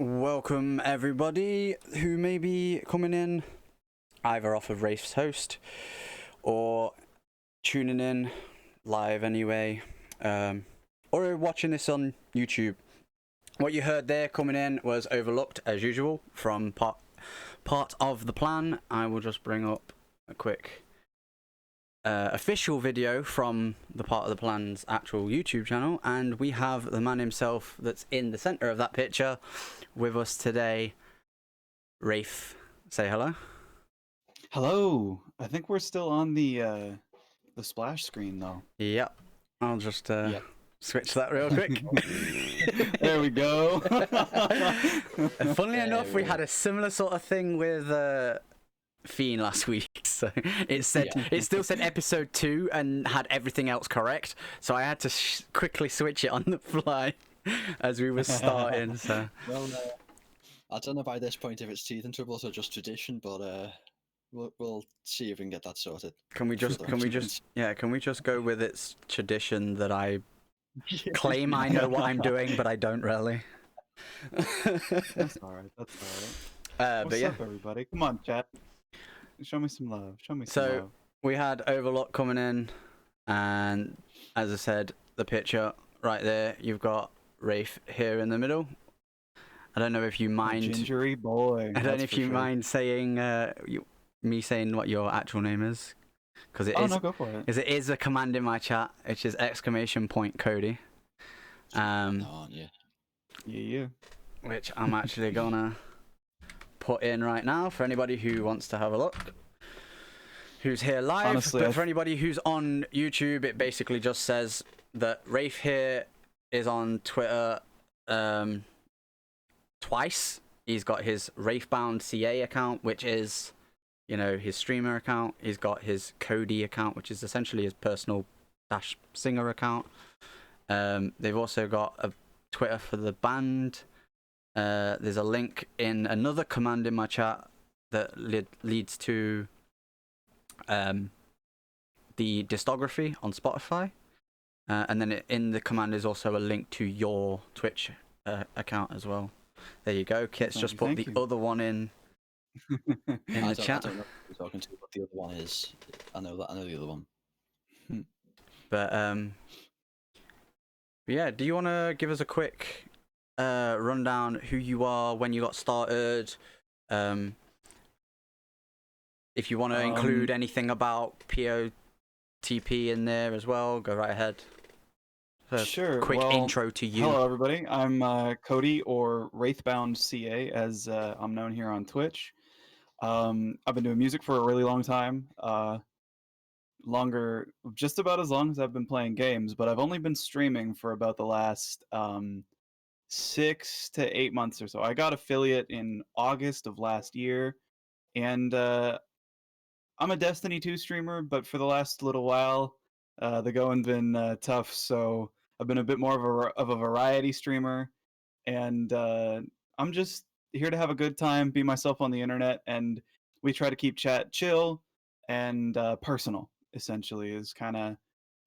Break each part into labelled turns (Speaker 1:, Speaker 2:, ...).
Speaker 1: Welcome everybody who may be coming in either off of Wraith's host or tuning in live anyway, or watching this on YouTube. What you heard there coming in was Overlooked as usual from part of the plan. I will just bring up a quick official video from the part of the plan's actual YouTube channel, and we have the man himself that's in the center of that picture with us today. Wraith, say hello.
Speaker 2: Hello. I think we're still on the splash screen though.
Speaker 1: Yep. I'll just switch that real quick.
Speaker 2: There we go.
Speaker 1: Funnily enough, we had a similar sort of thing with Fiend last week, so it said it still said episode 2 and had everything else correct, so I had to quickly switch it on the fly as we were starting. So
Speaker 3: well, I don't know by this point if it's teething troubles or just tradition, but we'll see if we can get that sorted.
Speaker 1: Can we just go with it's tradition that I claim I know what I'm doing, but I don't really.
Speaker 2: That's alright. But what's up, everybody? Come on, chat. Show me some love.
Speaker 1: So we had Overlook coming in, and as I said, the picture right there, you've got Wraith here in the middle. I don't know if you mind.
Speaker 2: Gingery boy.
Speaker 1: I don't know if you mind saying me saying what your actual name is, because it is.
Speaker 2: No, go for it.
Speaker 1: Because it is a command in my chat, which is !Cody.
Speaker 2: Yeah.
Speaker 1: Which I'm actually gonna put in right now for anybody who wants to have a look, who's here live.
Speaker 2: Honestly,
Speaker 1: but for anybody who's on YouTube, it basically just says that Wraith here is on Twitter twice. He's got his WraithboundCA account, which is, you know, his streamer account. He's got his Cody account, which is essentially his personal singer account. They've also got a Twitter for the band. There's a link in another command in my chat that leads to the discography on Spotify, and then in the command is also a link to your Twitch account as well. There you go. Kit's just put the other one in the chat.
Speaker 3: I don't know who you're talking to, but the other one is. I know the other one.
Speaker 1: But yeah, do you want to give us a quick rundown who you are, when you got started, if you want to include anything about POTP in there as well, go right ahead.
Speaker 2: Sure.
Speaker 1: Quick intro to you.
Speaker 2: Hello, everybody. I'm Cody, or WraithboundCA, as I'm known here on Twitch. I've been doing music for a really long time. Just about as long as I've been playing games, but I've only been streaming for about the last 6 to 8 months or so. I got affiliate in August of last year, and I'm a Destiny 2 streamer, but for the last little while, the going's been tough, so I've been a bit more of a variety streamer, and I'm just here to have a good time, be myself on the internet, and we try to keep chat chill and personal, essentially, is kind of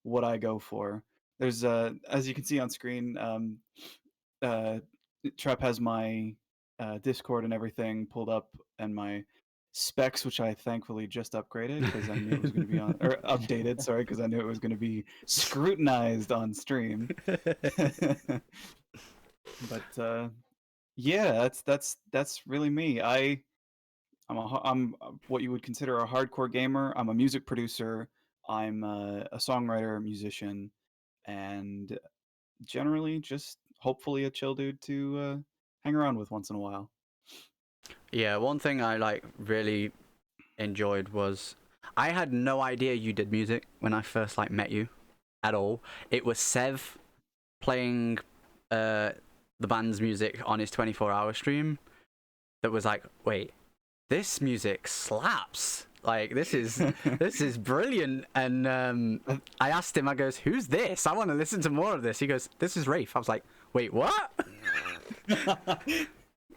Speaker 2: what I go for. There's, as you can see on screen, Trap has my Discord and everything pulled up, and my specs, which I thankfully just upgraded because I knew it was going to be or updated, sorry, because I knew it was going to be scrutinized on stream. But yeah, that's really me. I'm what you would consider a hardcore gamer. I'm a music producer. I'm a songwriter, musician, and generally just hopefully a chill dude to hang around with once in a while.
Speaker 1: Yeah, one thing I really enjoyed was I had no idea you did music when I first met you at all. It was Sev playing the band's music on his 24-hour stream that was like, wait, this music slaps. This is brilliant. And I asked him, I goes, who's this? I want to listen to more of this. He goes, this is Wraith. I was like, wait, what?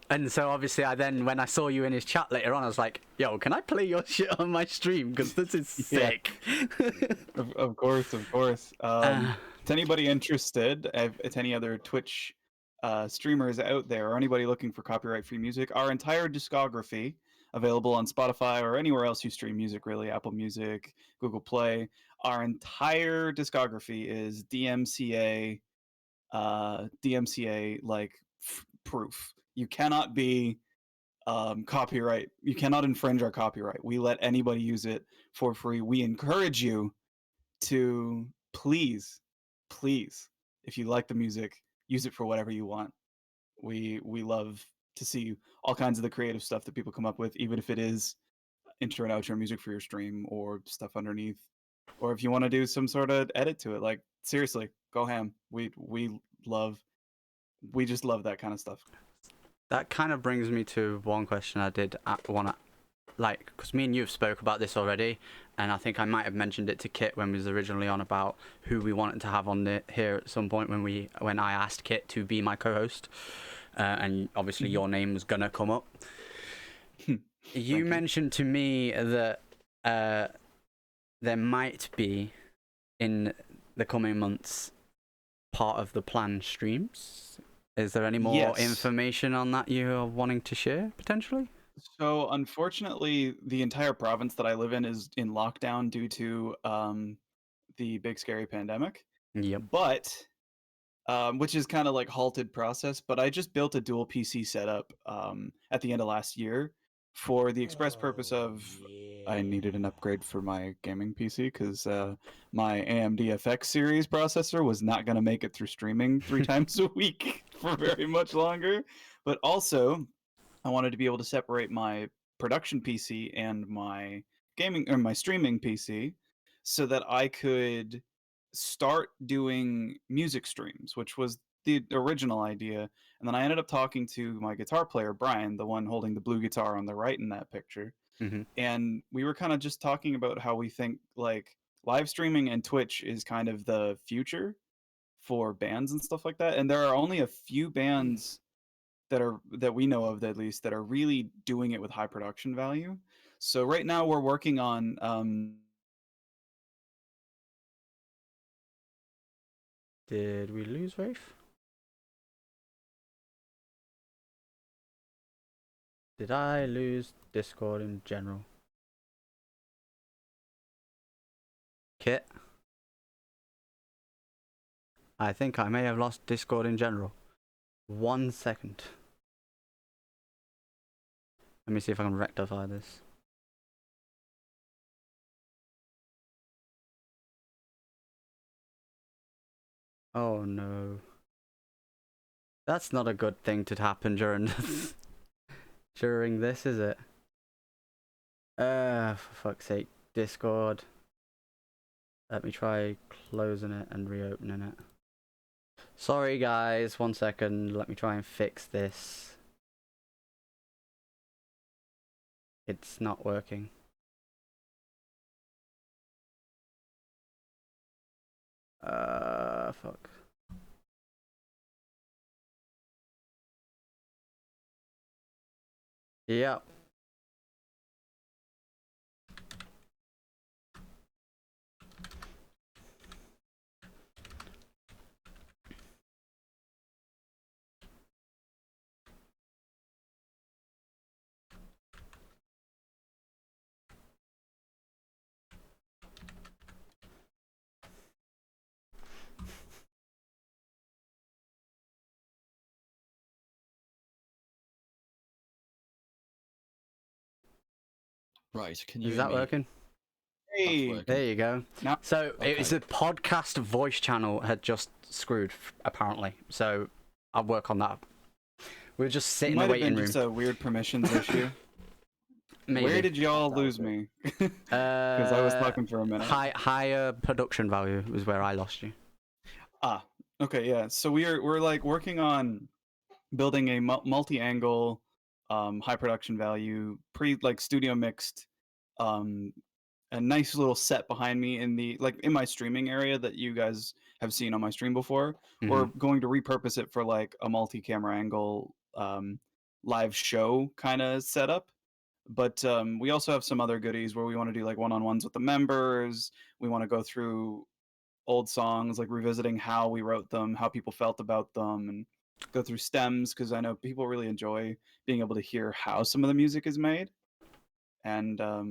Speaker 1: And so obviously when I saw you in his chat later on, I was like, yo, can I play your shit on my stream? Because this is sick.
Speaker 2: Of course. To anybody interested, to any other Twitch streamers out there or anybody looking for copyright-free music, our entire discography available on Spotify or anywhere else you stream music, really, Apple Music, Google Play. Our entire discography is DMCA, DMCA like proof. You cannot be copyright. You cannot infringe our copyright. We let anybody use it for free. We encourage you to please, if you like the music, use it for whatever you want. We love to see all kinds of the creative stuff that people come up with, even if it is intro and outro music for your stream or stuff underneath, or if you want to do some sort of edit to it. Like seriously, go ham. We just love that kind of stuff.
Speaker 1: That kind of brings me to one question I did want to, like, because me and you have spoke about this already, and I think I might have mentioned it to Kit when we was originally on about who we wanted to have on here at some point when I asked Kit to be my co-host, and obviously your name was gonna come up. You mentioned to me that there might be in the coming months part of the planned streams. Is there any more information on that you're wanting to share, potentially?
Speaker 2: So, unfortunately, the entire province that I live in is in lockdown due to the big scary pandemic.
Speaker 1: Yep.
Speaker 2: But, which is kind of like halted process, but I just built a dual PC setup at the end of last year for the express purpose of I needed an upgrade for my gaming PC because my AMD FX series processor was not going to make it through streaming 3 times a week for very much longer. But also, I wanted to be able to separate my production PC and my gaming or my streaming PC so that I could start doing music streams, which was the original idea. And then I ended up talking to my guitar player, Brian, the one holding the blue guitar on the right in that picture.
Speaker 1: Mm-hmm.
Speaker 2: And we were kind of just talking about how we think like live streaming and Twitch is kind of the future for bands and stuff like that. And there are only a few bands that we know of, at least, that are really doing it with high production value. So right now we're working on
Speaker 1: Did we lose Wraith? Did I lose Discord in general? Kit? I think I may have lost Discord in general. 1 second. Let me see if I can rectify this. Oh no. That's not a good thing to happen during during this, is it? For fuck's sake, Discord. Let me try closing it and reopening it. Sorry guys, 1 second, let me try and fix this. It's not working. Fuck. Yep.
Speaker 3: Right, can you
Speaker 1: Is
Speaker 3: hear
Speaker 1: that
Speaker 3: me?
Speaker 1: working?
Speaker 2: hey,
Speaker 1: There you go.
Speaker 2: now
Speaker 1: So it was
Speaker 3: Okay.
Speaker 1: the podcast voice channel had just screwed, apparently. So I'll work on that. We were just
Speaker 2: it
Speaker 1: sitting in
Speaker 2: might
Speaker 1: the
Speaker 2: have been
Speaker 1: waiting room.
Speaker 2: just a weird permissions issue.
Speaker 1: Maybe.
Speaker 2: Where did y'all lose me? Because I was talking for a minute.
Speaker 1: Higher production value was where I lost you.
Speaker 2: Ah, okay, yeah. So we're like working on building a multi-angle, high production value, like studio mixed, a nice little set behind me in the in my streaming area that you guys have seen on my stream before. We're going to repurpose it for like a multi-camera angle, live show kind of setup. But we also have some other goodies where we want to do like one-on-ones with the members. We want to go through old songs, like revisiting how we wrote them, how people felt about them, and go through stems, because I know people really enjoy being able to hear how some of the music is made, and
Speaker 1: I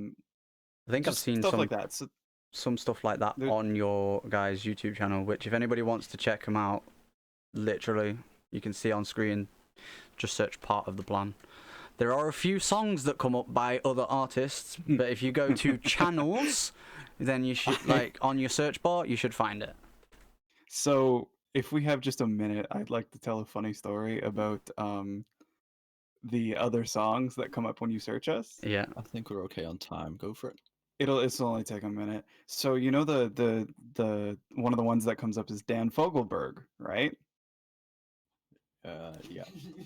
Speaker 1: think I've
Speaker 2: just
Speaker 1: seen
Speaker 2: stuff like that. So
Speaker 1: some stuff like that
Speaker 2: there-
Speaker 1: on your guys' YouTube channel, which if anybody wants to check them out, literally, you can see on screen. Just search Part of the Plan. There are a few songs that come up by other artists, but if you go to channels, then you should, like, on your search bar, you should find it.
Speaker 2: So if we have just a minute, I'd like to tell a funny story about the other songs that come up when you search us.
Speaker 1: Yeah.
Speaker 3: I think we're okay on time. Go for it.
Speaker 2: It'll only take a minute. So you know the one of the ones that comes up is Dan Fogelberg, right?
Speaker 3: Yeah.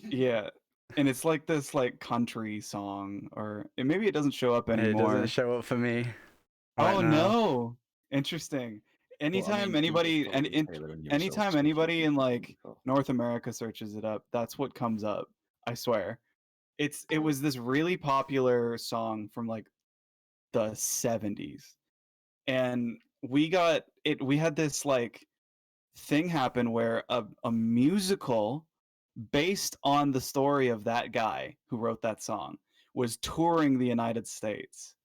Speaker 2: Yeah. And it's like this like country song, or maybe it doesn't show up
Speaker 1: It
Speaker 2: anymore.
Speaker 1: doesn't show up for me.
Speaker 2: Oh
Speaker 1: right now.
Speaker 2: no. Interesting. Anytime anybody anytime anybody in like North America searches it up, that's what comes up. I swear. It was this really popular song from like the 70s. And we had this like thing happen where a musical based on the story of that guy who wrote that song was touring the United States.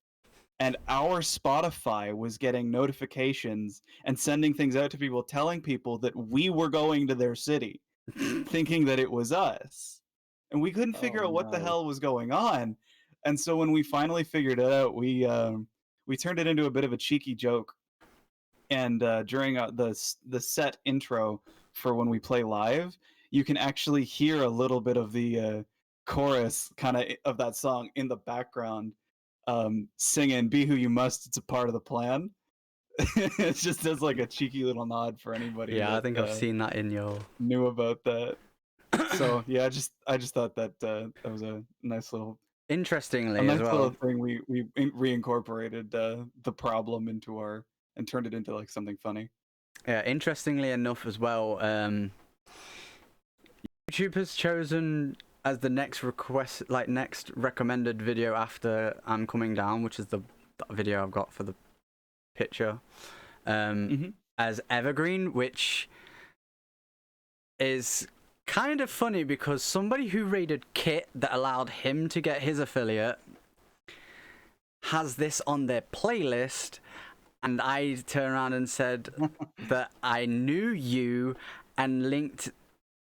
Speaker 2: And our Spotify was getting notifications and sending things out to people, telling people that we were going to their city, thinking that it was us. And we couldn't figure out what the hell was going on. And so when we finally figured it out, we turned it into a bit of a cheeky joke. And during the set intro for when we play live, you can actually hear a little bit of the chorus kind of that song in the background, singing "Be Who You Must." It's a part of the plan. It's just as like a cheeky little nod for anybody.
Speaker 1: Yeah,
Speaker 2: that,
Speaker 1: I think I've seen that in your.
Speaker 2: knew about that. So yeah, I just thought that that was a nice little.
Speaker 1: Interestingly,
Speaker 2: A nice
Speaker 1: as well.
Speaker 2: little thing we reincorporated the problem into our and turned it into like something funny.
Speaker 1: Yeah, interestingly enough as well, YouTube has chosen as the next next recommended video after I'm Coming Down, which is the video I've got for the picture, as Evergreen, which is kind of funny because somebody who raided Kit that allowed him to get his affiliate has this on their playlist. And I turned around and said that I knew you and linked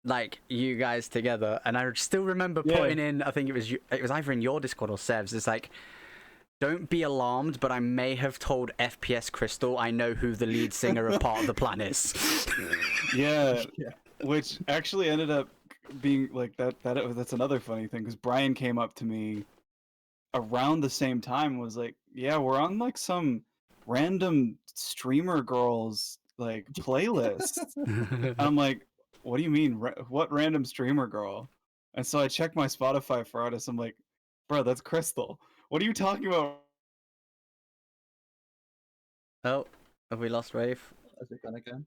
Speaker 1: like you guys together. And I still remember putting in, I think it was either in your Discord or Sev's. It's like, don't be alarmed, but I may have told FPS Crystal I know who the lead singer of Part of the Plan is.
Speaker 2: Yeah, which actually ended up being like that's another funny thing, because Brian came up to me around the same time, was like, yeah, we're on like some random streamer girls like playlist. I'm like, what do you mean, what random streamer girl? And so I checked my Spotify for artists. I'm like, bro, that's Crystal. What are you talking about?
Speaker 1: Oh, have we lost Rafe?
Speaker 3: Is it gone again?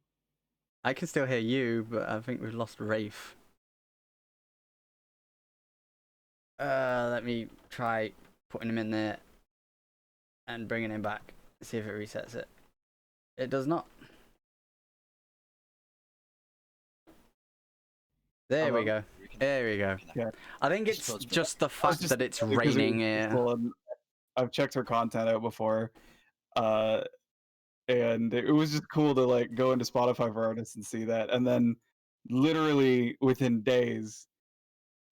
Speaker 1: I can still hear you, but I think we've lost Rafe. Let me try putting him in there and bringing him back. See if it resets it. It does not. There we go. There we go.
Speaker 2: Yeah.
Speaker 1: I think it's just the fact that it's raining here.
Speaker 2: I've checked her content out before, and it was just cool to like go into Spotify for artists and see that, and then literally within days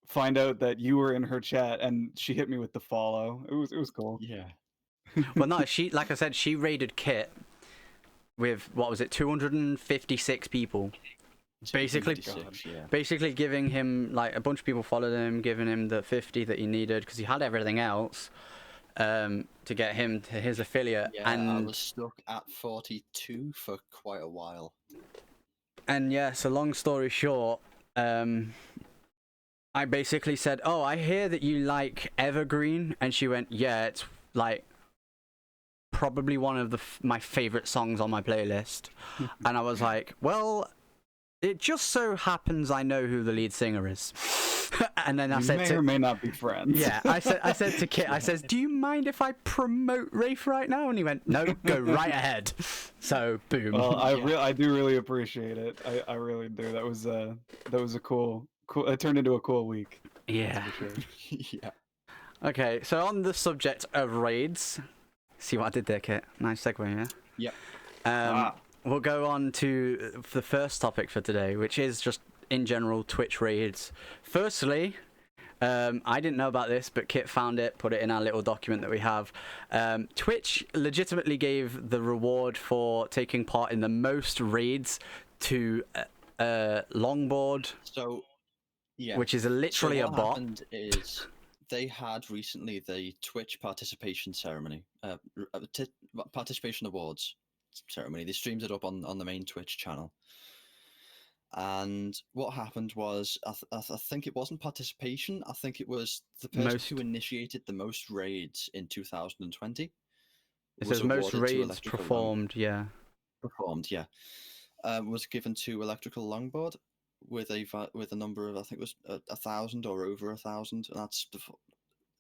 Speaker 2: find out that you were in her chat, and she hit me with the follow. It was cool.
Speaker 3: Yeah.
Speaker 1: Well, no, like I said, she raided Kit with, what was it, 256 people. Basically giving him, like, a bunch of people followed him, giving him the 50 that he needed, because he had everything else, to get him to his affiliate.
Speaker 3: Yeah,
Speaker 1: and
Speaker 3: I was stuck at 42 for quite a while.
Speaker 1: And yeah, so long story short, I basically said, oh, I hear that you like Evergreen, and she went, yeah, it's like probably one of my favorite songs on my playlist. And I was like, well, it just so happens I know who the lead singer is. And then I said,
Speaker 2: may or may not be friends.
Speaker 1: Yeah, I said to Kit, I says, do you mind if I promote Rafe right now? And he went, no, go right ahead. So boom.
Speaker 2: Well, I do really appreciate it. I really do. That was a cool cool. It turned into a cool week.
Speaker 1: Yeah.
Speaker 2: For sure.
Speaker 3: Yeah.
Speaker 1: Okay, so on the subject of raids, see what I did there, Kit? Nice segue, yeah?
Speaker 3: Yep.
Speaker 1: We'll go on to the first topic for today, which is just, in general, Twitch raids. Firstly, I didn't know about this, but Kit found it, put it in our little document that we have. Twitch legitimately gave the reward for taking part in the most raids to Longboard,
Speaker 3: So, yeah.
Speaker 1: which is literally
Speaker 3: so
Speaker 1: a
Speaker 3: what
Speaker 1: bot.
Speaker 3: happened is they had recently the Twitch participation ceremony, participation awards ceremony. They streamed it up on the main Twitch channel. And what happened was, I think it wasn't participation. I think it was the person who initiated the most raids in 2020.
Speaker 1: It says most raids performed, yeah.
Speaker 3: Performed, yeah. Was given to Electrical Longboard with a number of, I think it was 1,000 or over 1,000, and that's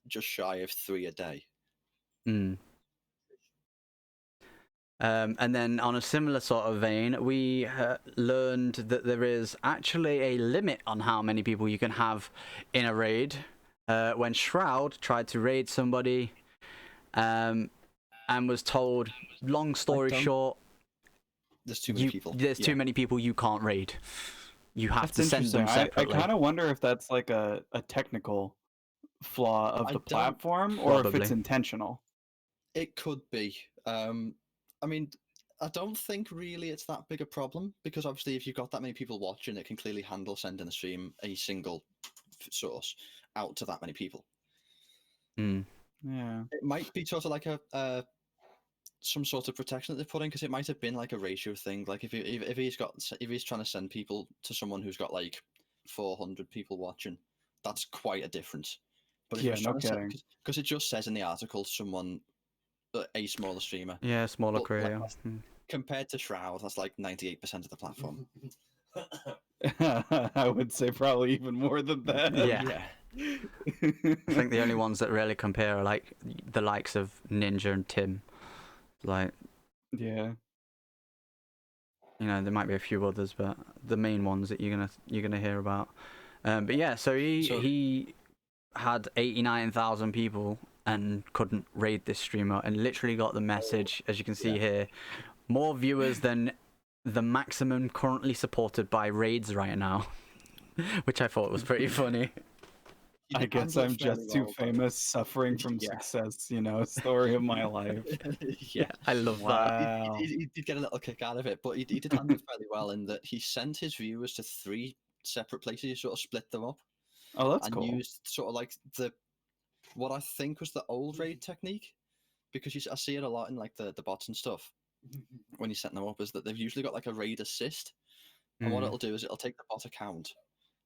Speaker 3: just shy of 3 a day.
Speaker 1: And then on a similar sort of vein, we learned that there is actually a limit on how many people you can have in a raid. When Shroud tried to raid somebody and was told, long story short,
Speaker 3: there's too many people.
Speaker 1: There's too many people, you can't raid. You have to send them separately.
Speaker 2: I kind of wonder if that's like a technical flaw of the platform, or if it's intentional.
Speaker 3: It could be. I mean, I don't think really it's that big a problem, because obviously if you've got that many people watching, it can clearly handle sending a single source out to that many people.
Speaker 2: Yeah.
Speaker 3: It might be sort of like some sort of protection that they've put in, because it might have been like a ratio thing. Like if he's trying to send people to someone who's got like 400 people watching, that's quite a difference. But if
Speaker 2: no kidding.
Speaker 3: Because it just says in the article someone, a smaller streamer.
Speaker 1: Yeah, smaller creator.
Speaker 3: Compared to Shroud, that's like 98% of the platform.
Speaker 2: I would say probably even more than that.
Speaker 1: Yeah. I think the only ones that really compare are like the likes of Ninja and Tim. Like,
Speaker 2: yeah,
Speaker 1: you know, there might be a few others, but the main ones that you're gonna hear about. But yeah, so he had 89,000 people and couldn't raid this streamer, and literally got the message, as you can see here, more viewers than the maximum currently supported by raids right now, which I thought was pretty funny.
Speaker 3: I
Speaker 2: guess I'm just too famous, suffering from success, you know, story of my life.
Speaker 3: Yeah,
Speaker 1: I love that.
Speaker 3: He did get a little kick out of it, but he did handle it fairly well in that he sent his viewers to 3 separate places. He sort of split them up.
Speaker 2: Oh, that's cool.
Speaker 3: And used sort of like what I think was the old raid technique, because I see it a lot in like the bots and stuff when you set them up, is that they've usually got like a raid assist, and what it'll do is it'll take the bot account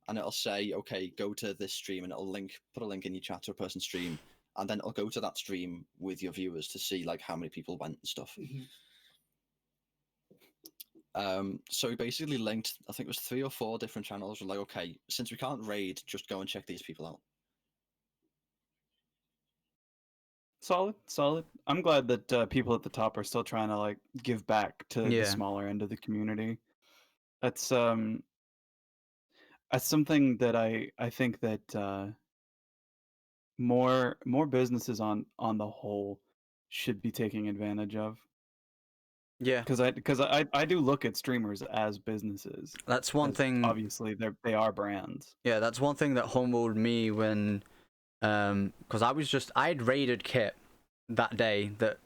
Speaker 3: and it'll say, okay, go to this stream, and it'll put a link in your chat to a person's stream, and then it'll go to that stream with your viewers to see like how many people went and stuff. So he basically linked, I think it was 3 or 4 different channels, and like, okay, since we can't raid, just go and check these people out.
Speaker 2: Solid. I'm glad that people at the top are still trying to like give back to the smaller end of the community. That's something that I think that more businesses on the whole should be taking advantage of.
Speaker 1: Yeah,
Speaker 2: because I do look at streamers as businesses.
Speaker 1: That's one thing.
Speaker 2: Obviously, they are brands.
Speaker 1: Yeah, that's one thing that humbled me when, because I had raided Kit that day that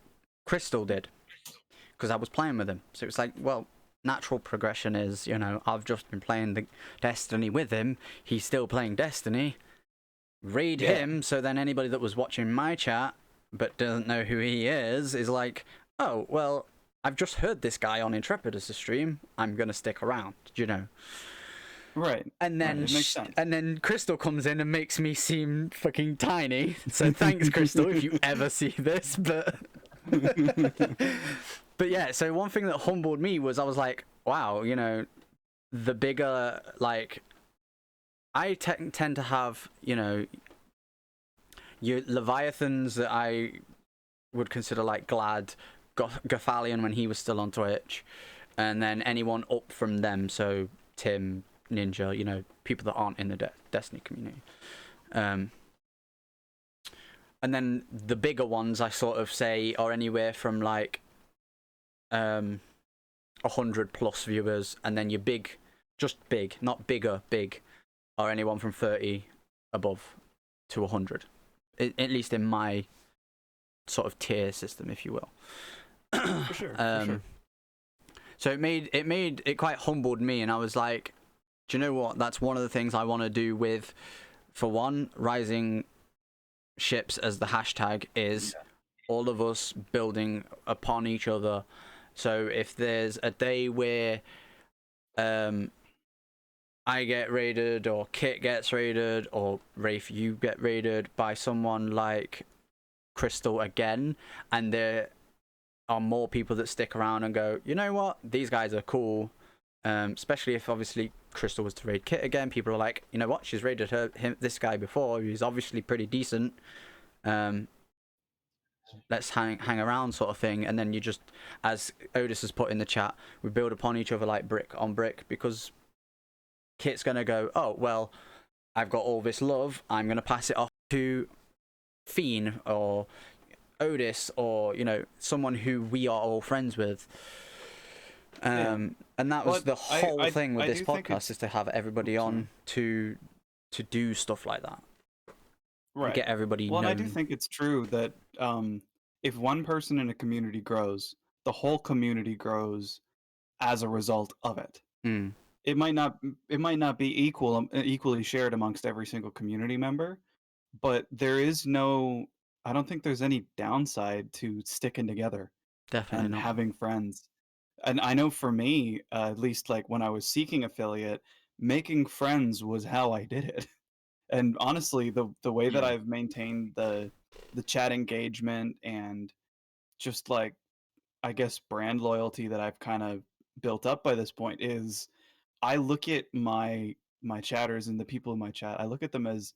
Speaker 1: Crystal did, because I was playing with him. So it's like, well, natural progression is, you know, I've just been playing the Destiny with him. He's still playing Destiny. Raid him, so then anybody that was watching my chat but doesn't know who he is like, oh, well, I've just heard this guy on Intrepid as a stream. I'm gonna stick around, you know.
Speaker 2: Right.
Speaker 1: And then
Speaker 2: it makes sense.
Speaker 1: And then Crystal comes in and makes me seem fucking tiny. So thanks, Crystal, if you ever see this. But but yeah. So one thing that humbled me was I was like, wow, you know, the bigger, like, I tend to have, you know, your Leviathans that I would consider like Glad, Gothalion when he was still on Twitch, and then anyone up from them. So Tim, Ninja, you know, people that aren't in the Destiny community. And then the bigger ones I sort of say are anywhere from like 100 plus viewers, and then your big, just big, not bigger, big, are anyone from 30 above to 100. At least in my sort of tier system, if you will.
Speaker 2: For sure.
Speaker 1: So it quite humbled me, and I was like, do you know what? That's one of the things I want to do with, for one, Rising Ships as the hashtag is all of us building upon each other. So if there's a day where I get raided, or Kit gets raided, or Wraith, you get raided by someone like Crystal again, and there are more people that stick around and go, you know what, these guys are cool, especially if obviously Crystal was to raid Kit again, people are like, you know what, she's raided this guy before, he's obviously pretty decent, let's hang around, sort of thing. And then you just, as Otis has put in the chat, we build upon each other like brick on brick, because Kit's gonna go, oh well, I've got all this love, I'm gonna pass it off to Fiend or Otis, or you know, someone who we are all friends with. And that was the whole thing with this podcast, is to have everybody on to do stuff like that,
Speaker 2: right?
Speaker 1: Get everybody
Speaker 2: well,
Speaker 1: known.
Speaker 2: And I do think it's true that if one person in a community grows, the whole community grows as a result of it. It might not be equally shared amongst every single community member, but I don't think there's any downside to sticking together.
Speaker 1: Definitely
Speaker 2: and
Speaker 1: not.
Speaker 2: having friends. And I know for me, at least like when I was seeking affiliate, making friends was how I did it. And honestly, the way that I've maintained the chat engagement and just like, I guess, brand loyalty that I've kind of built up by this point is I look at my chatters and the people in my chat, I look at them as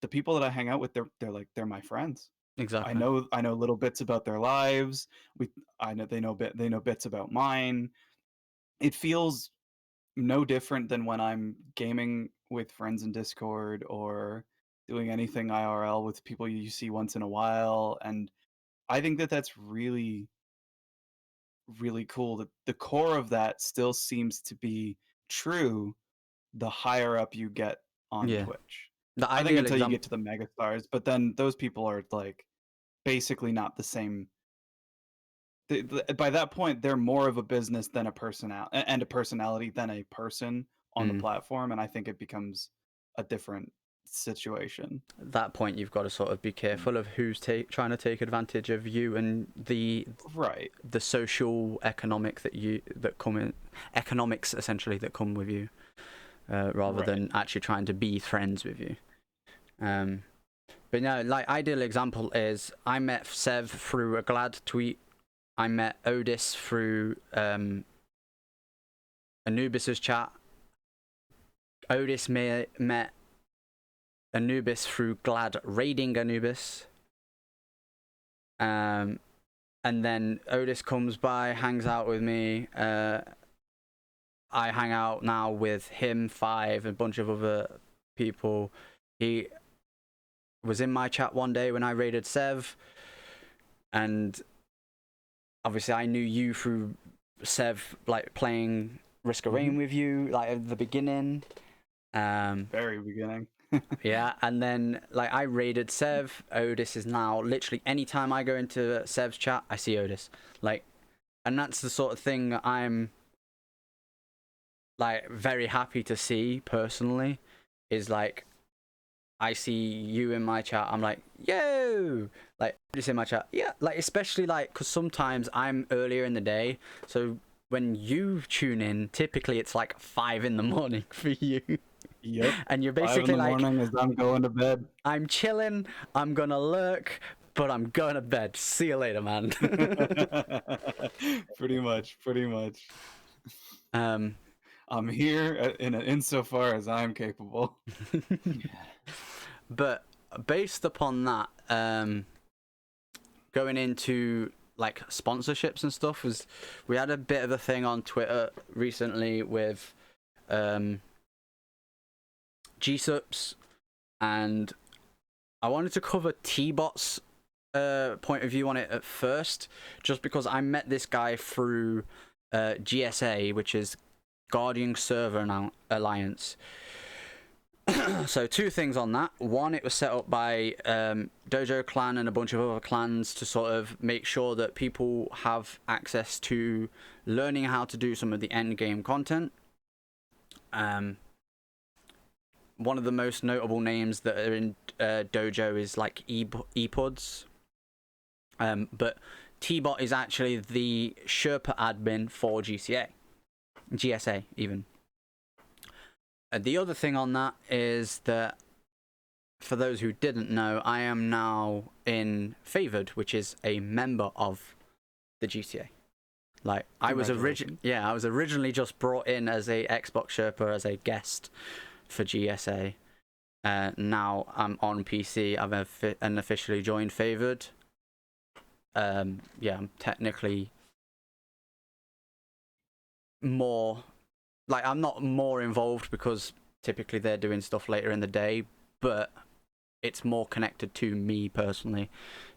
Speaker 2: the people that I hang out with. They're my friends.
Speaker 1: Exactly.
Speaker 2: I know little bits about their lives. I know they know bits about mine. It feels no different than when I'm gaming with friends in Discord or doing anything IRL with people you see once in a while. And I think that that's really, really cool. That the core of that still seems to be true the higher up you get on Twitch. I think until you get to the megastars, but then those people are like basically not the same. By that point, they're more of a business than a personality than a person on the platform, and I think it becomes a different situation.
Speaker 1: At that point, you've got to sort of be careful of who's trying to take advantage of you and the social economics essentially that come with you, rather than actually trying to be friends with you. But no, like, ideal example is I met Sev through a Glad tweet. I met Otis through Anubis's chat. Otis met Anubis through Glad raiding Anubis. And then Otis comes by, hangs out with me. I hang out now with him, Five, a bunch of other people. He was in my chat one day when I raided Sev, and obviously I knew you through Sev, like playing Risk of Rain with you, like at the beginning.
Speaker 2: Very beginning.
Speaker 1: Yeah, and then like I raided Sev. Otis is now literally anytime I go into Sev's chat, I see Otis. Like, and that's the sort of thing I'm like very happy to see personally, is like I see you in my chat, I'm like, yo, like just in my chat, yeah, like especially like because sometimes I'm earlier in the day, so when you tune in, typically it's like 5 a.m. for you.
Speaker 2: Yep.
Speaker 1: And you're basically
Speaker 2: 5 a.m. as I'm going to bed.
Speaker 1: I'm chilling, I'm gonna lurk, but I'm going to bed. See you later, man.
Speaker 2: Pretty much. I'm here insofar as I'm capable.
Speaker 1: But based upon that, going into like sponsorships and stuff, we had a bit of a thing on Twitter recently with GSUPs, and I wanted to cover T-Bot's point of view on it at first, just because I met this guy through GSA, which is Guardian Server Alliance. So 2 things on that. One, it was set up by Dojo Clan and a bunch of other clans to sort of make sure that people have access to learning how to do some of the end game content. One of the most notable names that are in Dojo is like ePuds. But T-Bot is actually the Sherpa admin for GSA even. The other thing on that is that, for those who didn't know, I am now in Favored, which is a member of the GCA. Like, I was originally just brought in as a Xbox Sherpa, as a guest for GSA. Now I'm on PC. I've officially joined Favored. I'm technically more, like, I'm not more involved because typically they're doing stuff later in the day, but it's more connected to me personally,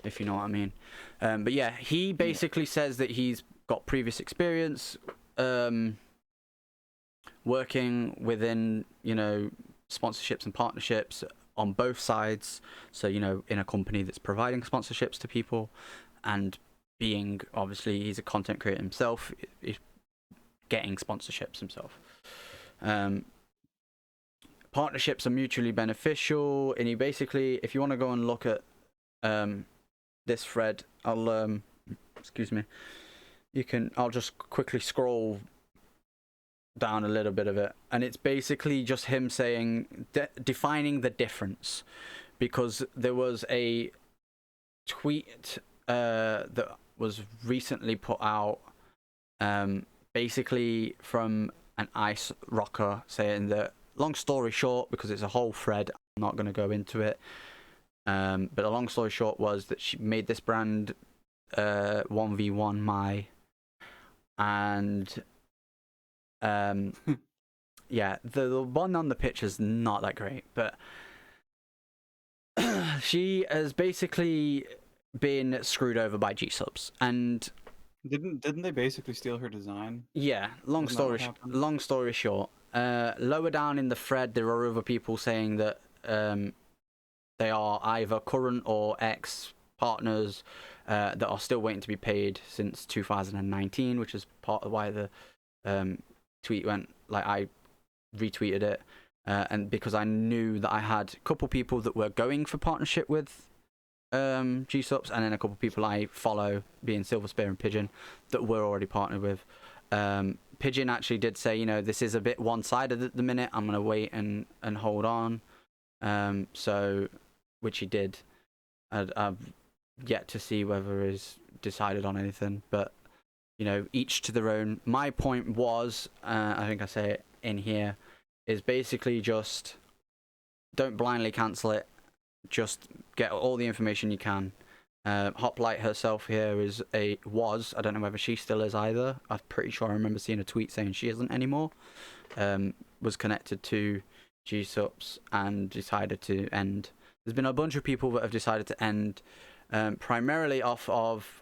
Speaker 1: if you know what I mean. But yeah, he basically says that he's got previous experience working within, sponsorships and partnerships on both sides. So, in a company that's providing sponsorships to people, and being, obviously, he's a content creator himself, he's getting sponsorships himself. Partnerships are mutually beneficial, and he basically, if you want to go and look at this thread, I'll just quickly scroll down a little bit of it, and it's basically just him saying, defining the difference, because there was a tweet that was recently put out, basically from an ice rocker, saying that, long story short, because it's a whole thread, I'm not going to go into it, but the long story short was that she made this brand 1v1 my, and yeah, the one on the picture's not that great, but she has basically been screwed over by GSubs, and
Speaker 2: didn't they basically steal her design?
Speaker 1: Yeah, long story short, lower down in the thread there are other people saying that they are either current or ex partners that are still waiting to be paid since 2019, which is part of why the tweet went, like, I retweeted it, and because I knew that I had a couple people that were going for partnership with GSUPs, and then a couple people I follow, being Silver Spear and Pigeon, that we're already partnered with. Pigeon actually did say, this is a bit one-sided at the minute, I'm going to wait and hold on, so, which he did. I've yet to see whether he's decided on anything, but each to their own. My point was, I think I say it in here, is basically just don't blindly cancel it. Just get all the information you can. Hoplite herself here was, I don't know whether she still is either. I'm pretty sure I remember seeing a tweet saying she isn't anymore. Was connected to GSUPs and decided to end. There's been a bunch of people that have decided to end, primarily off of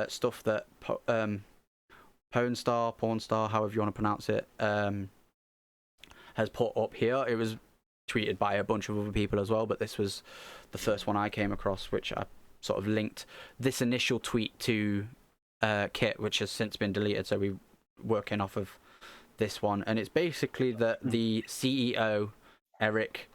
Speaker 1: stuff that Pornstar, however you want to pronounce it, has put up here. It was tweeted by a bunch of other people as well, but this was the first one I came across, which I sort of linked this initial tweet to Kit, which has since been deleted, so we're working off of this one, and it's basically that the CEO, Eric,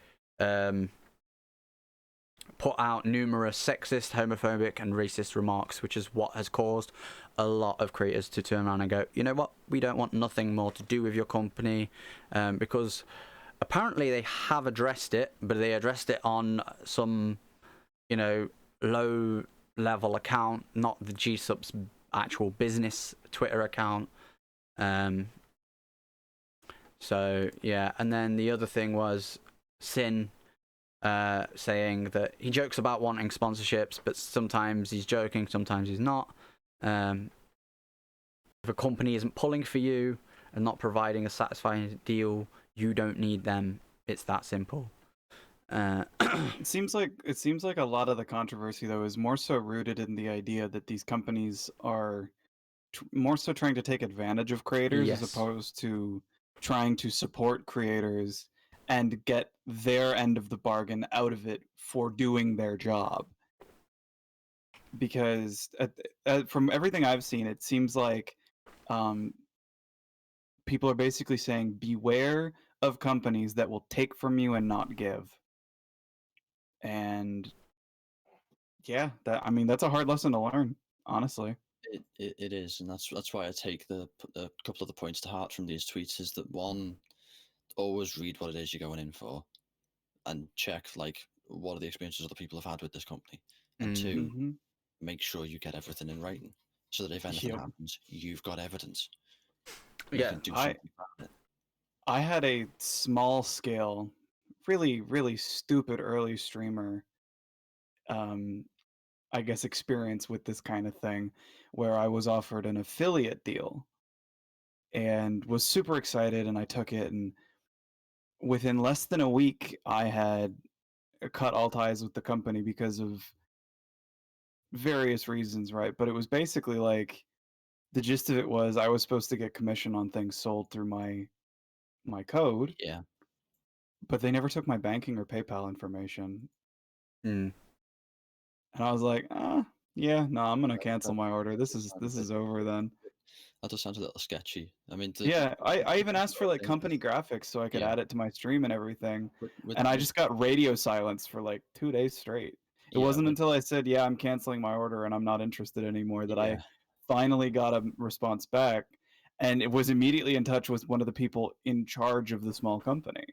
Speaker 1: put out numerous sexist, homophobic, and racist remarks, which is what has caused a lot of creators to turn around and go, you know what, we don't want nothing more to do with your company, because apparently they have addressed it, but they addressed it on some, low level account, not the GSUP's actual business Twitter account. So yeah, and then the other thing was Sin saying that he jokes about wanting sponsorships, but sometimes he's joking, sometimes he's not. If a company isn't pulling for you and not providing a satisfying deal, you don't need them It's that simple.
Speaker 2: It seems like a lot of the controversy though is more so rooted in the idea that these companies are more so trying to take advantage of creators as
Speaker 1: Yes.
Speaker 2: opposed to trying to support creators and get their end of the bargain out of it for doing their job. Because from everything I've seen, it seems like people are basically saying beware of companies that will take from you and not give. And yeah, that's a hard lesson to learn, honestly.
Speaker 3: It is, and that's why I take the a couple of the points to heart from these tweets. Is that one, always read what it is you're going in for, and check like what are the experiences other people have had with this company, and two,
Speaker 2: Mm-hmm.
Speaker 3: make sure you get everything in writing, so that if anything
Speaker 2: Yep.
Speaker 3: happens, you've got evidence. You
Speaker 1: Yeah,
Speaker 3: can do something about it.
Speaker 2: I had a small scale, really, really stupid early streamer, I guess, experience with this kind of thing, where I was offered an affiliate deal and was super excited, and I took it, and within less than a week, I had cut all ties with the company because of various reasons, right? But it was basically like the gist of it was I was supposed to get commission on things sold through my code,
Speaker 3: Yeah,
Speaker 2: but they never took my banking or PayPal information.
Speaker 1: Mm.
Speaker 2: And I was like, yeah, no, I'm gonna
Speaker 3: that,
Speaker 2: cancel
Speaker 3: that,
Speaker 2: my order. This
Speaker 3: that
Speaker 2: is
Speaker 3: sounds a bit.
Speaker 2: over then.
Speaker 3: That does sound a little sketchy. I mean,
Speaker 2: Yeah, I even
Speaker 3: the
Speaker 2: asked for like
Speaker 3: thing
Speaker 2: company graphics so I could
Speaker 3: yeah,
Speaker 2: add it to my stream and everything.
Speaker 3: with
Speaker 2: And I just got radio silence for like 2 days straight. It
Speaker 3: yeah,
Speaker 2: wasn't until I said, yeah, I'm canceling my order and I'm not interested anymore that I
Speaker 3: yeah,
Speaker 2: finally got a response back. And it was immediately in touch with one of the people in charge of the small company.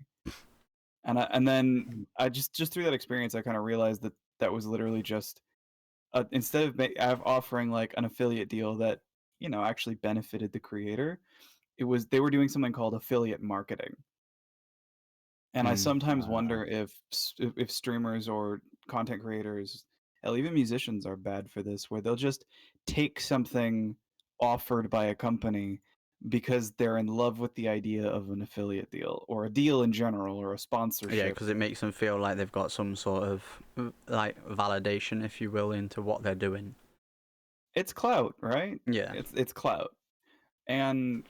Speaker 2: And then
Speaker 3: Mm.
Speaker 2: I just through that experience, I kind of realized that that was literally just instead of offering like an affiliate deal that actually benefited the creator, they were doing something called affiliate marketing. And I
Speaker 1: Mm.
Speaker 2: sometimes wonder if streamers or content creators, hell, even musicians are bad for this, where they'll just take something offered by a company because they're in love with the idea of an affiliate deal or a deal in general or a
Speaker 1: Yeah,
Speaker 2: sponsorship.
Speaker 1: because it makes them feel like they've got some sort of like validation, if you will, into what they're doing.
Speaker 2: It's clout, right?
Speaker 1: Yeah.
Speaker 2: It's clout. And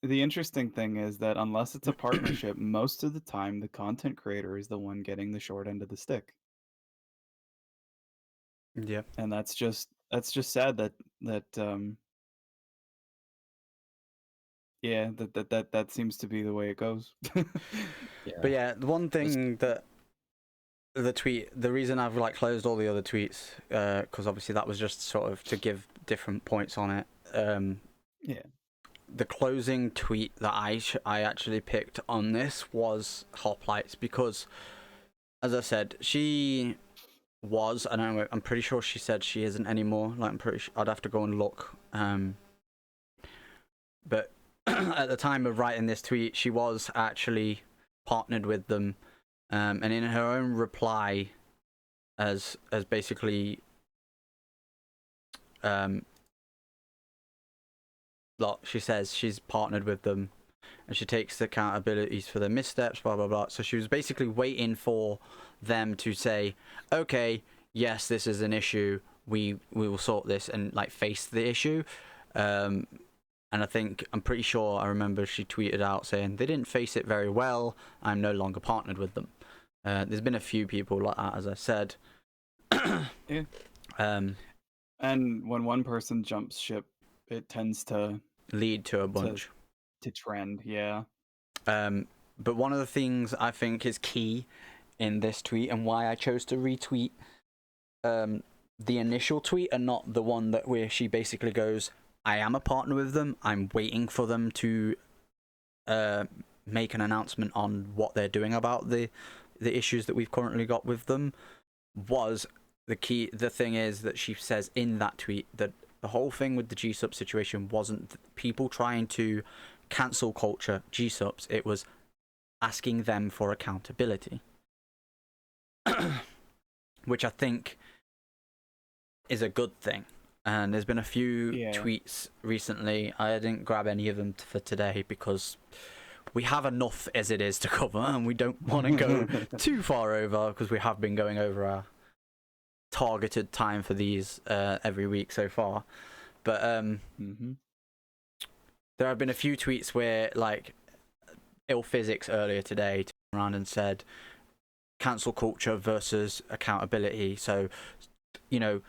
Speaker 2: the interesting thing is that unless it's a partnership, most of the time the content creator is the one getting the short end of the stick.
Speaker 1: Yeah.
Speaker 2: And that's just sad that yeah, that seems to be the way it goes.
Speaker 3: yeah.
Speaker 1: But yeah, the one thing that the reason I've like closed all the other tweets, because obviously that was just sort of to give different points on it.
Speaker 2: Yeah.
Speaker 1: The closing tweet that I actually picked on this was Hoplites, because, as I said, she was, I don't know, I'm pretty sure she said she isn't anymore. Like, I'm pretty sure, I'd have to go and look. But at the time of writing this tweet, she was actually partnered with them. And in her own reply, as basically, she says she's partnered with them, and she takes accountabilities for their missteps, blah blah blah. So she was basically waiting for them to say, okay, yes, this is an issue, we will sort this, and like face the issue. And I'm pretty sure I remember she tweeted out saying they didn't face it very well, I'm no longer partnered with them. There's been a few people like that, as I said.
Speaker 2: Yeah. And when one person jumps ship, it tends to
Speaker 1: lead to a bunch.
Speaker 2: To trend, yeah.
Speaker 1: But one of the things I think is key in this tweet, and why I chose to retweet the initial tweet and not the one where she basically goes, I am a partner with them, I'm waiting for them to make an announcement on what they're doing about the issues that we've currently got with them, was the key. The thing is that she says in that tweet that the whole thing with the G-Sub situation wasn't people trying to cancel culture G-Subs, it was asking them for accountability. Which I think is a good thing. And there's been a few tweets recently. I didn't grab any of them for today because we have enough as it is to cover, and we don't want to go too far over, because we have been going over our targeted time for these every week so far. But there have been a few tweets where, like, Ill Physics earlier today turned around and said cancel culture versus accountability. So, you know,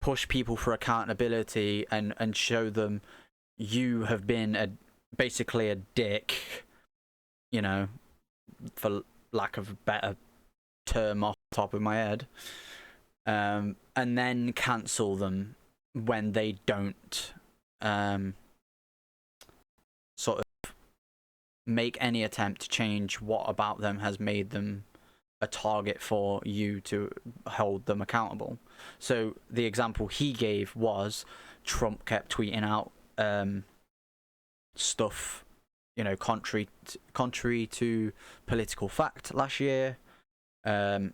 Speaker 1: push people for accountability and show them you have been basically a dick, you know, for lack of a better term off the top of my head, and then cancel them when they don't sort of make any attempt to change what about them has made them a target for you to hold them accountable. So the example he gave was Trump kept tweeting out stuff, you know, contrary to political fact last year, and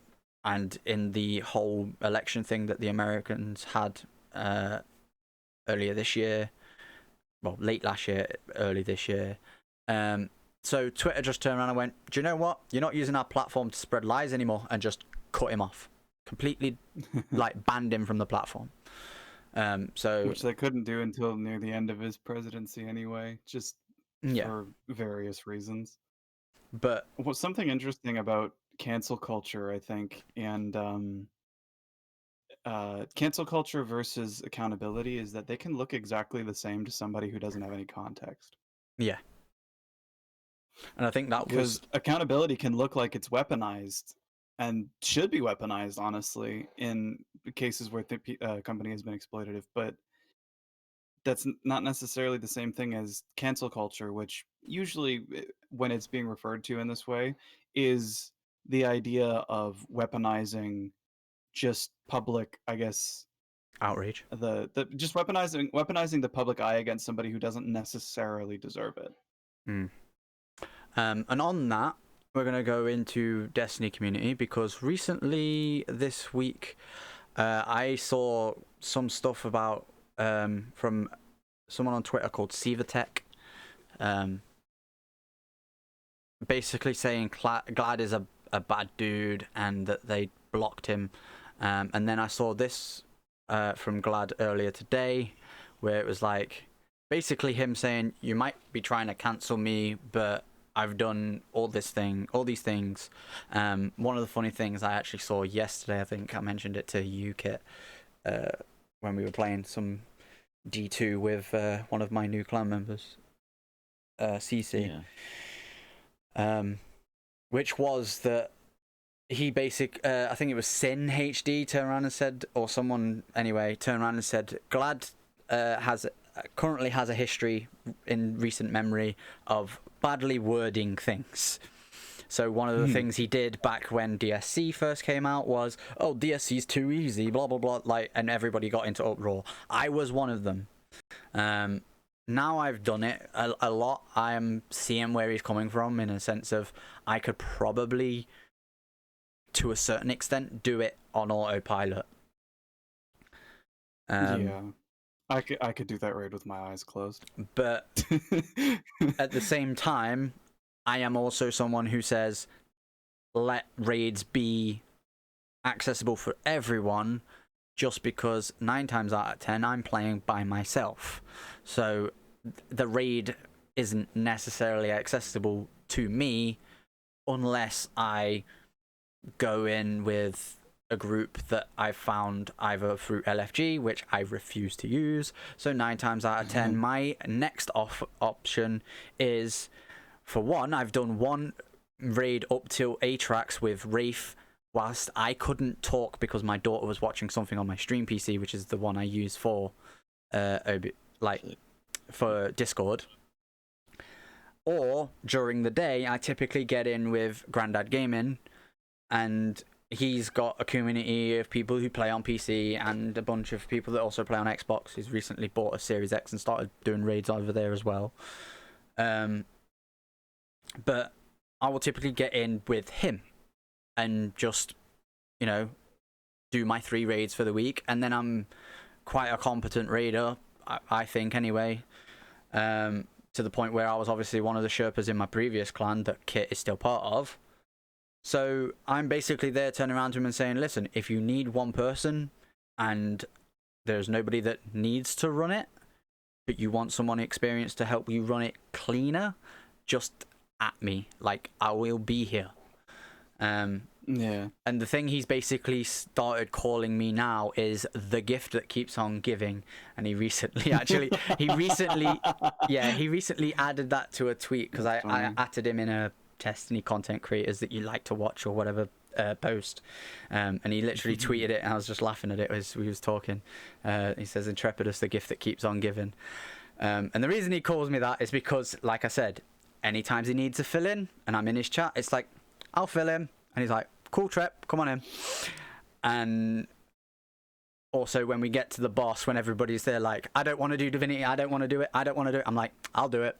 Speaker 1: in the whole election thing that the Americans had earlier this year, well, late last year, early this year. So Twitter just turned around and went, do you know what? You're not using our platform to spread lies anymore, and just cut him off. Completely, like, banned him from the platform. So
Speaker 2: which they couldn't do until near the end of his presidency anyway, just for various reasons.
Speaker 1: But
Speaker 2: something interesting about cancel culture, I think, and cancel culture versus accountability is that they can look exactly the same to somebody who doesn't have any context.
Speaker 1: Yeah. And I think that
Speaker 2: because accountability can look like it's weaponized and should be weaponized, honestly, in cases where the company has been exploitative. But that's not necessarily the same thing as cancel culture, which usually, when it's being referred to in this way, is the idea of weaponizing just public, I guess,
Speaker 1: outrage.
Speaker 2: The just weaponizing the public eye against somebody who doesn't necessarily deserve it.
Speaker 1: And on that, we're going to go into Destiny community, because recently this week I saw some stuff about from someone on Twitter called Sivatech, basically saying Glad is a bad dude and that they blocked him. And then I saw this from Glad earlier today, where it was like basically him saying, you might be trying to cancel me, but I've done all these things. One of the funny things I actually saw yesterday, I think I mentioned it to you, Kit, when we were playing some D2 with one of my new clan members, CC. Yeah. Which was that he I think it was Sin HD turned around and said, or someone anyway turned around and said, Glad currently has a history in recent memory of badly wording things. So one of the things he did back when DSC first came out was, oh, DSC's too easy, blah blah blah, like, and everybody got into uproar. I was one of them. Now I've done it a lot. I am seeing where he's coming from, in a sense of I could probably, to a certain extent, do it on autopilot.
Speaker 2: Yeah. I could do that raid with my eyes closed.
Speaker 1: But at the same time, I am also someone who says, let raids be accessible for everyone, just because 9 times out of 10 I'm playing by myself. So the raid isn't necessarily accessible to me unless I go in with a group that I've found either through LFG, which I refuse to use. So 9 times out of 10, my next option is, for one, I've done one raid up till Atrax with Wraith, whilst I couldn't talk because my daughter was watching something on my stream PC, which is the one I use for for Discord. Or during the day, I typically get in with Grandad Gaming, and he's got a community of people who play on PC and a bunch of people that also play on Xbox. He's recently bought a Series X and started doing raids over there as well. But I will typically get in with him and just, you know, do my 3 raids for the week. And then I'm quite a competent raider, I think anyway, to to the point where I was obviously one of the Sherpas in my previous clan that Kit is still part of. So I'm basically there turning around to him and saying, listen, if you need one person and there's nobody that needs to run it, but you want someone experienced to help you run it cleaner, just at me. Like, I will be here.
Speaker 2: Yeah.
Speaker 1: And the thing he's basically started calling me now is the gift that keeps on giving. And he recently he recently added that to a tweet, because I added him in a Destiny content creators that you like to watch or whatever post, and he literally tweeted it, and I was just laughing at it as we was talking. He says, Intrepidus, the gift that keeps on giving. And the reason he calls me that is because, like I said, anytime he needs a fill in and I'm in his chat, it's like, I'll fill in, and he's like, cool, Trep, come on in. And also when we get to the boss, when everybody's there like, I don't want to do Divinity, I don't want to do it, I'm like, I'll do it.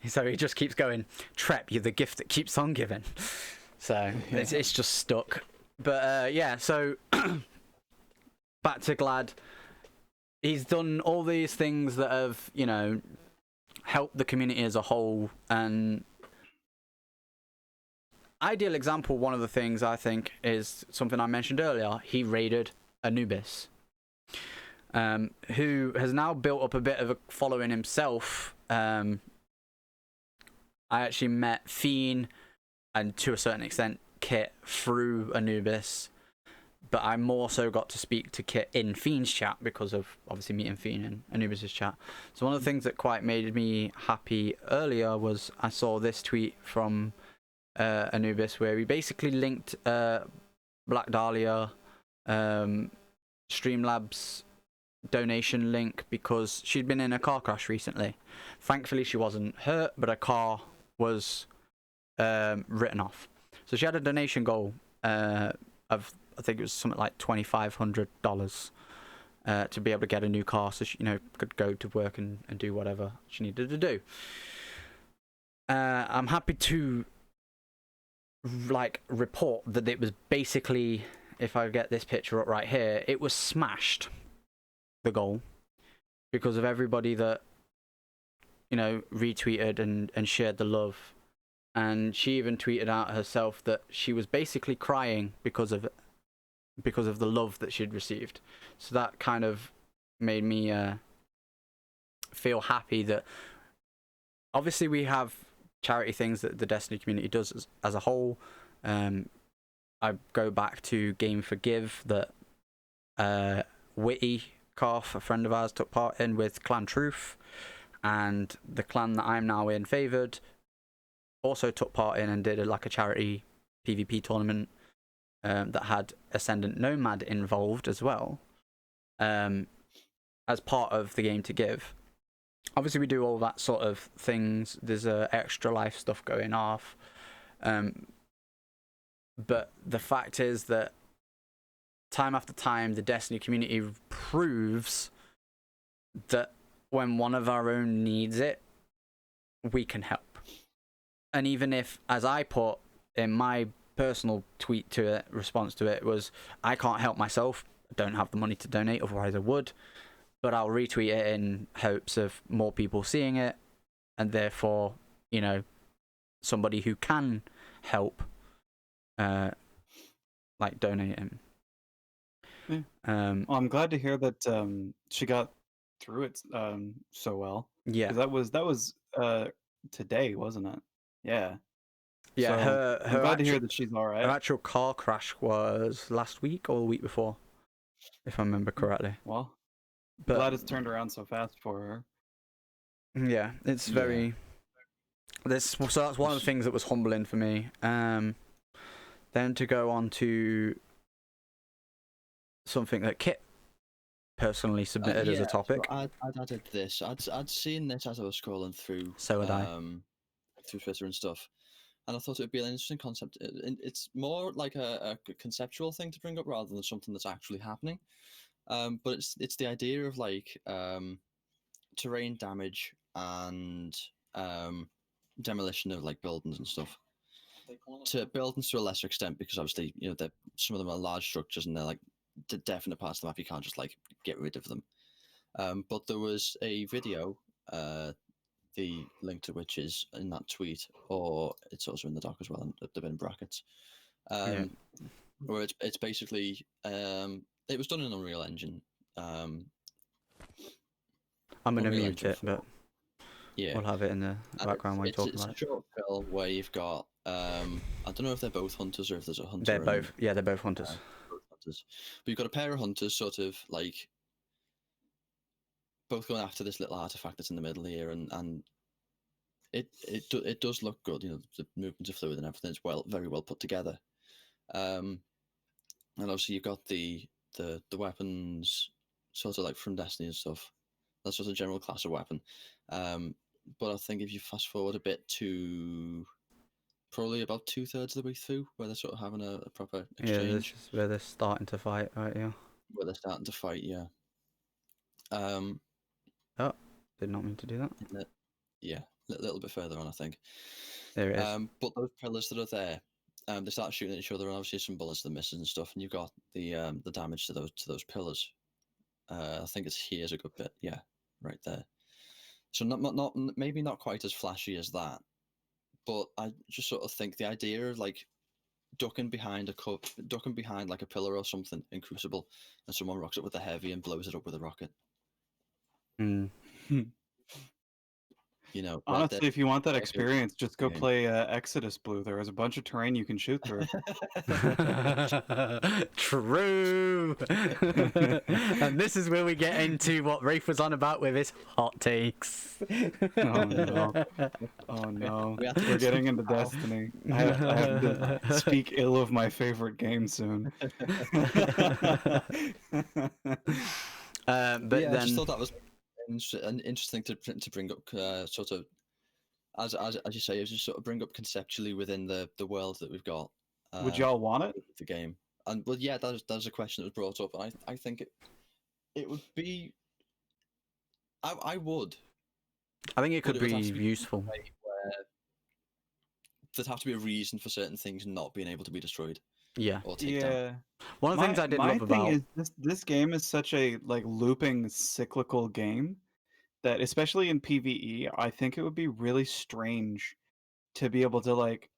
Speaker 1: So he just keeps going, Trep, you're the gift that keeps on giving. So it's just stuck. But yeah, so back to Glad. He's done all these things that have, you know, helped the community as a whole. And ideal example, one of the things I think is something I mentioned earlier. He raided Anubis, who has now built up a bit of a following himself. I actually met Fiend and to a certain extent Kit through Anubis, but I more so got to speak to Kit in Fiend's chat because of obviously meeting Fiend in Anubis's chat. So one of the things that quite made me happy earlier was I saw this tweet from Anubis where he basically linked Black Dahlia Streamlabs donation link because she'd been in a car crash recently. Thankfully she wasn't hurt, but her car was written off. So she had a donation goal of, I think it was something like $2,500 to be able to get a new car, so she, you know, could go to work and do whatever she needed to do. I'm happy to like report that it was basically, if I get this picture up right here, it was smashed, the goal, because of everybody that, you know, retweeted and shared the love. And she even tweeted out herself that she was basically crying because of the love that she'd received. So that kind of made me feel happy that obviously we have charity things that the Destiny community does as a whole. I go back to Game Forgive that Witty Carf, a friend of ours, took part in with Clan Truth, and the clan that I'm now in, Favoured, also took part in and did like a charity PvP tournament that had Ascendant Nomad involved as well, as part of the Game to Give. Obviously we do all that sort of things. There's extra life stuff going off, but the fact is that time after time the Destiny community proves that when one of our own needs it, we can help. And even if, as I put in my personal tweet to it, response to it, was, I can't help myself, I don't have the money to donate, otherwise I would, but I'll retweet it in hopes of more people seeing it, and therefore, you know, somebody who can help, like donating.
Speaker 2: Yeah. Well, I'm glad to hear that she got through it so well.
Speaker 1: Yeah,
Speaker 2: 'cause that was today, wasn't it? Yeah.
Speaker 1: Yeah,
Speaker 2: so I'm glad to hear that she's all right.
Speaker 1: Her actual car crash was last week or the week before, if I remember correctly.
Speaker 2: Well,
Speaker 1: but
Speaker 2: glad it's turned around so fast for her.
Speaker 1: Yeah, it's very. So that's one of the things that was humbling for me. Then to go on to something that Kit personally submitted as a topic.
Speaker 3: So I'd added this. I'd seen this as I was scrolling through.
Speaker 1: So had I.
Speaker 3: Through Twitter and stuff, and I thought it would be an interesting concept. It's more like a conceptual thing to bring up rather than something that's actually happening. But it's the idea of like terrain damage and demolition of like buildings and stuff. To buildings to a lesser extent, because obviously, you know, some of them are large structures and they're like definite parts of the map you can't just like get rid of them. But there was a video the link to which is in that tweet, or it's also in the doc as well, and they've been in brackets. Where it's basically it was done in Unreal Engine.
Speaker 1: I'm gonna
Speaker 3: Unreal
Speaker 1: mute
Speaker 3: Engine
Speaker 1: it, but
Speaker 3: yeah,
Speaker 1: we'll have it in the background while you talk about
Speaker 3: it. It's a short film where you've got I don't know if they're both hunters or if there's a hunter.
Speaker 1: They're both, yeah, they're both hunters.
Speaker 3: Both hunters. But you've got a pair of hunters, sort of like both going after this little artifact that's in the middle here, and it does look good. You know, the movements are fluid and everything's very well put together. And obviously you've got the weapons, sort of like from Destiny and stuff. That's just a general class of weapon. But I think if you fast forward a bit to probably about 2/3 of the way through, where they're sort of having a proper exchange.
Speaker 1: Yeah, this is where they're starting to fight, right? Yeah.
Speaker 3: Where they're starting to fight, yeah.
Speaker 1: Oh, did not mean to do that.
Speaker 3: Yeah, a little bit further on, I think.
Speaker 1: There it is.
Speaker 3: But those pillars that are there, they start shooting at each other, and obviously some bullets are missing and stuff, and you've got the damage to those pillars. I think it's here's a good bit, yeah, right there. So not maybe not quite as flashy as that, but I just sort of think the idea of like ducking behind like a pillar or something in Crucible, and someone rocks it with a heavy and blows it up with a rocket. You know,
Speaker 2: honestly, if you want that experience, just go play Exodus Blue. There is a bunch of terrain you can shoot through.
Speaker 1: True. And this is where we get into what Rafe was on about with his hot takes.
Speaker 2: Oh no! Oh no! We're getting into Destiny. I have to speak ill of my favorite game soon.
Speaker 1: But
Speaker 3: yeah,
Speaker 1: then
Speaker 3: I just thought that was interesting to bring up, sort of as you say, just sort of bring up conceptually within the world that we've got.
Speaker 2: Would y'all want it?
Speaker 3: The game, and well, yeah, that's a question that was brought up, and I think it would be. I would.
Speaker 1: I think it could be useful.
Speaker 3: There'd have to be a reason for certain things not being able to be destroyed.
Speaker 1: Yeah.
Speaker 3: Or take down.
Speaker 1: One of the things I did love about
Speaker 2: is this game is such a like looping cyclical game that, especially in PvE, I think it would be really strange to be able to like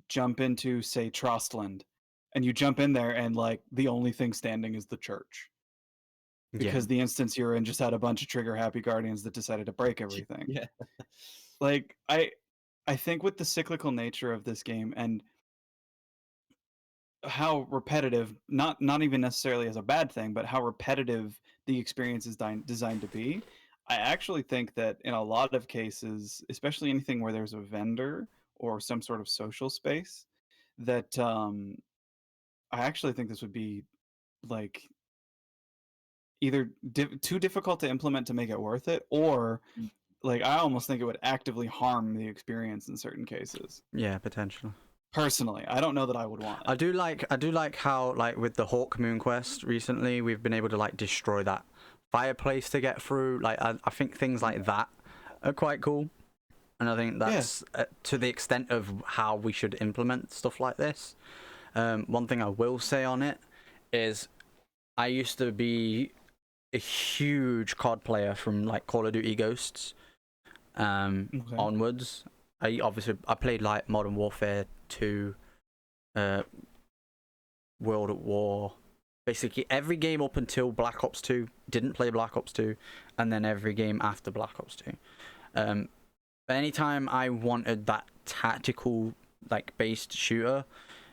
Speaker 2: jump into, say, Trostland, and you jump in there and like the only thing standing is the church. Because the instance you're in just had a bunch of trigger happy guardians that decided to break everything.
Speaker 3: Yeah.
Speaker 2: Like I think with the cyclical nature of this game and how repetitive, not even necessarily as a bad thing, but how repetitive the experience is designed to be, I actually think that in a lot of cases, especially anything where there's a vendor or some sort of social space, that I actually think this would be like either too difficult to implement to make it worth it, or like I almost think it would actively harm the experience in certain cases.
Speaker 1: Yeah, potentially.
Speaker 2: Personally, I don't know that I would want it.
Speaker 1: I do like how, like, with the Hawk Moon quest recently, we've been able to like destroy that fireplace to get through. Like I think things like that are quite cool, and I think that's to the extent of how we should implement stuff like this. One thing I will say on it is I used to be a huge COD player from like Call of Duty Ghosts onwards. I played like Modern Warfare 2, World at War, basically every game up until Black Ops 2. Didn't play Black Ops 2, and then every game after Black Ops 2. But anytime I wanted that tactical like based shooter,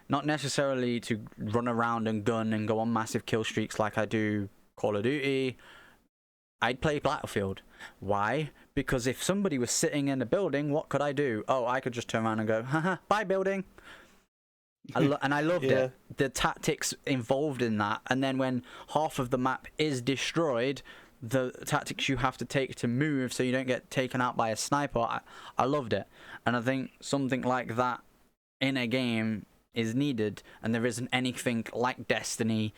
Speaker 1: not necessarily to run around and gun and go on massive kill streaks like I do Call of Duty, I'd play Battlefield. Why? Because if somebody was sitting in a building, what could I do? Oh, I could just turn around and go, haha, bye building. And I loved it. The tactics involved in that. And then when half of the map is destroyed, the tactics you have to take to move so you don't get taken out by a sniper, I loved it. And I think something like that in a game is needed, and there isn't anything like Destiny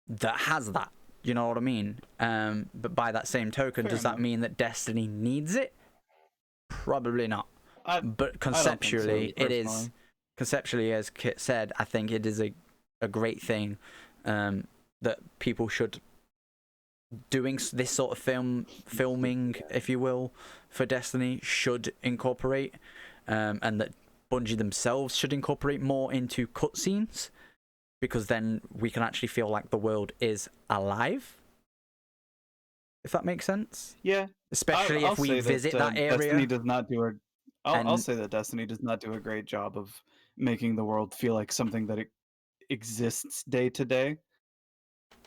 Speaker 1: that has that. You know what I mean? But by that same token, does that mean that Destiny needs it? Probably not. But conceptually, it is. Conceptually, as Kit said, I think it is a great thing that people should doing this sort of filming, if you will, for Destiny should incorporate, and that Bungie themselves should incorporate more into cutscenes, because then we can actually feel like the world is alive. If that makes sense.
Speaker 2: Yeah.
Speaker 1: Especially if we visit that area.
Speaker 2: Destiny does not do I'll say that Destiny does not do a great job of making the world feel like something that it exists day to day.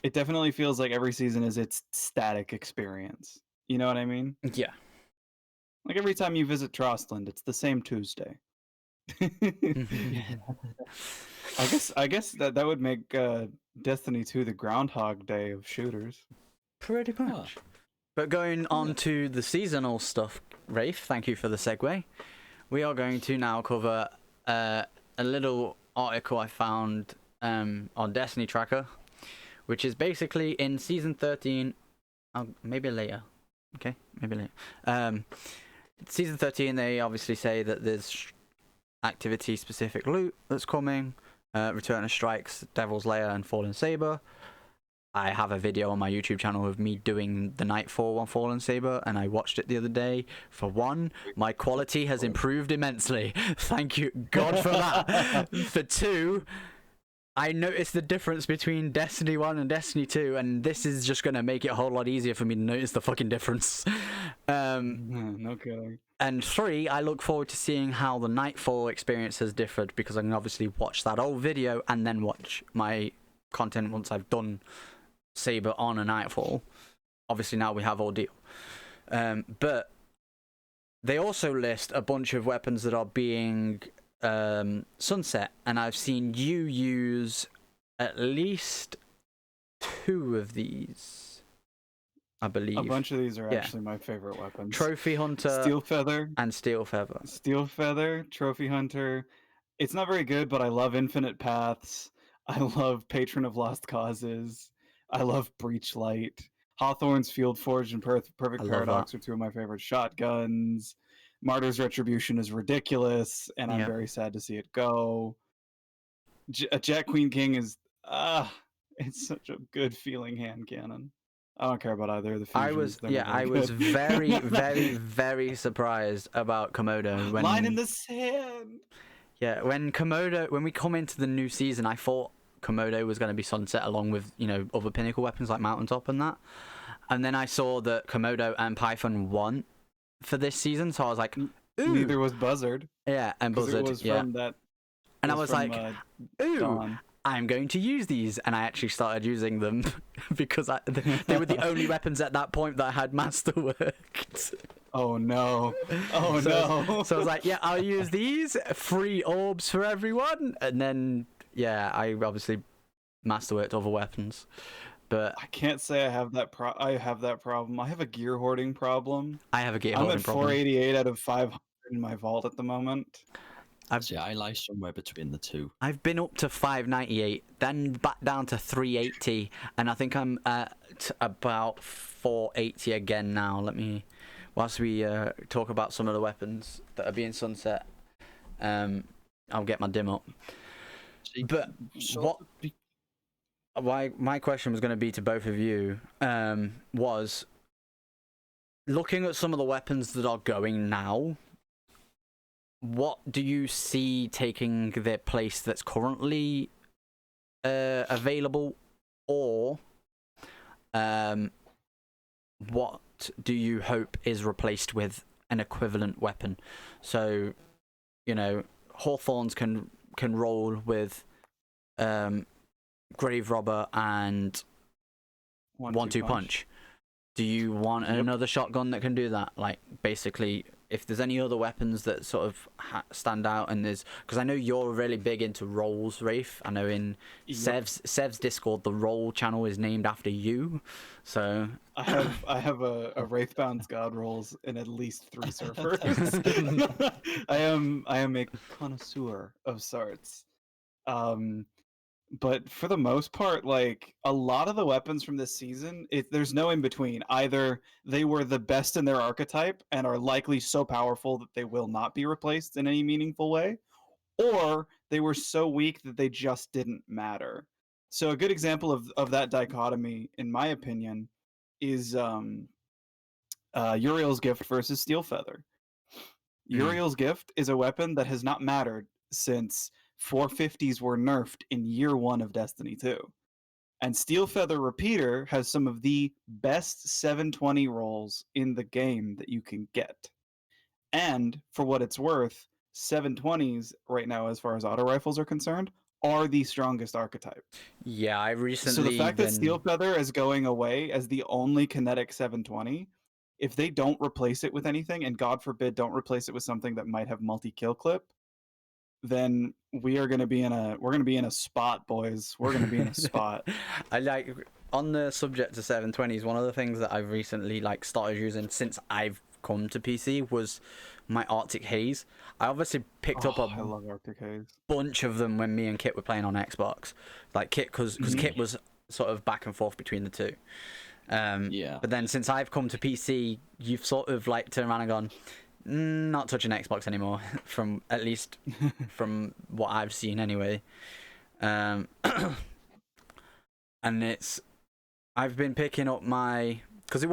Speaker 2: It definitely feels like every season is its static experience. You know what I mean?
Speaker 1: Yeah.
Speaker 2: Like every time you visit Trostland, it's the same Tuesday. I guess that would make Destiny 2 the Groundhog Day of shooters.
Speaker 1: Pretty much. But going on to the seasonal stuff, Rafe, thank you for the segue. We are going to now cover a little article I found on Destiny Tracker, which is basically in Season 13, maybe later. Okay, maybe later. Season 13, they obviously say that there's activity-specific loot that's coming. Return of Strikes, Devil's Lair, and Fallen Saber. I have a video on my YouTube channel of me doing the Nightfall on Fallen Saber, and I watched it the other day. For one, my quality has improved immensely. Thank you, God, for that. For two, I noticed the difference between Destiny 1 and Destiny 2, and this is just going to make it a whole lot easier for me to notice the fucking difference.
Speaker 2: No kidding.
Speaker 1: And three, I look forward to seeing how the Nightfall experience has differed, because I can obviously watch that old video and then watch my content once I've done Saber on a Nightfall. Obviously now we have Ordeal. But they also list a bunch of weapons that are being sunset, and I've seen you use at least 2 of these, I believe.
Speaker 2: A bunch of these are actually my favorite weapons.
Speaker 1: Trophy Hunter,
Speaker 2: Steel Feather,
Speaker 1: and Steel Feather.
Speaker 2: Steel Feather, Trophy Hunter. It's not very good, but I love Infinite Paths. I love Patron of Lost Causes. I love Breach Light. Hawthorne's Field Forge and Perfect Paradox are 2 of my favorite shotguns. Martyr's Retribution is ridiculous, and I'm very sad to see it go. Jack Queen King is it's such a good feeling hand cannon. I don't care about either of the fusions.
Speaker 1: I was very, very, very surprised about Komodo.
Speaker 2: Line in the sand.
Speaker 1: Yeah, when we come into the new season, I thought Komodo was going to be sunset along with, other pinnacle weapons like Mountaintop and that. And then I saw that Komodo and Python won for this season, so I was like, ooh.
Speaker 2: Neither was Buzzard.
Speaker 1: Yeah, and Buzzard.
Speaker 2: It was from that.
Speaker 1: And I was like, ooh,
Speaker 2: Dawn.
Speaker 1: I'm going to use these. And I actually started using them because they were the only weapons at that point that had masterworked.
Speaker 2: Oh no. No.
Speaker 1: So I was like, yeah, I'll use these. 3 orbs for everyone. And then, yeah, I obviously masterworked other weapons. But
Speaker 2: I can't say I have that problem. I have a gear hoarding problem.
Speaker 1: I have a gear hoarding problem.
Speaker 2: I'm at 488 out of 500 in my vault at the moment.
Speaker 3: I lie somewhere between the two.
Speaker 1: I've been up to 598, then back down to 380, and I think I'm at about 480 again now. Whilst we talk about some of the weapons that are being sunset, I'll get my dim up. But my question was going to be to both of you, was looking at some of the weapons that are going now, what do you see taking their place that's currently available, or what do you hope is replaced with an equivalent weapon? So, Hawthorns can roll with Grave Robber and 1-2 punch. Do you want another shotgun that can do that? Like, basically, if there's any other weapons that sort of stand out, and because I know you're really big into rolls, Rafe. I know in Sev's Discord, the roll channel is named after you. So
Speaker 2: I have a Wraithbound's God rolls in at least 3 servers. I am a connoisseur of sorts. But for the most part, like, a lot of the weapons from this season, there's no in between. Either they were the best in their archetype and are likely so powerful that they will not be replaced in any meaningful way, or they were so weak that they just didn't matter. So a good example of that dichotomy, in my opinion, is Uriel's Gift versus Steel Feather. Uriel's Gift is a weapon that has not mattered since 450s were nerfed in year 1 of Destiny 2. And Steel Feather Repeater has some of the best 720 rolls in the game that you can get. And for what it's worth, 720s right now, as far as auto rifles are concerned, are the strongest archetype.
Speaker 1: Yeah, I recently.
Speaker 2: So the fact that Steel Feather is going away as the only kinetic 720, if they don't replace it with anything, and God forbid don't replace it with something that might have multi-kill clip, then we're gonna be in a spot, boys. We're gonna be in a spot.
Speaker 1: I like, on the subject of 720s, one of the things that I've recently like started using since I've come to PC was my Arctic Haze. I obviously picked up
Speaker 2: I love Arctic Haze.
Speaker 1: bunch of them when me and Kit were playing on Xbox. Like Kit, because Kit was sort of back and forth between the two.
Speaker 3: Yeah.
Speaker 1: But then since I've come to PC, you've sort of like turned around and gone, not touching Xbox anymore, from at least from what I've seen anyway. And I've been picking up my, because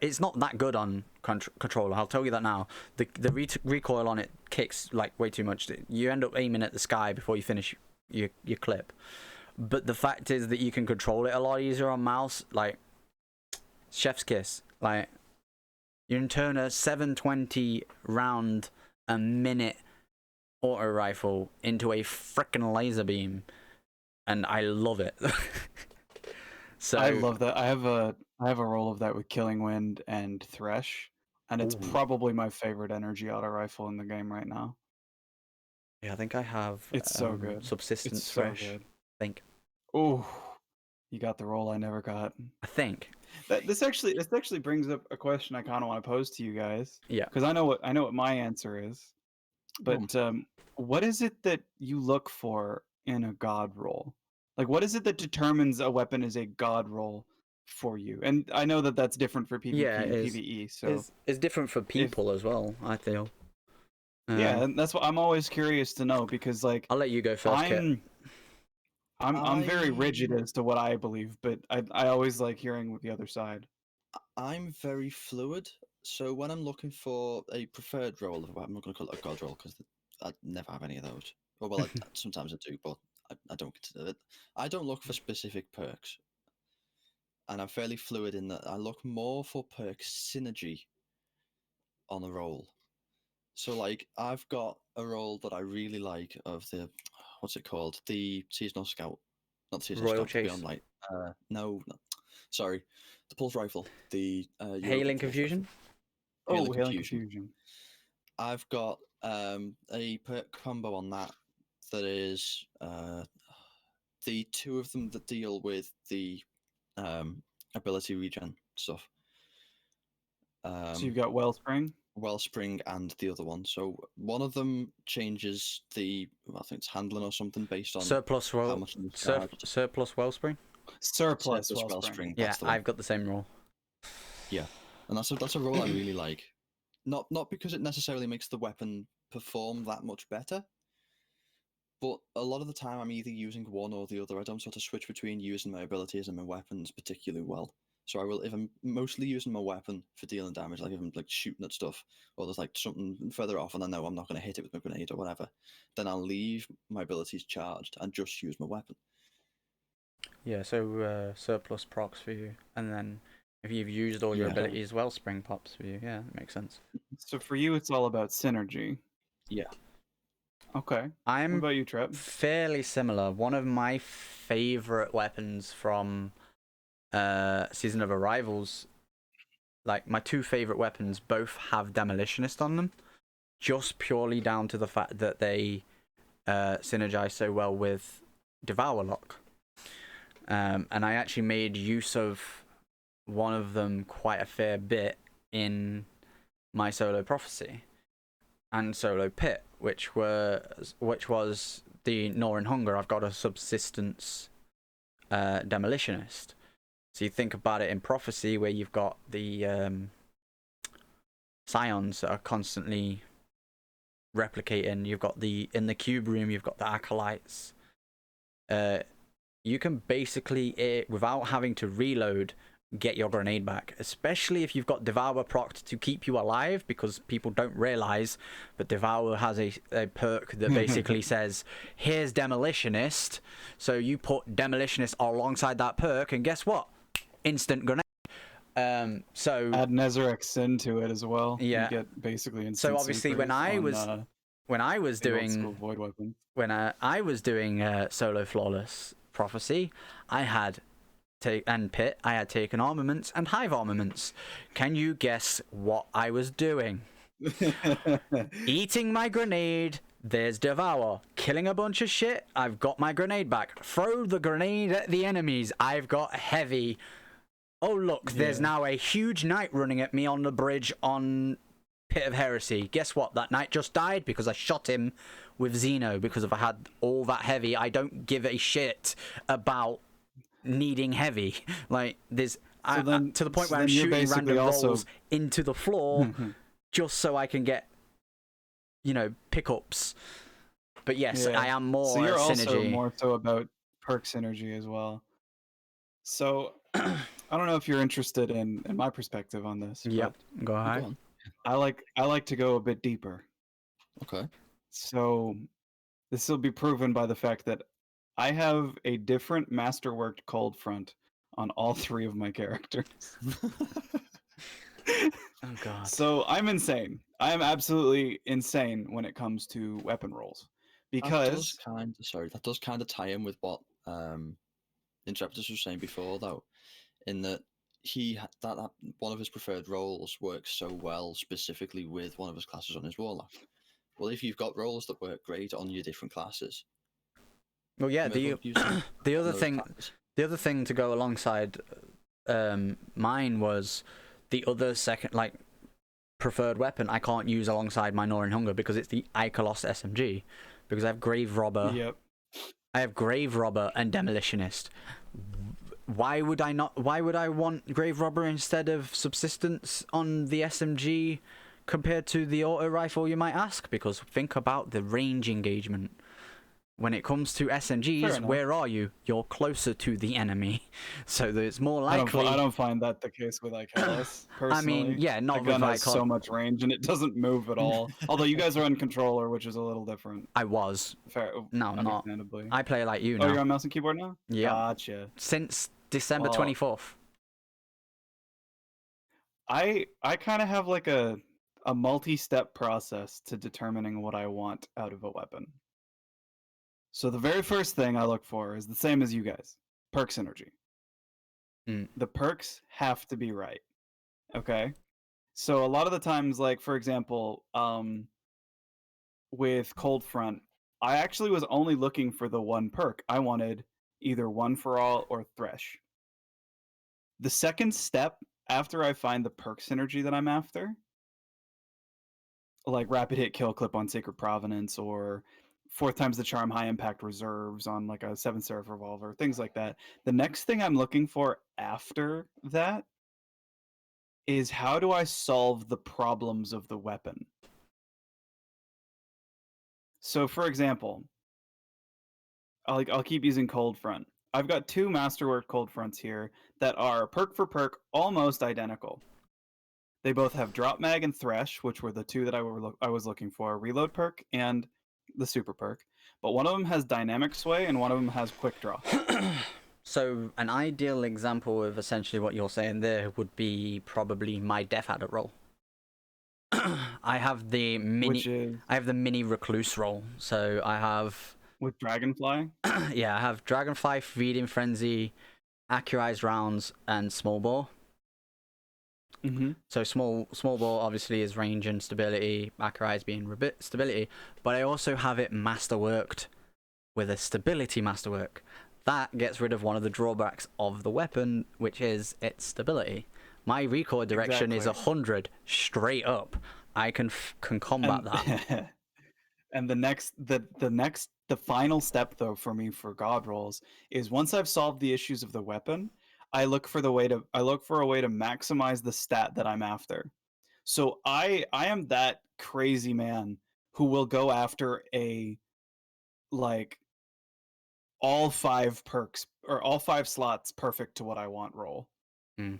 Speaker 1: it's not that good on controller, I'll tell you that now. The recoil on it kicks like way too much. You end up aiming at the sky before you finish your clip. But the fact is that you can control it a lot easier on mouse. Like, chef's kiss. Like, you can turn a 720 round a minute auto rifle into a frickin' laser beam, and I love it. So
Speaker 2: I love that. I have a roll of that with Killing Wind and Thresh, and it's probably my favorite energy auto rifle in the game right now.
Speaker 1: Yeah, I think I have.
Speaker 2: It's so good.
Speaker 1: Subsistence
Speaker 2: It's so
Speaker 1: Thresh.
Speaker 2: good.
Speaker 1: I think.
Speaker 2: Oh, you got the roll I never got.
Speaker 1: I think.
Speaker 2: This actually brings up a question I kind of want to pose to you guys.
Speaker 1: Yeah.
Speaker 2: Because I know what my answer is, but what is it that you look for in a god roll? Like, what is it that determines a weapon is a god roll for you? And I know that that's different for PvP and PvE. So
Speaker 1: it's different for people as well, I feel.
Speaker 2: Yeah, and that's what I'm always curious to know, because like
Speaker 1: I'll let you go first, Kit.
Speaker 2: I'm very rigid as to what I believe, but I always like hearing what the other side.
Speaker 3: I'm very fluid, so when I'm looking for a preferred role of a weapon, I'm not going to call it a god role because I never have any of those. Or well, sometimes I do, but I don't consider it. I don't look for specific perks, and I'm fairly fluid in that I look more for perk synergy on a role. So like I've got a role that I really like of the, what's it called? The Seasonal Scout. Not the Seasonal
Speaker 1: Royal
Speaker 3: Scout,
Speaker 1: Chase.
Speaker 3: Beyond Light. No, sorry. The Pulse Rifle. The
Speaker 1: Hailing Confusion?
Speaker 2: Oh, Hailing Confusion.
Speaker 3: I've got a perk combo on that is the two of them that deal with the ability regen stuff.
Speaker 2: So you've got
Speaker 3: Wellspring and the other one. So one of them changes the, I think it's handling or something based on
Speaker 1: surplus
Speaker 3: how much
Speaker 1: surplus Wellspring.
Speaker 3: Surplus Wellspring.
Speaker 1: Yeah, I've got the same role.
Speaker 3: Yeah, and that's a role I really like. Not because it necessarily makes the weapon perform that much better, but a lot of the time I'm either using one or the other. I don't sort of switch between using my abilities and my weapons particularly well. So I will, if I'm mostly using my weapon for dealing damage, like if I'm like shooting at stuff, or there's like something further off and I know I'm not going to hit it with my grenade or whatever, then I'll leave my abilities charged and just use my weapon.
Speaker 1: Yeah, so surplus procs for you, and then if you've used all your abilities, Wellspring pops for you. Yeah, that makes sense.
Speaker 2: So for you, it's all about synergy.
Speaker 3: Yeah.
Speaker 2: Okay.
Speaker 1: I'm
Speaker 2: what about you, Trep?
Speaker 1: Fairly similar. One of my favorite weapons from Season of Arrivals, like my two favorite weapons, both have Demolitionist on them, just purely down to the fact that they synergize so well with Devour Lock. And I actually made use of one of them quite a fair bit in my Solo Prophecy and Solo Pit, which was the Gnaw and Hunger. I've got a Subsistence Demolitionist. So you think about it in Prophecy, where you've got the Scions that are constantly replicating. You've got in the Cube Room, you've got the Acolytes. You can basically, without having to reload, get your grenade back, especially if you've got Devour procced to keep you alive, because people don't realize that Devour has a perk that basically says, here's Demolitionist, so you put Demolitionist alongside that perk, and guess what? Instant grenade. So
Speaker 2: add Nezarec Sin to it as well.
Speaker 1: Yeah.
Speaker 2: You get basically instant
Speaker 1: so obviously
Speaker 2: synchros
Speaker 1: when I
Speaker 2: on,
Speaker 1: was
Speaker 2: the old school
Speaker 1: doing
Speaker 2: Void Weapon.
Speaker 1: when I was doing Solo Flawless Prophecy, I had and Pit, I had taken armaments and hive armaments. Can you guess what I was doing? Eating my grenade. There's Devour. Killing a bunch of shit. I've got my grenade back. Throw the grenade at the enemies. I've got heavy. Oh look, there's now a huge knight running at me on the bridge on Pit of Heresy. Guess what? That knight just died because I shot him with Xeno, because if I had all that heavy, I don't give a shit about needing heavy. Like, there's to the point where I'm shooting random rolls into the floor just so I can get, pickups. But yes, I am more
Speaker 2: so you're
Speaker 1: synergy.
Speaker 2: Also more so about perk synergy as well. So I don't know if you're interested in my perspective on this.
Speaker 1: Yep, go ahead.
Speaker 3: Go on.
Speaker 2: I like to go a bit deeper.
Speaker 3: Okay.
Speaker 2: So this will be proven by the fact that I have a different masterworked cold front on all 3 of my characters.
Speaker 1: Oh god.
Speaker 2: So I'm insane. I am absolutely insane when it comes to weapon rolls. Because
Speaker 3: that does kind of tie in with what Intrepidus was saying before, though, in that that one of his preferred roles works so well specifically with one of his classes on his Warlock. Well, if you've got roles that work great on your different classes,
Speaker 1: well, yeah, the other thing to go alongside mine was the other second, like, preferred weapon I can't use alongside my Gnawing Hunger, because it's the Icolos SMG, because I have Grave Robber.
Speaker 2: Yep.
Speaker 1: I have Grave Robber and Demolitionist. Why would I want Grave Robber instead of Subsistence on the SMG compared to the auto rifle, you might ask? Because think about the range engagement. When it comes to SMGs, where are you? You're closer to the enemy, so that it's more likely.
Speaker 2: I don't find that the case with Icolos, personally.
Speaker 1: I mean, yeah, not
Speaker 2: the gun
Speaker 1: with
Speaker 2: has so much range and it doesn't move at all. Although you guys are on controller, which is a little different.
Speaker 1: I was.
Speaker 2: Fair.
Speaker 1: No, not. I play like you now.
Speaker 2: Oh, you're on mouse and keyboard now?
Speaker 1: Yeah.
Speaker 2: Gotcha.
Speaker 1: Since December 24th.
Speaker 2: I kind of have like a multi-step process to determining what I want out of a weapon. So the very first thing I look for is the same as you guys. Perk synergy. The perks have to be right. Okay? So a lot of the times, like, for example, with Cold Front, I actually was only looking for the one perk. I wanted either One for All or Thresh. The second step after I find the perk synergy that I'm after, like Rapid Hit Kill Clip on Sacred Provenance, or 4th times the Charm High Impact Reserves on like a 7 Seraph Revolver, things like that. The next thing I'm looking for after that is, how do I solve the problems of the weapon? So for example, I'll keep using Cold Front. I've got 2 Masterwork Cold Fronts here that are perk for perk almost identical. They both have Drop Mag and Thresh, which were the 2 that I was looking for, Reload perk and the super perk, but one of them has Dynamic Sway and one of them has Quick Draw.
Speaker 1: So an ideal example of essentially what you're saying there would be probably my Death Adder roll. I have the mini Recluse roll. So I have
Speaker 2: with Dragonfly.
Speaker 1: Yeah, I have Dragonfly, Feeding Frenzy, Accurized Rounds, and Small Bore. So small ball obviously is range and stability, Accurized being stability, but I also have it masterworked with a stability masterwork. That gets rid of one of the drawbacks of the weapon, which is its stability. My recoil direction is 100 straight up. I can combat that.
Speaker 2: And the final step though for me for God rolls is, once I've solved the issues of the weapon, I look for a way to maximize the stat that I'm after. So I am that crazy man who will go after a, like, all 5 perks or all 5 slots perfect to what I want roll.
Speaker 1: Mm.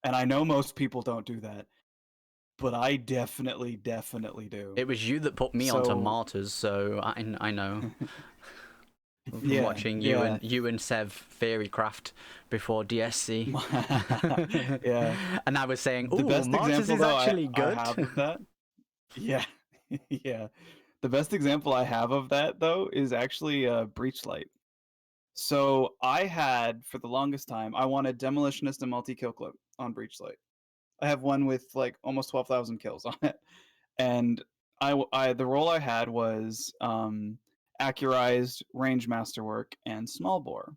Speaker 2: And I know most people don't do that, but I definitely do.
Speaker 1: It was you that put me onto Martyrs, so I know. From watching you and Sev Fairycraft before DSC.
Speaker 2: Yeah.
Speaker 1: And I was saying,
Speaker 2: the
Speaker 1: ooh,
Speaker 2: best
Speaker 1: Martyrs
Speaker 2: example,
Speaker 1: is
Speaker 2: though,
Speaker 1: actually good.
Speaker 2: I have of that. Yeah. Yeah. The best example I have of that, though, is actually Breachlight. So I had, for the longest time, I wanted Demolitionist and multi-kill clip on Breachlight. I have one with like almost 12,000 kills on it. And the role I had was accurized, range masterwork, and small bore.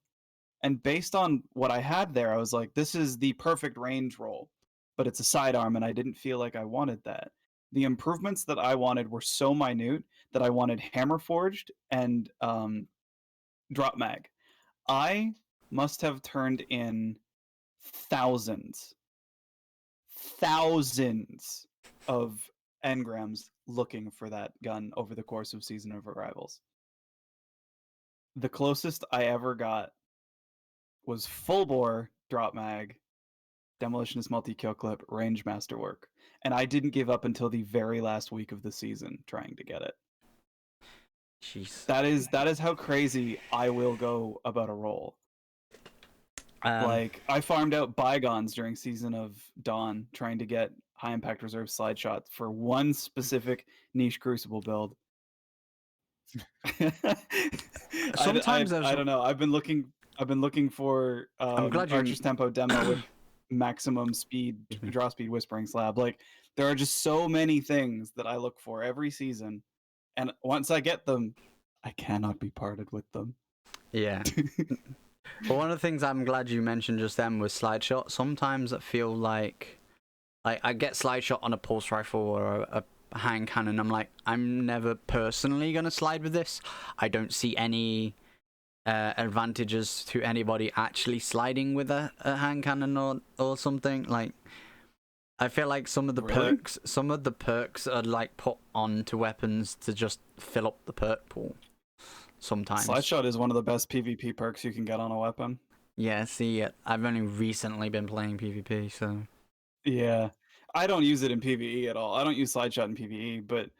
Speaker 2: And based on what I had there, I was like, this is the perfect range role, but it's a sidearm, and I didn't feel like I wanted that. The improvements that I wanted were so minute that I wanted hammer forged and drop mag. I must have turned in thousands of engrams looking for that gun over the course of Season of Arrivals. The closest I ever got was full bore drop mag, demolitionist multi-kill clip, range masterwork, and I didn't give up until the very last week of the season trying to get it.
Speaker 1: Jeez.
Speaker 2: That is how crazy I will go about a roll. Like, I farmed out bygones during Season of Dawn trying to get high impact reserve slide shot for one specific niche crucible build.
Speaker 1: Sometimes
Speaker 2: I don't know. I've been looking for
Speaker 1: I'm glad you...
Speaker 2: Archer's Tempo demo with maximum speed, draw speed Whispering Slab. Like, there are just so many things that I look for every season, and once I get them, I cannot be parted with them.
Speaker 1: Yeah. But one of the things I'm glad you mentioned just then was slide shot. Sometimes I feel like I get slide shot on a pulse rifle or a hand cannon. I'm like, I'm never personally gonna slide with this. I don't see any advantages to anybody actually sliding with a hand cannon or something. Like, I feel like some of the perks are like put onto weapons to just fill up the perk pool. Sometimes
Speaker 2: slide shot is one of the best PvP perks you can get on a weapon.
Speaker 1: Yeah, see, I've only recently been playing PvP, so
Speaker 2: yeah, I don't use it in PvE at all. I don't use slide shot in PvE, but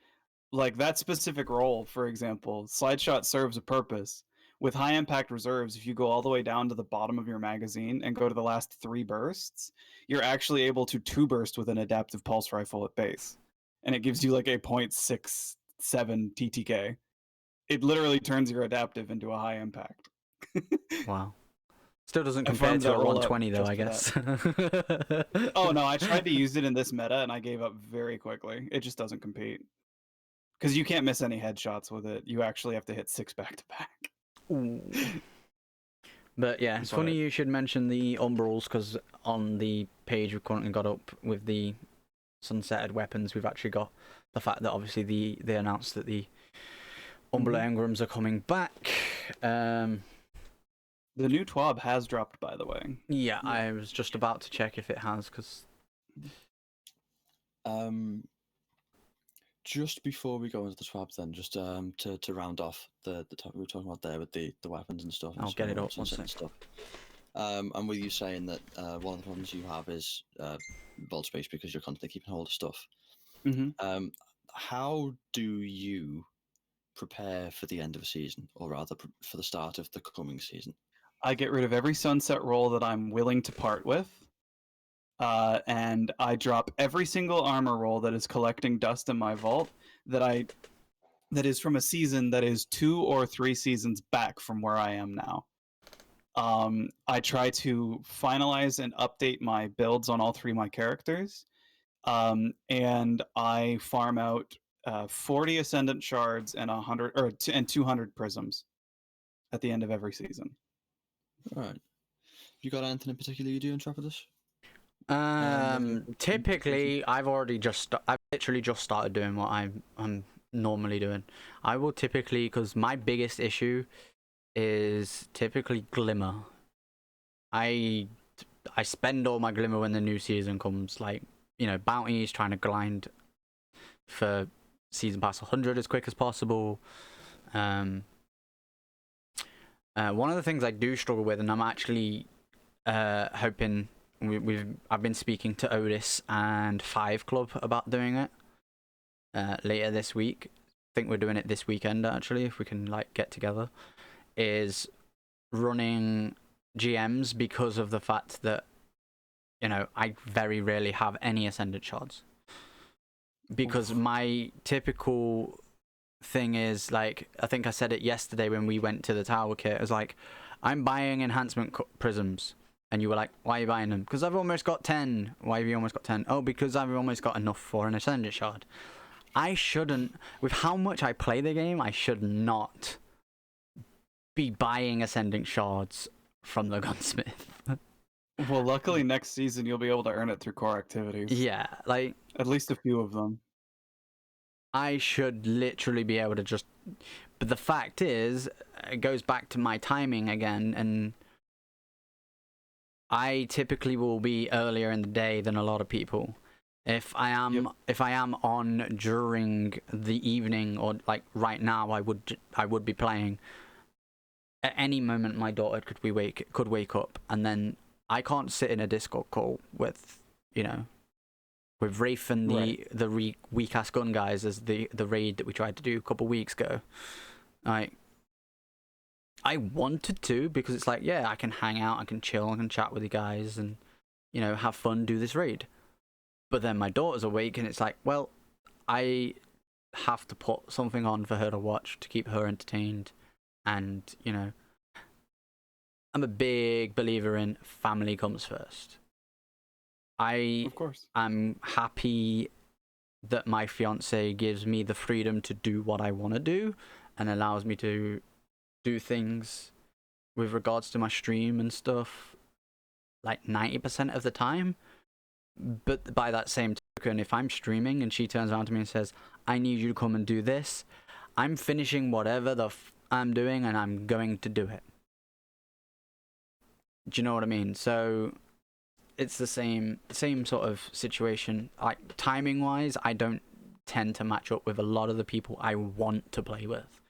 Speaker 2: like that specific role, for example, slide shot serves a purpose. With high impact reserves, if you go all the way down to the bottom of your magazine and go to the last 3 bursts, you're actually able to 2 burst with an adaptive pulse rifle at base, and it gives you like a 0.67 TTK. It literally turns your adaptive into a high impact.
Speaker 1: Wow. Still doesn't compare to a 120 though, I guess.
Speaker 2: Oh no, I tried to use it in this meta and I gave up very quickly. It just doesn't compete. Because you can't miss any headshots with it. You actually have to hit 6 back to back.
Speaker 1: But yeah, it's funny you should mention the umbrals, because on the page we've currently got up with the sunsetted weapons, we've actually got the fact that obviously they announced that the Umbral engrams are coming back. The
Speaker 2: new TWAB has dropped, by the way.
Speaker 1: Yeah, I was just about to check if it has, because...
Speaker 3: Just before we go into the TWAB then, just to round off the topic we were talking about there with the weapons and stuff.
Speaker 1: I'll get it up one sec.
Speaker 3: Stuff. And with you saying that one of the problems you have is vault space because you're constantly keeping hold of stuff. How do you prepare for the end of a season, or rather for the start of the coming season?
Speaker 2: I get rid of every sunset roll that I'm willing to part with, and I drop every single armor roll that is collecting dust in my vault that is from a season that is 2 or 3 seasons back from where I am now. I try to finalize and update my builds on all 3 of my characters, and I farm out 40 Ascendant Shards and 200 Prisms at the end of every season.
Speaker 3: All right. You got anything in particular you do on top of this?
Speaker 1: Typically, I've literally just started doing what I'm normally doing. I will typically, because my biggest issue is typically Glimmer. I spend all my Glimmer when the new season comes, like, you know, bounties, trying to grind for season pass 100 as quick as possible. One of the things I do struggle with, and I'm actually hoping I've been speaking to Otis and Five Club about doing it later this week. I think we're doing it this weekend actually, if we can like get together. Is running GMs because of the fact that, you know, I very rarely have any Ascendant shards. Because my typical thing is, like, I think I said it yesterday when we went to the tower kit, it was like, I'm buying enhancement prisms. And you were like, why are you buying them? Because I've almost got 10. Why have you almost got 10? Oh, because I've almost got enough for an Ascendant shard. I shouldn't, with how much I play the game, I should not be buying Ascendant shards from the gunsmith.
Speaker 2: Well, luckily next season you'll be able to earn it through core activities.
Speaker 1: Yeah, like,
Speaker 2: At least a few of them.
Speaker 1: I should literally be able to just... But the fact is, it goes back to my timing again, and I typically will be earlier in the day than a lot of people. If I am on during the evening, or like right now, I would be playing. At any moment, my daughter could wake up, and then I can't sit in a Discord call with, you know, with Wraith and the weak ass gun guys as the raid that we tried to do a couple weeks ago. Like, I wanted to, because it's like, yeah, I can hang out, I can chill, I can chat with you guys, and, you know, have fun, do this raid. But then my daughter's awake, and it's like, well, I have to put something on for her to watch to keep her entertained. And, you know, I'm a big believer in family comes first.
Speaker 2: Of course.
Speaker 1: I'm happy that my fiance gives me the freedom to do what I want to do and allows me to do things with regards to my stream and stuff like 90% of the time. But by that same token, if I'm streaming and she turns around to me and says, I need you to come and do this, I'm finishing whatever I'm doing and I'm going to do it. Do you know what I mean? So it's the same sort of situation. Like, timing wise, I don't tend to match up with a lot of the people I want to play with.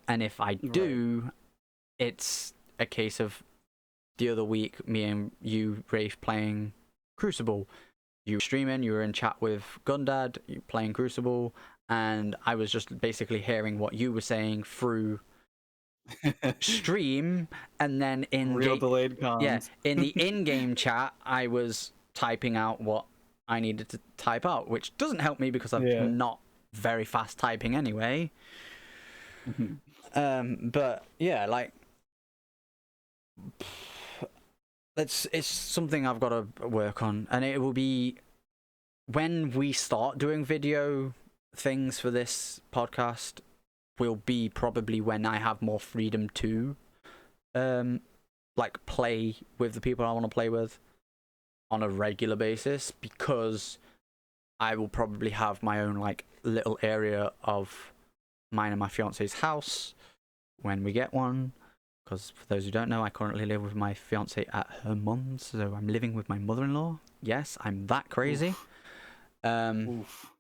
Speaker 1: And if I do, it's a case of the other week, me and you, Wraith, playing Crucible. You were streaming, you were in chat with Gundad, you playing Crucible, and I was just basically hearing what you were saying through stream, and then in
Speaker 2: real delayed comms.
Speaker 1: Yeah, in the in-game chat, I was typing out what I needed to type out, which doesn't help me because I'm not very fast typing anyway. But yeah, like, it's something I've got to work on, and it will be when we start doing video things for this podcast. Will be probably when I have more freedom to like play with the people I want to play with on a regular basis, because I will probably have my own like little area of mine and my fiance's house when we get one. Because for those who don't know, I currently live with my fiance at her mum's, so I'm living with my mother-in-law. Yes, I'm that crazy.
Speaker 2: Oof.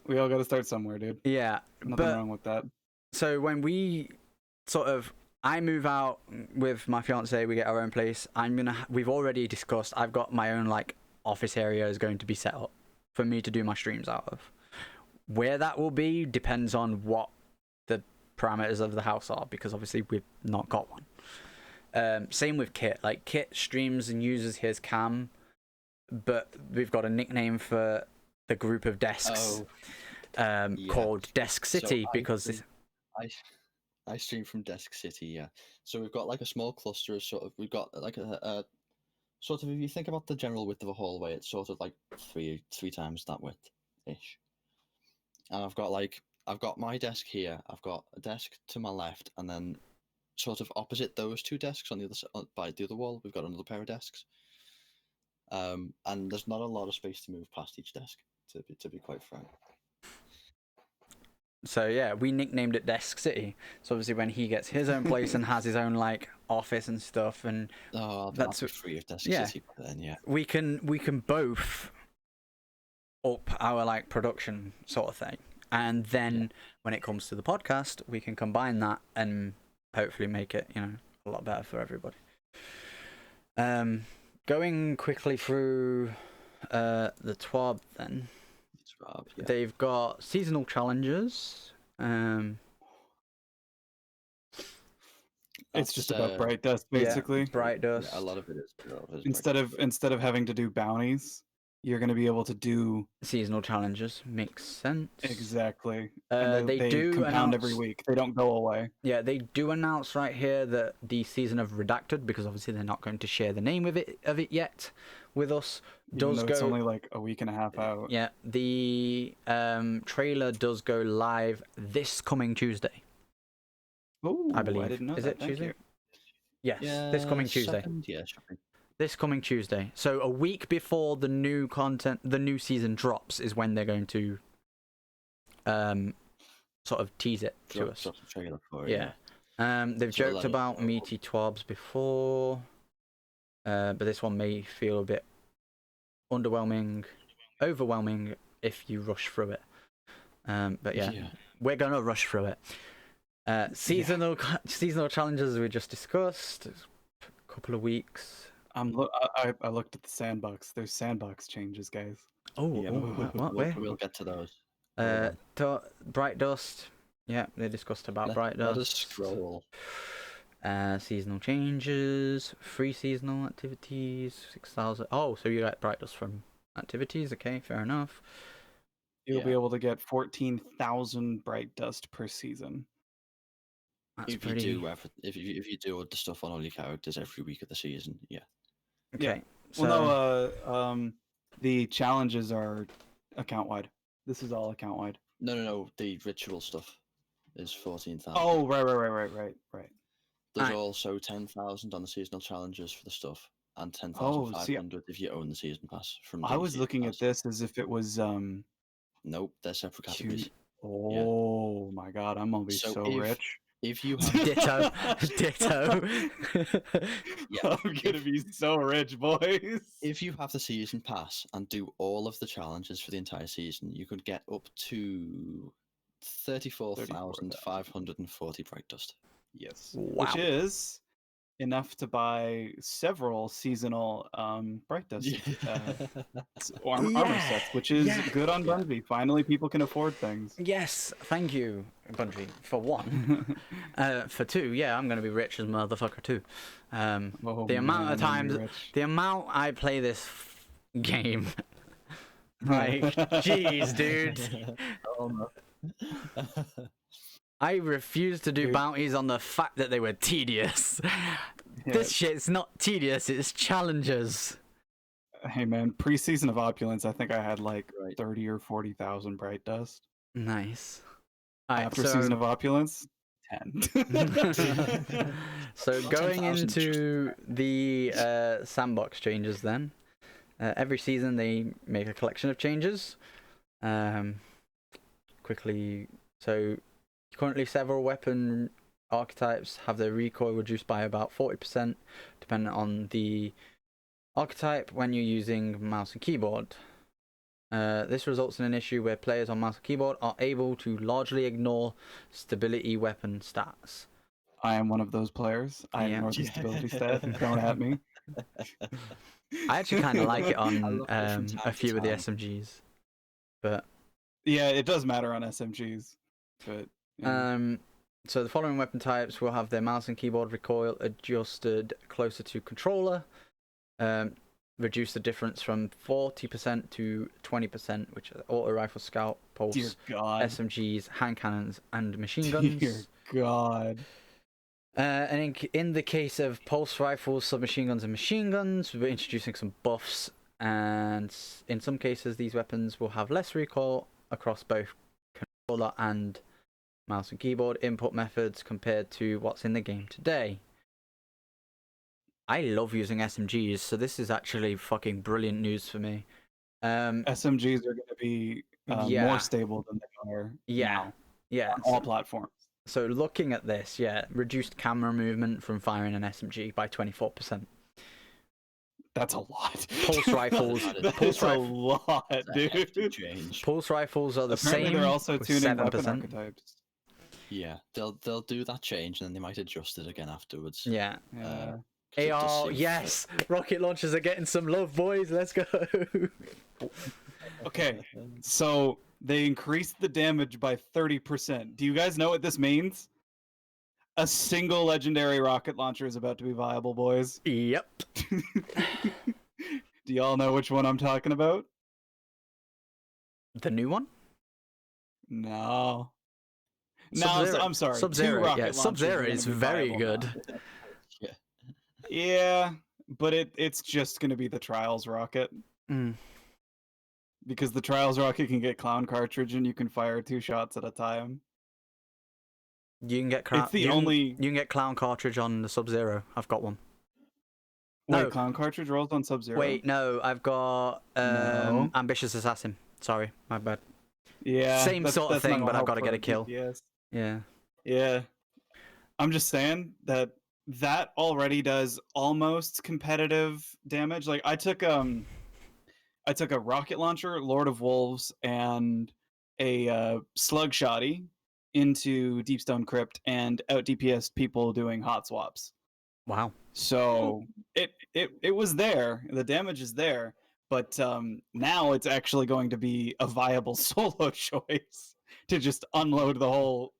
Speaker 2: We all got to start somewhere, dude.
Speaker 1: Yeah,
Speaker 2: nothing wrong with that.
Speaker 1: So when we I move out with my fiance, we get our own place. We've already discussed, I've got my own like office area is going to be set up for me to do my streams out of. Where that will be depends on what the parameters of the house are, because obviously we've not got one. Same with Kit. Like, Kit streams and uses his cam, but we've got a nickname for the group of desks called Desk City,
Speaker 3: so
Speaker 1: because
Speaker 3: I stream from Desk City, yeah. So we've got like a small cluster of we've got like a sort of, if you think about the general width of a hallway, it's sort of like three times that width ish. And I've got my desk here, I've got a desk to my left, and then sort of opposite those two desks on the other by the other wall, we've got another pair of desks. And there's not a lot of space to move past each desk, to be quite frank.
Speaker 1: So yeah, we nicknamed it Desk City. So obviously when he gets his own place and has his own like office and stuff, and
Speaker 3: that's free of Desk City then, yeah.
Speaker 1: We can both up our like production sort of thing. And then when it comes to the podcast, we can combine that and hopefully make it, you know, a lot better for everybody. Going quickly through the TWAB then.
Speaker 3: Rob, yeah.
Speaker 1: They've got seasonal challenges.
Speaker 2: It's just about
Speaker 3: That's,
Speaker 2: bright dust, basically.
Speaker 1: Yeah, bright dust.
Speaker 3: Yeah, a lot of it is. Bright
Speaker 2: Instead of having to do bounties, you're going to be able to do
Speaker 1: seasonal challenges. Makes sense.
Speaker 2: exactly.
Speaker 1: And they do
Speaker 2: compound every
Speaker 1: announce-
Speaker 2: week. They don't go away.
Speaker 1: Yeah, they do announce right here that the season of Redacted, because obviously they're not going to share the name of it yet with us,
Speaker 2: Even
Speaker 1: does
Speaker 2: though
Speaker 1: go.
Speaker 2: it's only like a week and a half out.
Speaker 1: Yeah, the trailer does go live this coming Tuesday.
Speaker 2: Oh,
Speaker 1: I believe.
Speaker 2: I didn't know
Speaker 1: Is
Speaker 2: that.
Speaker 1: it
Speaker 2: Thank
Speaker 1: Tuesday?
Speaker 2: you.
Speaker 1: Yes,
Speaker 3: Yeah,
Speaker 1: this coming Tuesday.
Speaker 3: Yeah, shopping.
Speaker 1: This coming Tuesday. So a week before the new season drops is when they're going to sort of tease it to us.
Speaker 3: Drop the trailer for it,
Speaker 1: Yeah. They've
Speaker 3: So
Speaker 1: joked
Speaker 3: let us
Speaker 1: about
Speaker 3: know.
Speaker 1: meaty twabs before, but this one may feel a bit overwhelming if you rush through it. But yeah, we're gonna rush through it. Seasonal challenges we just discussed. A couple of weeks.
Speaker 2: I looked at the sandbox. There's sandbox changes, guys.
Speaker 1: Oh,
Speaker 3: Yeah,
Speaker 1: what? Where?
Speaker 3: we'll get to those.
Speaker 1: Bright dust. Yeah, they discussed about bright
Speaker 3: Let us
Speaker 1: dust.
Speaker 3: scroll.
Speaker 1: Seasonal changes, free seasonal activities, 6,000. Oh, so you get bright dust from activities? Okay, fair enough.
Speaker 2: You'll be able to get 14,000 bright dust per season.
Speaker 1: That's
Speaker 3: If
Speaker 1: pretty.
Speaker 3: if you do all the stuff on all your characters every week of the season, yeah.
Speaker 1: Okay. So...
Speaker 2: Well, no, the challenges are account wide. This is all account wide.
Speaker 3: No. The ritual stuff is 14,000.
Speaker 2: Oh, right.
Speaker 3: There's also 10,000 on the seasonal challenges for the stuff, and 10,500 if you own the season pass. From
Speaker 2: I was
Speaker 3: DMCA
Speaker 2: looking
Speaker 3: pass.
Speaker 2: at this as if it was
Speaker 3: Nope, they're separate categories.
Speaker 2: Oh my god, I'm gonna be so rich.
Speaker 3: If you have
Speaker 1: Ditto.
Speaker 2: I'm gonna be so rich, boys.
Speaker 3: If you have the season pass and do all of the challenges for the entire season, you could get up to 34,540 bright dust.
Speaker 2: Yes.
Speaker 1: Wow.
Speaker 2: Which is enough to buy several seasonal bright dust armor sets, which is good on Bungie. Finally, people can afford things.
Speaker 1: Yes, thank you, Bungie, for one. For two, yeah, I'm gonna be rich as a motherfucker too. The amount of times, the amount I play this game, like, jeez, dude.
Speaker 3: Oh, no.
Speaker 1: I refuse to do bounties on the fact that they were tedious. This shit's not tedious, it's challenges.
Speaker 2: Hey man, pre-season of Opulence, I think I had like 30 or 40,000 bright dust.
Speaker 1: Nice.
Speaker 2: After season of Opulence, 10.
Speaker 1: So going into the sandbox changes then. Every season they make a collection of changes. Quickly, so currently several weapon archetypes have their recoil reduced by about 40%, depending on the archetype when you're using mouse and keyboard. This results in an issue where players on mouse and keyboard are able to largely ignore stability weapon stats.
Speaker 2: I am one of those players. I ignore the stability stat. Don't at me.
Speaker 1: I actually kind of like it on a few of the SMGs, but
Speaker 2: yeah, it does matter on SMGs. But
Speaker 1: so the following weapon types will have their mouse and keyboard recoil adjusted closer to controller. Reduce the difference from 40% to 20%, which are auto rifle, scout, pulse, SMGs, hand cannons, and machine guns.
Speaker 2: Dear God.
Speaker 1: And in the case of pulse rifles, submachine guns, and machine guns, we're introducing some buffs. And in some cases, these weapons will have less recoil across both controller and mouse and keyboard input methods compared to what's in the game today. I love using SMGs, so this is actually fucking brilliant news for me.
Speaker 2: SMGs are going to be more stable than they are now on all platforms.
Speaker 1: So looking at this, reduced camera movement from firing an SMG by 24%.
Speaker 2: That's a lot.
Speaker 1: Pulse rifles.
Speaker 2: That's a lot, dude.
Speaker 1: Pulse rifles are the
Speaker 2: Apparently
Speaker 1: same.
Speaker 2: They're also tuning
Speaker 1: 7%.
Speaker 2: weapon archetypes.
Speaker 3: Yeah, they'll do that change and then they might adjust it again afterwards.
Speaker 1: Yeah.
Speaker 3: 'cause it does
Speaker 1: AR,
Speaker 3: seem
Speaker 1: yes! Rocket launchers are getting some love, boys. Let's go.
Speaker 2: Okay, so they increased the damage by 30%. Do you guys know what this means? A single legendary rocket launcher is about to be viable, boys.
Speaker 1: Yep.
Speaker 2: Do y'all know which one I'm talking about?
Speaker 1: The new one?
Speaker 2: No. No,
Speaker 1: Sub-Zero.
Speaker 2: I'm sorry.
Speaker 1: Sub-Zero,
Speaker 2: Two rocket
Speaker 1: yeah.
Speaker 2: launchers
Speaker 1: Sub-Zero
Speaker 2: are gonna
Speaker 1: is
Speaker 2: be
Speaker 1: very
Speaker 2: viable
Speaker 1: good.
Speaker 2: now.
Speaker 3: yeah.
Speaker 2: Yeah, but it's just gonna be the Trials rocket.
Speaker 1: Mm.
Speaker 2: Because the Trials rocket can get clown cartridge and you can fire 2 shots at a time.
Speaker 1: You can get
Speaker 2: It's the
Speaker 1: you
Speaker 2: only.
Speaker 1: Can, you can get clown cartridge on the Sub-Zero. I've got one.
Speaker 2: Wait,
Speaker 1: No.
Speaker 2: clown cartridge rolls on Sub-Zero?
Speaker 1: Wait, no, I've got
Speaker 2: No.
Speaker 1: Ambitious Assassin. Sorry, my bad.
Speaker 2: Yeah.
Speaker 1: Same sort of
Speaker 2: that's not
Speaker 1: thing,
Speaker 2: gonna
Speaker 1: but I've
Speaker 2: help
Speaker 1: got to
Speaker 2: for
Speaker 1: get a kill.
Speaker 2: DPS.
Speaker 1: Yeah.
Speaker 2: Yeah. I'm just saying that already does almost competitive damage. Like I took a rocket launcher, Lord of Wolves, and a slug shotty into Deepstone Crypt and out DPS people doing hot swaps.
Speaker 1: Wow.
Speaker 2: So it was there. The damage is there, but now it's actually going to be a viable solo choice to just unload the whole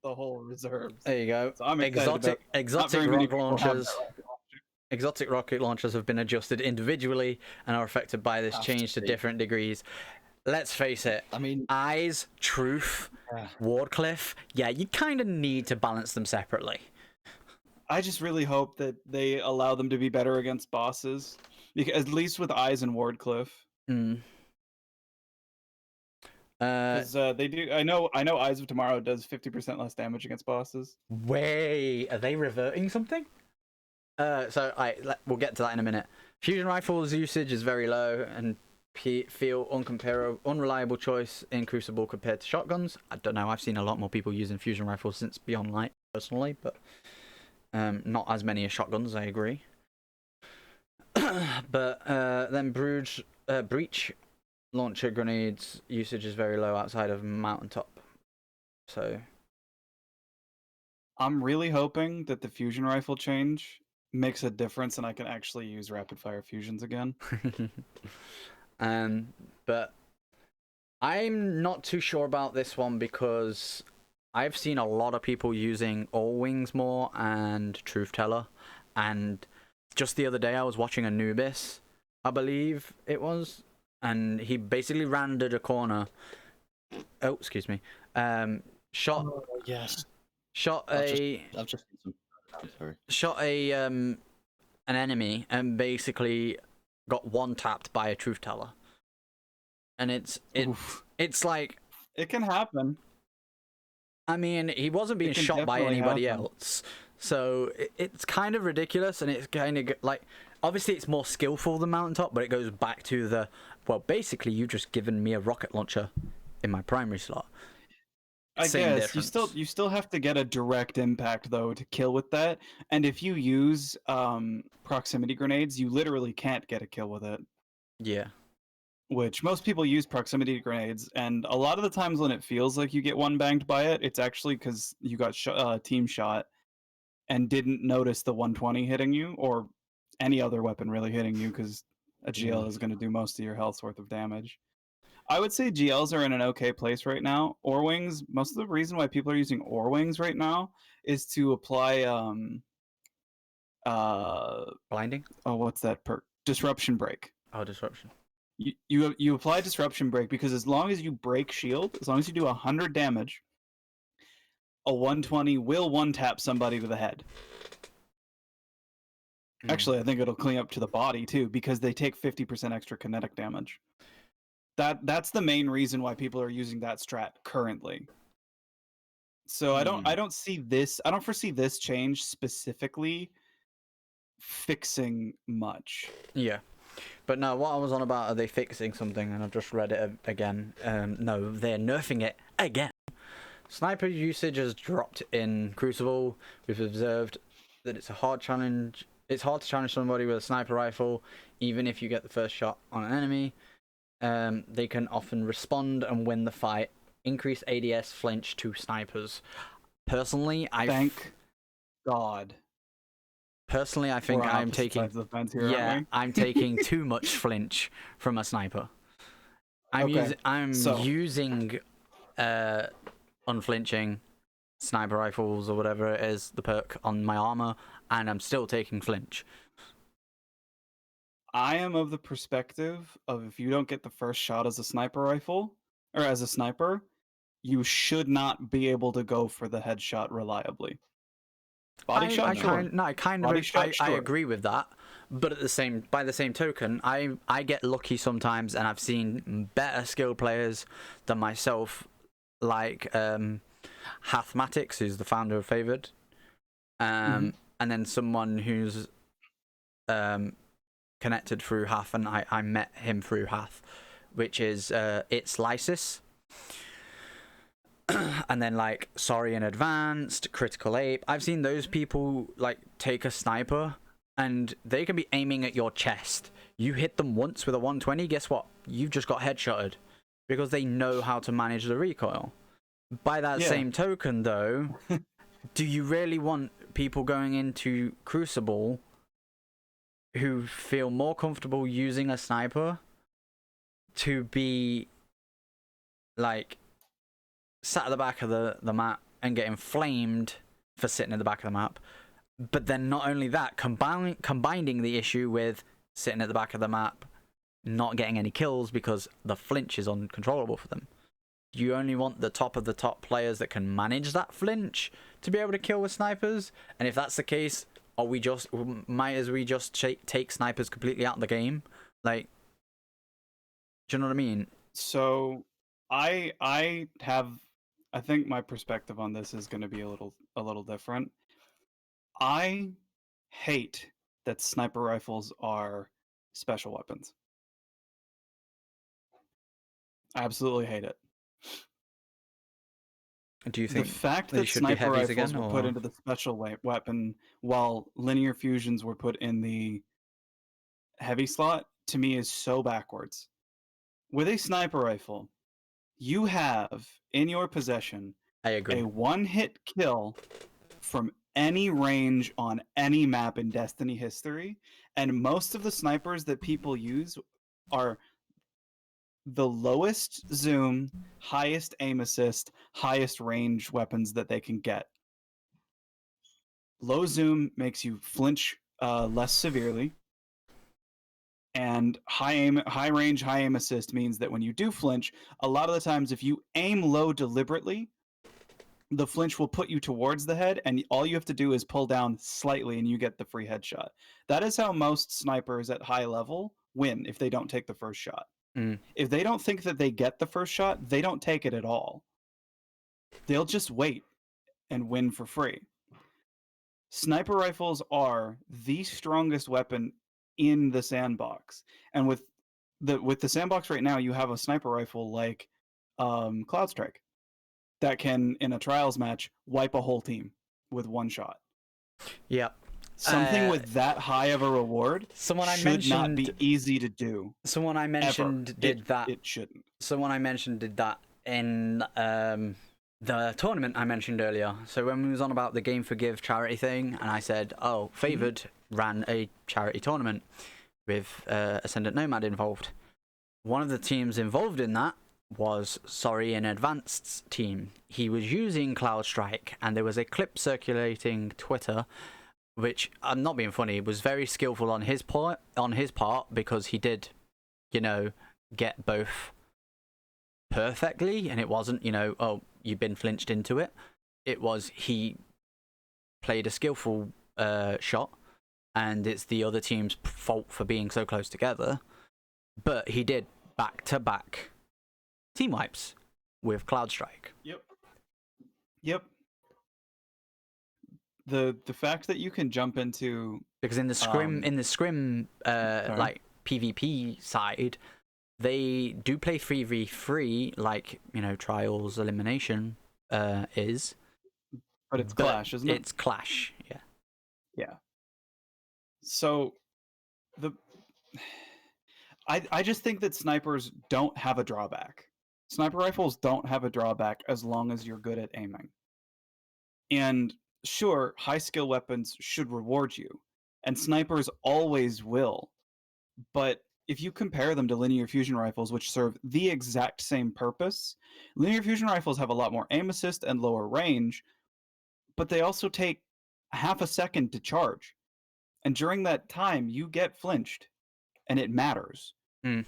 Speaker 2: reserves.
Speaker 1: There you go.
Speaker 2: So I'm excited about
Speaker 1: Exotic
Speaker 2: very many
Speaker 1: rocket
Speaker 2: people have
Speaker 1: launchers.
Speaker 2: that rocket launcher.
Speaker 1: Exotic rocket launchers have been adjusted individually and are affected by this
Speaker 3: Have
Speaker 1: change to
Speaker 3: to be.
Speaker 1: different degrees. Let's face it.
Speaker 3: I mean,
Speaker 1: Eyes, Truth, Wardcliff. Yeah, you kind of need to balance them separately.
Speaker 2: I just really hope that they allow them to be better against bosses, because at least with Eyes and Wardcliff.
Speaker 1: Mm.
Speaker 2: Because they do. I know. Eyes of Tomorrow does 50% less damage against bosses.
Speaker 1: Wait, are they reverting something? So we'll get to that in a minute. Fusion rifles usage is very low and feel unreliable choice in Crucible compared to shotguns. I don't know. I've seen a lot more people using fusion rifles since Beyond Light personally, but not as many as shotguns. I agree. But then breach launcher grenades usage is very low outside of Mountaintop. So
Speaker 2: I'm really hoping that the fusion rifle change makes a difference and I can actually use rapid fire fusions again.
Speaker 1: But I'm not too sure about this one because I've seen a lot of people using All Wings more and Truth Teller, and just the other day I was watching Anubis, I believe it was, and he basically rounded a corner. Oh, excuse me. Shot.
Speaker 3: oh, yes.
Speaker 1: Shot
Speaker 3: I've just seen some. I'm sorry.
Speaker 1: Shot an enemy and basically got one tapped by a Truth Teller, and
Speaker 2: Oof.
Speaker 1: it's like,
Speaker 2: It can happen.
Speaker 1: I mean, he wasn't being
Speaker 2: can
Speaker 1: shot by
Speaker 2: definitely
Speaker 1: anybody
Speaker 2: happen.
Speaker 1: else, so it's kind of ridiculous, and it's kind of like, obviously it's more skillful than Mountaintop, but it goes back to the, well, basically you've just given me a rocket launcher in my primary slot.
Speaker 2: I
Speaker 1: Same
Speaker 2: guess
Speaker 1: difference.
Speaker 2: you still have to get a direct impact though to kill with that, and if you use proximity grenades, you literally can't get a kill with it.
Speaker 1: Yeah.
Speaker 2: Which most people use proximity grenades, and a lot of the times when it feels like you get one banged by it, it's actually because you got team shot and didn't notice the 120 hitting you or any other weapon really hitting you, because a GL is going to do most of your health's worth of damage. I would say GLs are in an okay place right now. Ore Wings, most of the reason why people are using Ore Wings right now is to apply
Speaker 1: Blinding?
Speaker 2: what's that perk? Disruption Break.
Speaker 1: Oh, disruption.
Speaker 2: You apply Disruption Break because as long as you break shield, as long as you do 100 damage, a 120 will one-tap somebody to the head. Actually, I think it'll clean up to the body too, because they take 50% extra kinetic damage. That's the main reason why people are using that strat currently. So I don't foresee this change specifically fixing much.
Speaker 1: Yeah. But no, what I was on about, are they fixing something? And I've just read it again. No, they're nerfing it again. Sniper usage has dropped in Crucible. We've observed that it's hard to challenge somebody with a sniper rifle, even if you get the first shot on an enemy. They can often respond and win the fight. Increase ADS flinch to snipers. Personally,
Speaker 2: Thank God.
Speaker 1: Personally, I think
Speaker 2: We're on
Speaker 1: I'm
Speaker 2: opposite
Speaker 1: taking.
Speaker 2: sides of the fence here,
Speaker 1: Yeah,
Speaker 2: aren't
Speaker 1: I'm taking too much flinch from a sniper.
Speaker 2: Okay,
Speaker 1: I'm
Speaker 2: so-
Speaker 1: using unflinching sniper rifles or whatever it is, the perk on my armor, and I'm still taking flinch.
Speaker 2: I am of the perspective of if you don't get the first shot as a sniper rifle or as a sniper, you should not be able to go for the headshot reliably. Body shot, sure. Body shot,
Speaker 1: I
Speaker 2: sure.
Speaker 1: agree with that, but by the same token, I get lucky sometimes, and I've seen better skilled players than myself, like Hathmatics, who's the founder of Favored, and then someone who's connected through Hath, and I met him through Hath, which is it's Lysis. And then like Sorry in Advanced, Critical Ape. I've seen those people like take a sniper and they can be aiming at your chest. You hit them once with a 120, guess what? You've just got headshotted because they know how to manage the recoil. By that same token though, do you really want people going into Crucible who feel more comfortable using a sniper to be like sat at the back of the map and getting flamed for sitting at the back of the map, but then not only that, combining the issue with sitting at the back of the map not getting any kills because the flinch is uncontrollable for them? Do you only want the top of the top players that can manage that flinch to be able to kill with snipers? And if that's the case, might we just take snipers completely out of the game? Like, do you know what I mean?
Speaker 2: So I think my perspective on this is going to be a little different. I hate that sniper rifles are special weapons. I absolutely hate it.
Speaker 1: Do you
Speaker 2: The
Speaker 1: think
Speaker 2: fact
Speaker 1: they
Speaker 2: that
Speaker 1: should be
Speaker 2: sniper
Speaker 1: heavies
Speaker 2: rifles
Speaker 1: again,
Speaker 2: were put
Speaker 1: or
Speaker 2: into the special weapon while linear fusions were put in the heavy slot, to me is so backwards. With a sniper rifle, you have in your possession
Speaker 1: I agree.
Speaker 2: a one-hit kill from any range on any map in Destiny history, and most of the snipers that people use are the lowest zoom, highest aim assist, highest range weapons that they can get. Low zoom makes you flinch less severely, and high range, high aim assist means that when you do flinch, a lot of the times if you aim low deliberately, the flinch will put you towards the head, and all you have to do is pull down slightly and you get the free headshot. That is how most snipers at high level win if they don't take the first shot. If they don't think that they get the first shot, they don't take it at all. They'll just wait and win for free. Sniper rifles are the strongest weapon in the sandbox, and with the sandbox right now, you have a sniper rifle like Cloud Strike that can, in a trials match, wipe a whole team with one shot.
Speaker 1: Yep.
Speaker 2: Something with that high of a reward should not be easy to do.
Speaker 1: Someone I mentioned did that.
Speaker 2: It shouldn't.
Speaker 1: Someone I mentioned did that in the tournament I mentioned earlier. So when we was on about the Game Forgive charity thing, and I said, oh, Favored ran a charity tournament with Ascendant Nomad involved. One of the teams involved in that was Sorry in Advanced's team. He was using Cloud Strike, and there was a clip circulating Twitter, which, I'm not being funny, was very skillful on his part because he did, get both perfectly, and it wasn't, oh, you've been flinched into it. It was he played a skillful shot, and it's the other team's fault for being so close together. But he did back-to-back team wipes with Cloud Strike.
Speaker 2: Yep. The fact that you can jump into,
Speaker 1: because in the scrim like PvP side, they do play 3v3 like trials elimination is,
Speaker 2: but it's Clash, isn't it?
Speaker 1: It's Clash,
Speaker 2: yeah. So I just think that snipers don't have a drawback. Sniper rifles don't have a drawback as long as you're good at aiming. And sure, high skill weapons should reward you, and snipers always will. But if you compare them to linear fusion rifles, which serve the exact same purpose, linear fusion rifles have a lot more aim assist and lower range, but they also take half a second to charge. And during that time, you get flinched, and it matters.
Speaker 1: No,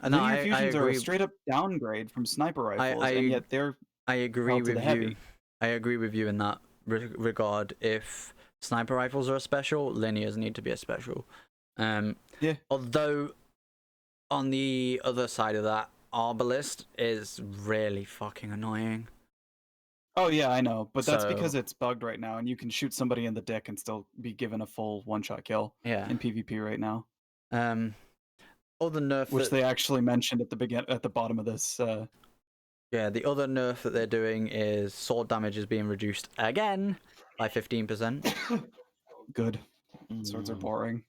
Speaker 2: Linear
Speaker 1: I
Speaker 2: fusions are a
Speaker 1: agree.
Speaker 2: straight up downgrade from sniper rifles, and yet they're
Speaker 1: I agree
Speaker 2: held to
Speaker 1: with
Speaker 2: the
Speaker 1: you.
Speaker 2: heavy.
Speaker 1: I agree with you in that regard. If sniper rifles are a special, linears need to be a special.
Speaker 2: Yeah.
Speaker 1: Although, on the other side of that, Arbalist is really fucking annoying.
Speaker 2: Oh yeah, I know, but that's
Speaker 1: So-
Speaker 2: because it's bugged right now, and you can shoot somebody in the dick and still be given a full one-shot kill
Speaker 1: Yeah.
Speaker 2: in PvP right now,
Speaker 1: Other nerf
Speaker 2: which
Speaker 1: that,
Speaker 2: they actually mentioned at the bottom of this.
Speaker 1: yeah, the other nerf that they're doing is sword damage is being reduced again by 15%.
Speaker 2: Good. Swords are boring.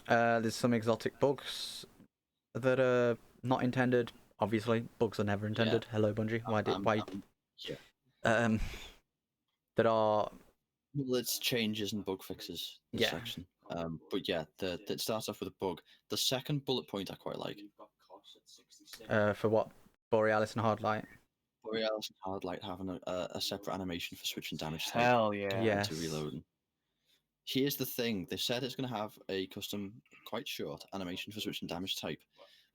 Speaker 1: There's some exotic bugs that are not intended. Obviously, bugs are never intended. Hello, Bungie. Why?
Speaker 3: Yeah.
Speaker 1: That are.
Speaker 3: Well, it's changes and bug fixes. This
Speaker 1: Yeah.
Speaker 3: section. But yeah, it starts off with a bug. The second bullet point I quite like.
Speaker 1: For what? Borealis and Hardlight.
Speaker 3: Borealis and Hardlight having a separate animation for switching damage type
Speaker 2: Hell yeah.
Speaker 1: Yeah.
Speaker 3: to reloading. Here's the thing: they said it's going to have a custom, quite short animation for switching damage type.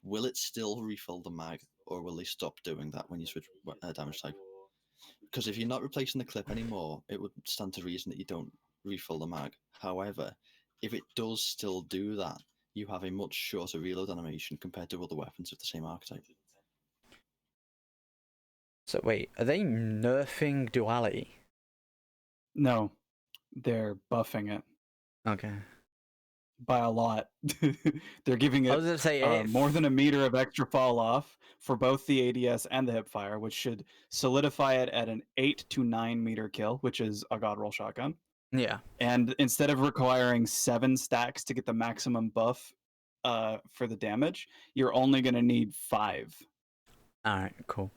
Speaker 3: Will it still refill the mag, or will they stop doing that when you switch damage type? Because if you're not replacing the clip anymore, it would stand to reason that you don't refill the mag. However, if it does still do that, you have a much shorter reload animation compared to other weapons of the same archetype.
Speaker 1: So wait, are they nerfing Duality?
Speaker 2: No, they're buffing it
Speaker 1: Okay.
Speaker 2: by a lot. They're giving
Speaker 1: I
Speaker 2: it
Speaker 1: was gonna say
Speaker 2: more than a meter of extra fall off for both the ADS and the hipfire, which should solidify it at an 8 to 9 meter kill, which is a god roll shotgun.
Speaker 1: Yeah.
Speaker 2: And instead of requiring 7 stacks to get the maximum buff for the damage, you're only going to need 5.
Speaker 1: All right. Cool.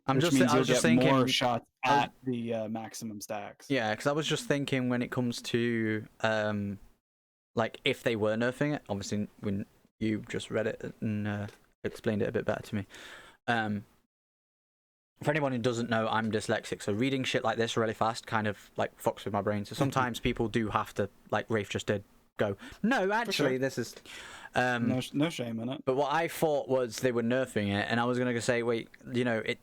Speaker 2: I
Speaker 1: I
Speaker 2: means
Speaker 1: was just thinking
Speaker 2: more shots
Speaker 1: I was-
Speaker 2: at the maximum stacks.
Speaker 1: Yeah, because I was just thinking when it comes to like if they were nerfing it, obviously when you just read it and explained it a bit better to me. For anyone who doesn't know, I'm dyslexic, so reading shit like this really fast kind of like fucks with my brain. So sometimes people do have to, like Rafe just did, go, no, actually, this is.
Speaker 2: No shame in it.
Speaker 1: But what I thought was they were nerfing it, and I was gonna say, wait, you know, it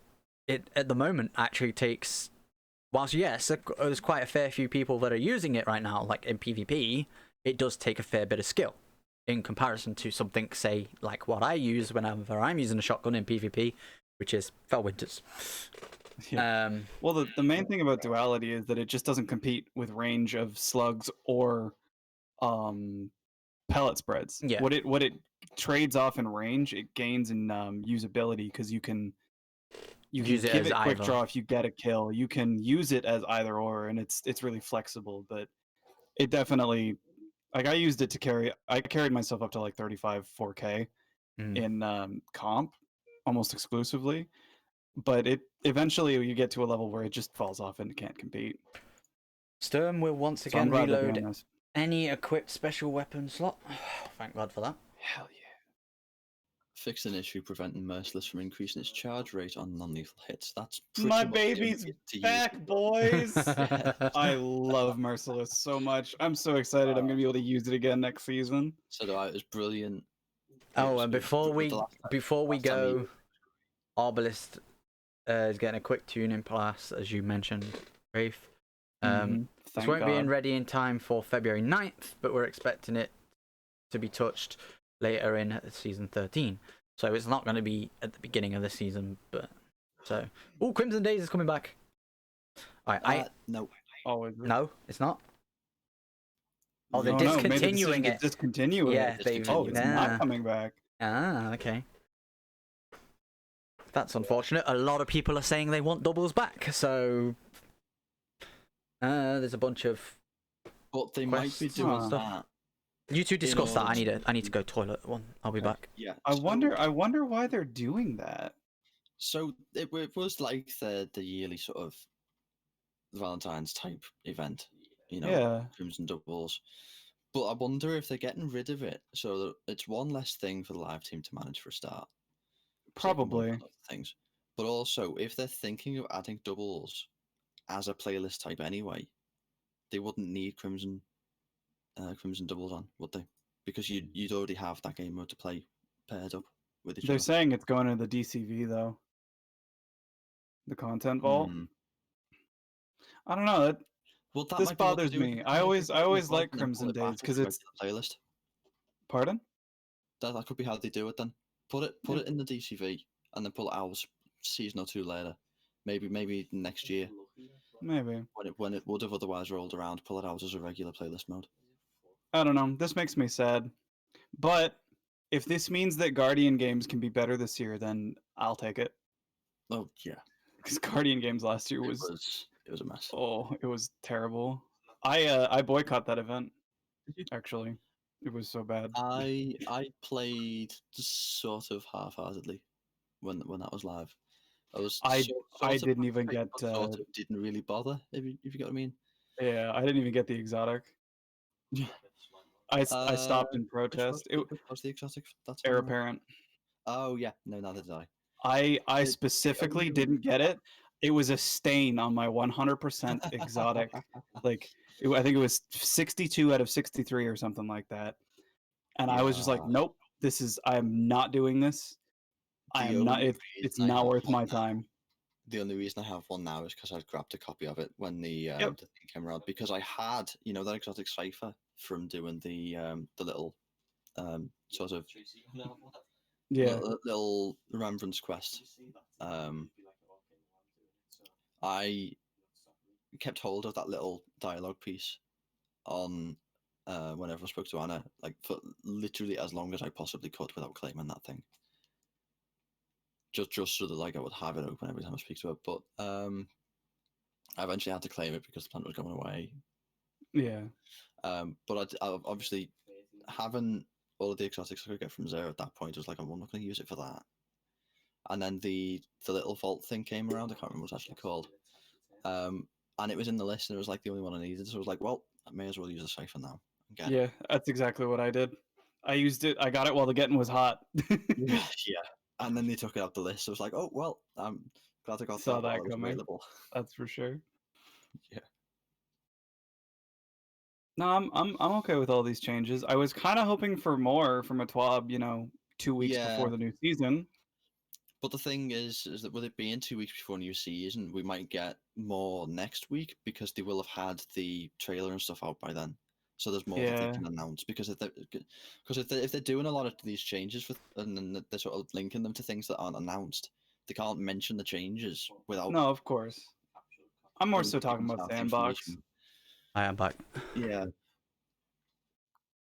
Speaker 1: at the moment actually takes. Whilst yes, there's quite a fair few people that are using it right now, like in PvP, it does take a fair bit of skill in comparison to something, say, like what I use whenever I'm using a shotgun in PvP, which is Felwinters.
Speaker 2: Yeah. Well, the main thing about Duality is that it just doesn't compete with range of slugs or pellet spreads.
Speaker 1: Yeah.
Speaker 2: What it trades off in range, it gains in usability, because you can
Speaker 1: Use it
Speaker 2: give
Speaker 1: as
Speaker 2: it quick
Speaker 1: either.
Speaker 2: draw if you get a kill. You can use it as either or, and it's really flexible. But it definitely, like, I carried myself up to like 35 4K in comp almost exclusively. But it eventually you get to a level where it just falls off and it can't compete.
Speaker 1: Sturm will once
Speaker 2: So I'm
Speaker 1: again
Speaker 2: glad they're doing
Speaker 1: reload
Speaker 2: this.
Speaker 1: any equipped special weapon slot. Thank God for that.
Speaker 2: Hell yeah.
Speaker 3: Fixed an issue preventing Merciless from increasing its charge rate on non-lethal hits. That's pretty
Speaker 2: My
Speaker 3: much
Speaker 2: baby's
Speaker 3: guaranteed to use.
Speaker 2: back, boys. I love Merciless so much. I'm so excited. I'm gonna be able to use it again next season.
Speaker 3: So it was brilliant.
Speaker 1: Oh,
Speaker 3: It
Speaker 1: and
Speaker 3: was-
Speaker 1: before we
Speaker 3: the last time you
Speaker 1: go,
Speaker 3: used it.
Speaker 1: Arbalist is getting a quick tuning pass, as you mentioned, Rafe. This
Speaker 2: Thank
Speaker 1: won't be
Speaker 2: God.
Speaker 1: ready in time for February 9th, but we're expecting it to be touched later in season 13. So it's not going to be at the beginning of the season, but so. Oh, Crimson Days is coming back. All right,
Speaker 3: No.
Speaker 2: Oh, is it?
Speaker 1: no, it's not. Oh, they're
Speaker 2: Oh, no, made the
Speaker 1: discontinuing
Speaker 2: decision to
Speaker 1: it.
Speaker 2: discontinue
Speaker 1: Yeah,
Speaker 2: it.
Speaker 1: they.
Speaker 2: Oh, it's
Speaker 1: yeah.
Speaker 2: not coming back.
Speaker 1: Ah, okay. That's unfortunate. A lot of people are saying they want doubles back, so there's a bunch of.
Speaker 3: But they might be
Speaker 1: quests
Speaker 3: doing
Speaker 1: and stuff.
Speaker 3: that.
Speaker 1: You two discuss that.
Speaker 3: order
Speaker 1: I need to go toilet. One, I'll be back.
Speaker 3: Yeah.
Speaker 2: I
Speaker 3: so-
Speaker 2: wonder why they're doing that.
Speaker 3: So it was like the yearly sort of Valentine's type event.
Speaker 2: Yeah.
Speaker 3: Crimson doubles. But I wonder if they're getting rid of it so that it's one less thing for the live team to manage for a start. So they can work
Speaker 2: Probably.
Speaker 3: on other things. But also, if they're thinking of adding doubles as a playlist type anyway, they wouldn't need Crimson doubles on, would they? Because you'd already have that game mode to play paired up with each
Speaker 2: They're
Speaker 3: other.
Speaker 2: saying it's going into the DCV though. The content vault.
Speaker 3: Hmm.
Speaker 2: I don't know.
Speaker 3: Well, that
Speaker 2: This
Speaker 3: might be what they're
Speaker 2: bothers
Speaker 3: doing.
Speaker 2: me.
Speaker 3: That
Speaker 2: I
Speaker 3: might be
Speaker 2: always
Speaker 3: what they're
Speaker 2: like
Speaker 3: doing, and then pull
Speaker 2: Crimson
Speaker 3: it back
Speaker 2: Days because
Speaker 3: as a
Speaker 2: it's.
Speaker 3: regular playlist.
Speaker 2: Pardon?
Speaker 3: That could be how they do it then. Put it in the DCV and then pull it out a season or two later. Maybe next year
Speaker 2: Maybe.
Speaker 3: when it would have otherwise rolled around, pull it out as a regular playlist mode.
Speaker 2: I don't know. This makes me sad. But if this means that Guardian games can be better this year, then I'll take it.
Speaker 3: Oh yeah,
Speaker 2: Because Guardian games last year
Speaker 3: it
Speaker 2: was
Speaker 3: was a mess.
Speaker 2: it was terrible. I boycott that event. Actually, it was so bad.
Speaker 3: I played sort of half-heartedly when that was live. I was
Speaker 2: I
Speaker 3: sort of
Speaker 2: didn't even
Speaker 3: happy,
Speaker 2: get.
Speaker 3: but sort of didn't really bother. If you get what I mean.
Speaker 2: Yeah, I didn't even get the exotic. I stopped in
Speaker 3: Which
Speaker 2: protest.
Speaker 3: which was the exotic? That's
Speaker 2: Heir apparent.
Speaker 3: Oh yeah, no, neither did I.
Speaker 2: I
Speaker 3: The
Speaker 2: specifically
Speaker 3: only
Speaker 2: didn't get it. It was a stain on my 100% exotic. Like I think it was 62 out of 63 or something like that. And I was just like,
Speaker 3: Yeah.
Speaker 2: nope, I'm not doing this. I
Speaker 3: The
Speaker 2: am not.
Speaker 3: only
Speaker 2: It's
Speaker 3: reason I
Speaker 2: not
Speaker 3: have
Speaker 2: worth
Speaker 3: one
Speaker 2: my
Speaker 3: now-
Speaker 2: time.
Speaker 3: The only reason I have one now is because I grabbed a copy of it when the
Speaker 2: Yep.
Speaker 3: thing came around, because I had that exotic cipher from doing the little sort of
Speaker 2: Yeah.
Speaker 3: little remembrance quest. I kept hold of that little dialogue piece on whenever I spoke to Anna, like for literally as long as I possibly could without claiming that thing. Just so that like I would have it open every time I speak to her. But I eventually had to claim it because the plant was going away.
Speaker 2: Yeah.
Speaker 3: But I obviously having all of the exotics I could get from Zero at that point was like, I'm not going to use it for that. And then the little vault thing came around. I can't remember what it's actually called. And it was in the list, and it was like the only one I needed. So I was like, well, I may as well use a cipher now.
Speaker 2: Yeah, that's exactly what I did. I used it. I got it while the getting was hot.
Speaker 3: Yeah. And then they took it off the list. So I was like, oh well, I'm glad I got
Speaker 2: Saw
Speaker 3: that while
Speaker 2: that
Speaker 3: it was
Speaker 2: coming.
Speaker 3: available.
Speaker 2: That's for sure.
Speaker 3: Yeah.
Speaker 2: No, I'm okay with all these changes. I was kind of hoping for more from a TWAB, 2 weeks before
Speaker 3: Yeah.
Speaker 2: the new season.
Speaker 3: But the thing is that with it being 2 weeks before new season, we might get more next week because they will have had the trailer and stuff out by then. So there's more that they
Speaker 2: Yeah.
Speaker 3: can announce, because if they're doing a lot of these changes and then they're sort of linking them to things that aren't announced, they can't mention the changes without.
Speaker 2: No, of course. I'm more
Speaker 3: them
Speaker 2: so talking
Speaker 3: giving
Speaker 2: about
Speaker 3: staff the
Speaker 2: Sandbox.
Speaker 3: information.
Speaker 1: I am back.
Speaker 3: Yeah.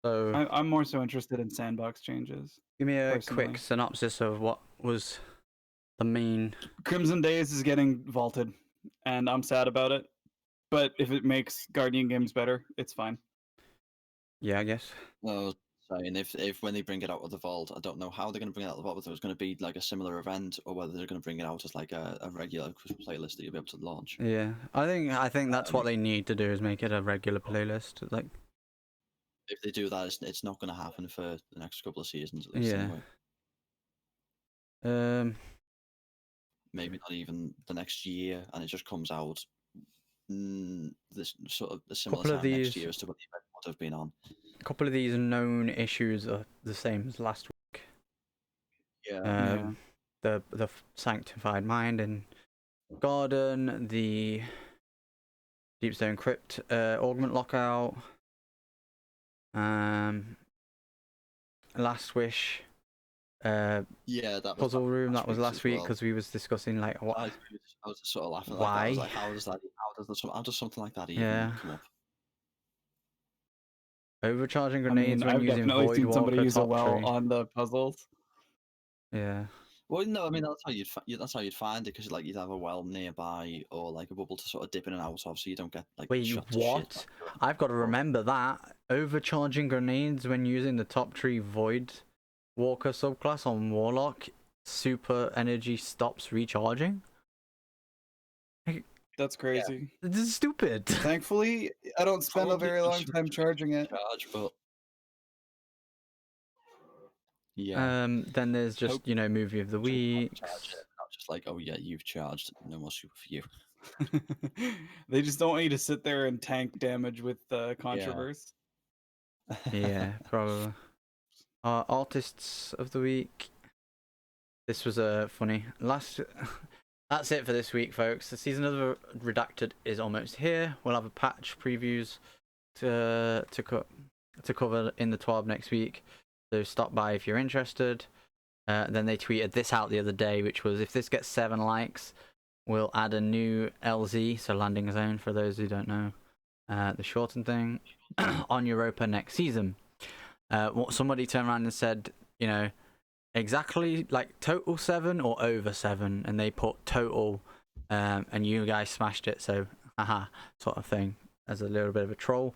Speaker 1: So
Speaker 2: I'm more so interested in Sandbox changes.
Speaker 1: give me a
Speaker 2: personally.
Speaker 1: quick synopsis of what was the main.
Speaker 2: Crimson Days is getting vaulted, and I'm sad about it. But if it makes Guardian games better, it's fine.
Speaker 1: Yeah, I guess.
Speaker 3: Well, saying if when they bring it out of the vault, I don't know how they're going to bring it out of the vault. Whether it's going to be like a similar event, or whether they're going to bring it out as like a regular playlist that you'll be able to launch.
Speaker 1: Yeah, I think that's what they need to do, is make it a regular playlist. Like,
Speaker 3: If they do that, it's not going to happen for the next couple of seasons at least.
Speaker 1: Yeah.
Speaker 3: Anyway. Maybe not even the next year, and it just comes out this sort of a similar
Speaker 1: Couple of
Speaker 3: time next
Speaker 1: these-
Speaker 3: year as to what the event would have been on.
Speaker 1: a couple of these known issues are the same as last week.
Speaker 3: Yeah.
Speaker 1: The Sanctified Mind and Garden, the Deepstone Crypt, Augment Lockout, Last Wish,
Speaker 3: Yeah, that was
Speaker 1: Puzzle Room. That was
Speaker 3: week's
Speaker 1: last
Speaker 3: as
Speaker 1: week
Speaker 3: well.
Speaker 1: because we was discussing like what.
Speaker 3: I was just sort of laughing. Like that. I was
Speaker 1: Why?
Speaker 3: like, how does something like that even
Speaker 1: Yeah.
Speaker 3: come up?
Speaker 1: Overcharging
Speaker 2: I
Speaker 1: grenades
Speaker 2: mean,
Speaker 1: when
Speaker 2: I've
Speaker 1: using
Speaker 2: definitely
Speaker 1: Void
Speaker 2: seen somebody
Speaker 1: Walker
Speaker 2: use a
Speaker 1: top
Speaker 2: well
Speaker 1: tree.
Speaker 2: on the puzzles.
Speaker 1: Yeah.
Speaker 3: Well, no, I mean that's how you'd find it, because like you'd have a well nearby or like a bubble to sort of dip in and out of, so you don't get like
Speaker 1: Wait,
Speaker 3: shot to shit.
Speaker 1: what? I've got to remember that. Overcharging grenades when using the top tree Void Walker subclass on Warlock, super energy stops recharging?
Speaker 2: That's crazy.
Speaker 1: This is stupid.
Speaker 2: Thankfully, I don't spend a
Speaker 3: Probably
Speaker 2: very long
Speaker 3: constructive
Speaker 2: time charging it.
Speaker 3: charge, but yeah.
Speaker 1: Then there's just
Speaker 3: Hope
Speaker 1: movie of the
Speaker 3: Hopefully you
Speaker 1: week.
Speaker 3: won't charge it, not just like, oh yeah, you've charged, no more super for you.
Speaker 2: They just don't want you to sit there and tank damage with controversy.
Speaker 1: Yeah, probably. Artists of the week. This was funny. That's it for this week, folks. The season of the Redacted is almost here. We'll have a patch previews to cover in the 12 next week. So stop by if you're interested. Then they tweeted this out the other day, which was, if this gets 7 likes, we'll add a new LZ, so landing zone for those who don't know, the shortened thing, on Europa next season. Somebody turned around and said, exactly like total 7 or over 7, and they put total, and you guys smashed it, so haha, sort of thing, as a little bit of a troll.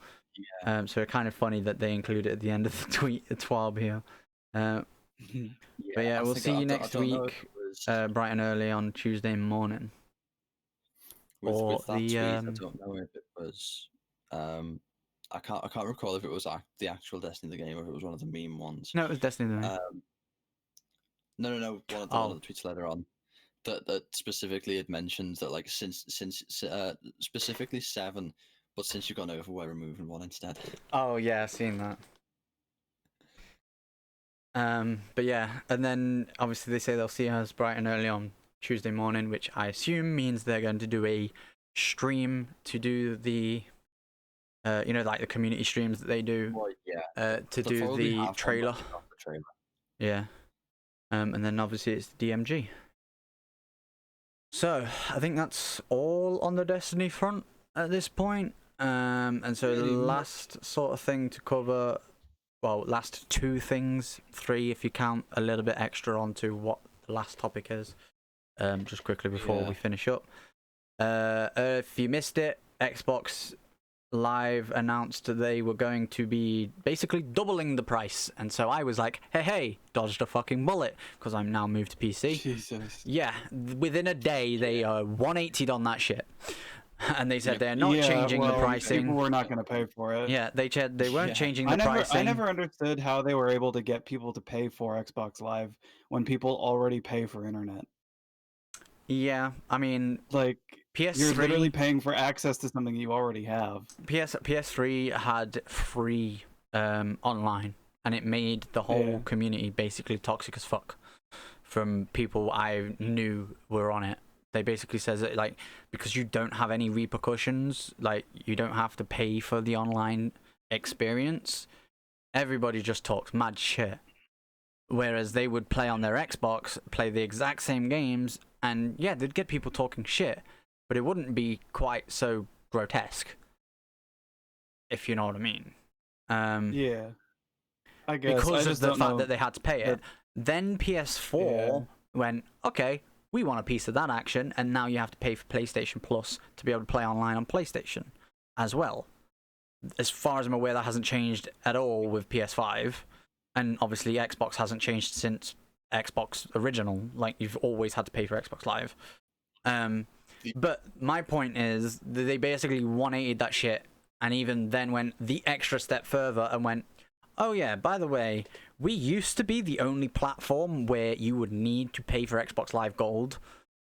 Speaker 3: Yeah.
Speaker 1: So kind of funny that they include it at the end of the tweet, the TWAB here. But yeah, we'll see you next week, bright and early on Tuesday morning.
Speaker 3: With that tweet, I don't know if it was. I can't recall if it was the actual Destiny the game or if it was one of the meme ones.
Speaker 1: No, it was Destiny the game.
Speaker 3: No. One of the tweets later on that specifically had mentioned that, like, since specifically 7, but since you've gone over, we're removing 1 instead.
Speaker 1: Oh yeah, I've seen that. But yeah, and then obviously they say they'll see us bright and early on Tuesday morning, which I assume means they're going to do a stream to do the, like the community streams that they do.
Speaker 3: Well, yeah.
Speaker 1: To do the trailer. Yeah. And then obviously it's the DMG. So I think that's all on the Destiny front at this point. And so the last sort of thing to cover, well, last 2 things, 3 if you count a little bit extra onto what the last topic is, just quickly before we finish up. If you missed it, Xbox Live announced that they were going to be basically doubling the price, and so I was like, hey, dodged a fucking bullet, because I'm now moved to PC.
Speaker 2: Jesus.
Speaker 1: Yeah, within a day they 180'd on that shit. And they said they're not changing the pricing.
Speaker 2: People were not going to pay for it.
Speaker 1: Yeah, they weren't changing the pricing.
Speaker 2: I never understood how they were able to get people to pay for Xbox Live when people already pay for internet.
Speaker 1: Yeah, I mean,
Speaker 2: like,
Speaker 1: PS3,
Speaker 2: you're literally paying for access to something you already have.
Speaker 1: PS3 had free online, and it made the whole community basically toxic as fuck from people I knew were on it. They basically says that, like, because you don't have any repercussions, like, you don't have to pay for the online experience, everybody just talks mad shit. Whereas they would play on their Xbox, play the exact same games, and yeah, they'd get people talking shit, but it wouldn't be quite so grotesque, if you know what I mean.
Speaker 2: Yeah, I guess.
Speaker 1: Because of the fact that they had to pay it. Then PS4 went, okay, we want a piece of that action, and now you have to pay for PlayStation Plus to be able to play online on PlayStation as well. As far as I'm aware, that hasn't changed at all with PS5, and obviously Xbox hasn't changed since Xbox original. Like, you've always had to pay for Xbox Live. But my point is that they basically 180'd that shit, and even then went the extra step further and went, oh yeah, by the way, we used to be the only platform where you would need to pay for Xbox Live Gold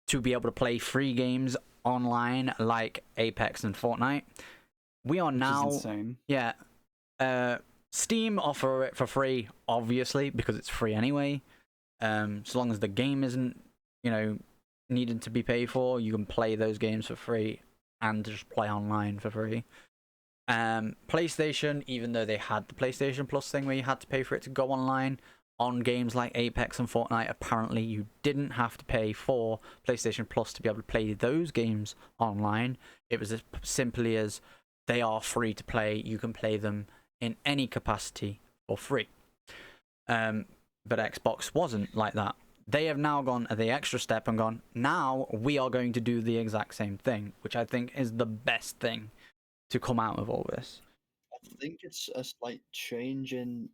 Speaker 1: to be able to play free games online like Apex and Fortnite. We are now...
Speaker 2: Which is insane.
Speaker 1: Yeah. Steam offer it for free, obviously, because it's free anyway. So long as the game isn't, needed to be paid for, you can play those games for free and just play online for free. PlayStation, even though they had the PlayStation Plus thing where you had to pay for it to go online, on games like Apex and Fortnite, apparently you didn't have to pay for PlayStation Plus to be able to play those games online. It was as simply as they are free to play. You can play them in any capacity for free. But Xbox wasn't like that. They have now gone the extra step and gone, now we are going to do the exact same thing, which I think is the best thing to come out of all this.
Speaker 3: I think it's a slight change in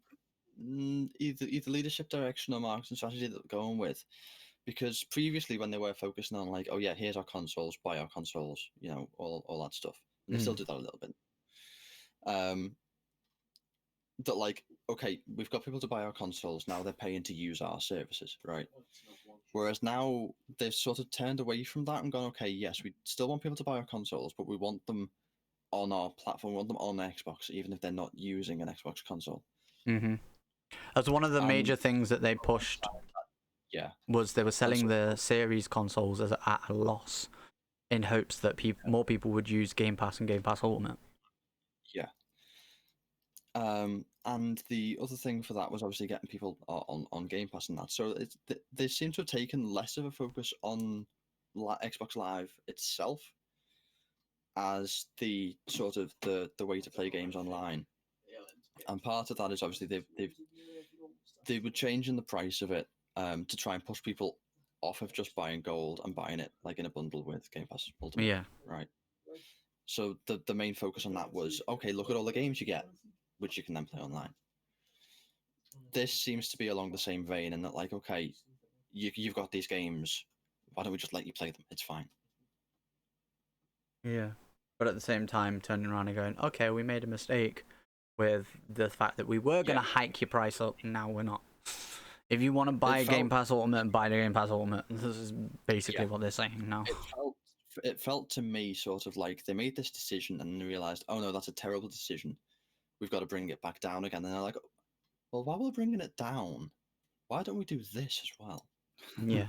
Speaker 3: either leadership direction or marketing strategy that we're going with. Because previously, when they were focusing on like, oh yeah, here's our consoles, buy our consoles, all that stuff, and they still do that a little bit. That like, okay, we've got people to buy our consoles, now they're paying to use our services, right? Whereas now they've sort of turned away from that and gone, okay, yes, we still want people to buy our consoles, but we want them on our platform, we want them on Xbox, even if they're not using an Xbox console.
Speaker 1: That's one of the major things that they pushed.
Speaker 3: Yeah,
Speaker 1: was they were selling the Series consoles at a loss in hopes that more people would use Game Pass and Game Pass Ultimate.
Speaker 3: Yeah. And the other thing for that was obviously getting people on Game Pass and that. So they seem to have taken less of a focus on Xbox Live itself as the sort of the way to play games online. And part of that is obviously they were changing the price of it to try and push people off of just buying gold and buying it like in a bundle with Game Pass Ultimate.
Speaker 1: Yeah.
Speaker 3: Right. So the main focus on that was, okay, look at all the games you get, which you can then play online. This seems to be along the same vein, in that like, okay, you've got these games, why don't we just let you play them? It's fine.
Speaker 1: Yeah. But at the same time, turning around and going, okay, we made a mistake with the fact that we were going to hike your price up, now we're not. If you want to buy Game Pass Ultimate, buy the Game Pass Ultimate. This is basically what they're saying now.
Speaker 3: It felt to me sort of like they made this decision and realized, oh no, that's a terrible decision. We've got to bring it back down again. And they're like, well, while we're bringing it down, why don't we do this as well?
Speaker 1: Yeah.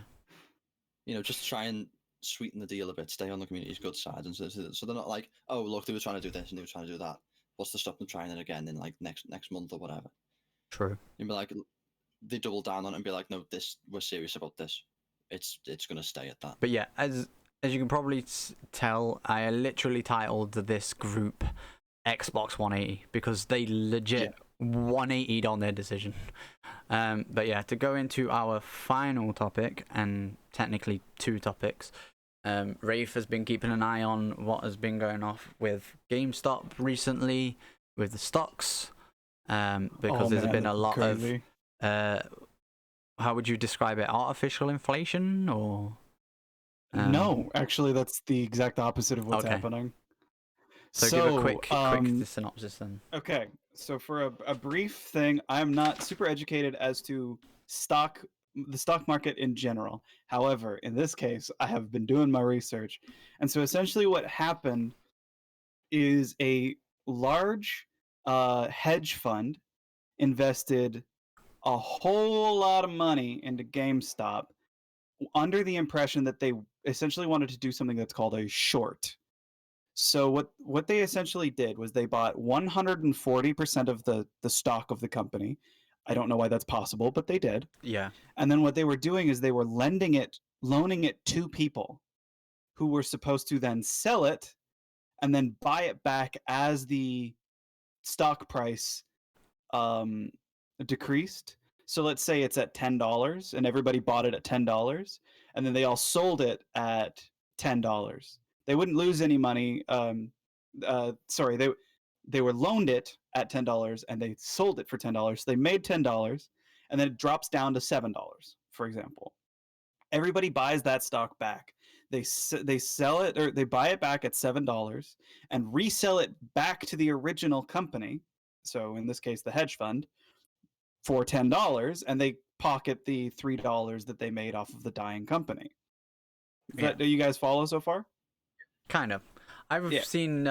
Speaker 3: Just try and sweeten the deal a bit, stay on the community's good side. And so they're not like, oh, look, they were trying to do this and they were trying to do that. What's to stop them trying it again in like next month or whatever?
Speaker 1: True.
Speaker 3: You'd be like, they double down on it and be like, no, we're serious about this. It's going to stay at that.
Speaker 1: But yeah, as you can probably tell, I literally titled this group Xbox 180 because they legit 180'd on their decision. But yeah, to go into our final topic, and technically two topics, Rafe has been keeping an eye on what has been going off with GameStop recently with the stocks, because there's been a lot of how would you describe it, artificial inflation or
Speaker 2: no, actually that's the exact opposite of what's happening.
Speaker 1: So give a quick synopsis then. Okay,
Speaker 2: so for a brief thing, I'm not super educated as to the stock market in general. However, in this case, I have been doing my research. And so essentially what happened is a large hedge fund invested a whole lot of money into GameStop under the impression that they essentially wanted to do something that's called a short. So what they essentially did was they bought 140% of the stock of the company. I don't know why that's possible, but they did.
Speaker 1: Yeah.
Speaker 2: And then what they were doing is they were loaning it to people who were supposed to then sell it and then buy it back as the stock price decreased. So let's say it's at $10 and everybody bought it at $10 and then they all sold it at $10. They wouldn't lose any money. Sorry, they were loaned it at $10 and they sold it for $10. So they made $10 and then it drops down to $7, for example. Everybody buys that stock back. They sell it, or they buy it back at $7 and resell it back to the original company. So in this case, the hedge fund, for $10, and they pocket the $3 that they made off of the dying company. Do you guys follow so far?
Speaker 1: Kind of. I've seen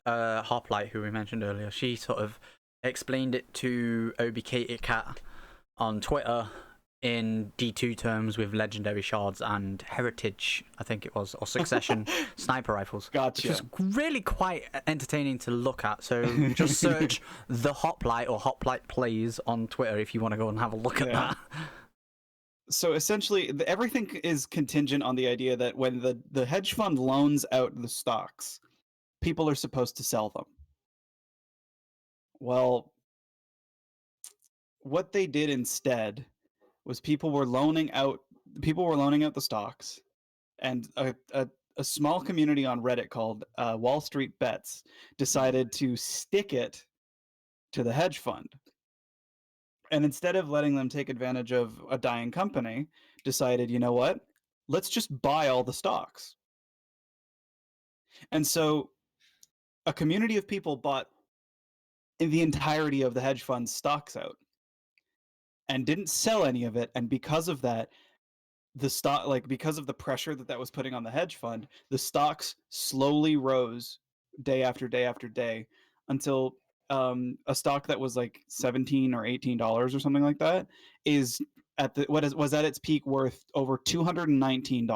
Speaker 1: Hoplite, who we mentioned earlier. She sort of explained it to OBKitKat on Twitter in D2 terms with legendary shards and heritage, I think it was, or succession sniper rifles.
Speaker 2: Gotcha.
Speaker 1: Which was really quite entertaining to look at. So just search the Hoplite or Hoplite Plays on Twitter if you want to go and have a look at that.
Speaker 2: So essentially, everything is contingent on the idea that when the hedge fund loans out the stocks, people are supposed to sell them. Well, what they did instead was people were loaning out the stocks, and a small community on Reddit called Wall Street Bets decided to stick it to the hedge fund. and instead of letting them take advantage of a dying company, decided, you know what? Let's just buy all the stocks. And so a community of people bought the entirety of the hedge fund's stocks out and didn't sell any of it. And because of that, because of the pressure that was putting on the hedge fund, the stocks slowly rose day after day after day until a stock that was like $17 or $18 or something like that is was at its peak worth over $219.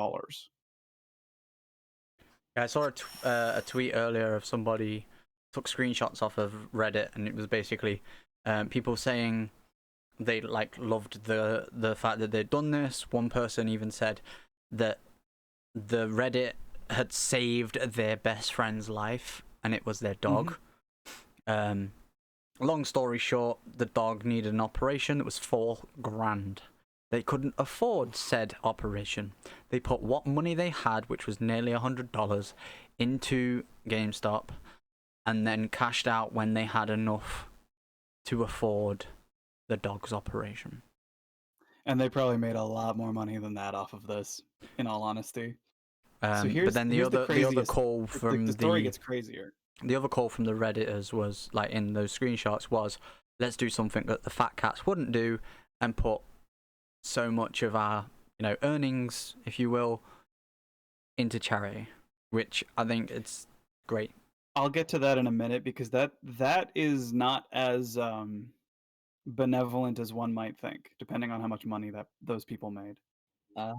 Speaker 1: Yeah, I saw a tweet earlier of somebody took screenshots off of Reddit, and it was basically people saying they loved the fact that they'd done this. One person even said that the Reddit had saved their best friend's life, and it was their dog. Long story short, the dog needed an operation that was $4,000. They couldn't afford said operation. They put what money they had, which was nearly $100, into GameStop, and then cashed out when they had enough to afford the dog's operation.
Speaker 2: And they probably made a lot more money than that off of this, in all honesty.
Speaker 1: But then the other call from
Speaker 2: the story gets crazier.
Speaker 1: The other call from the Redditors was, like, in those screenshots, was let's do something that the fat cats wouldn't do and put so much of our, earnings, if you will, into charity, which I think it's great.
Speaker 2: I'll get to that in a minute, because that is not as benevolent as one might think, depending on how much money that those people made.
Speaker 3: I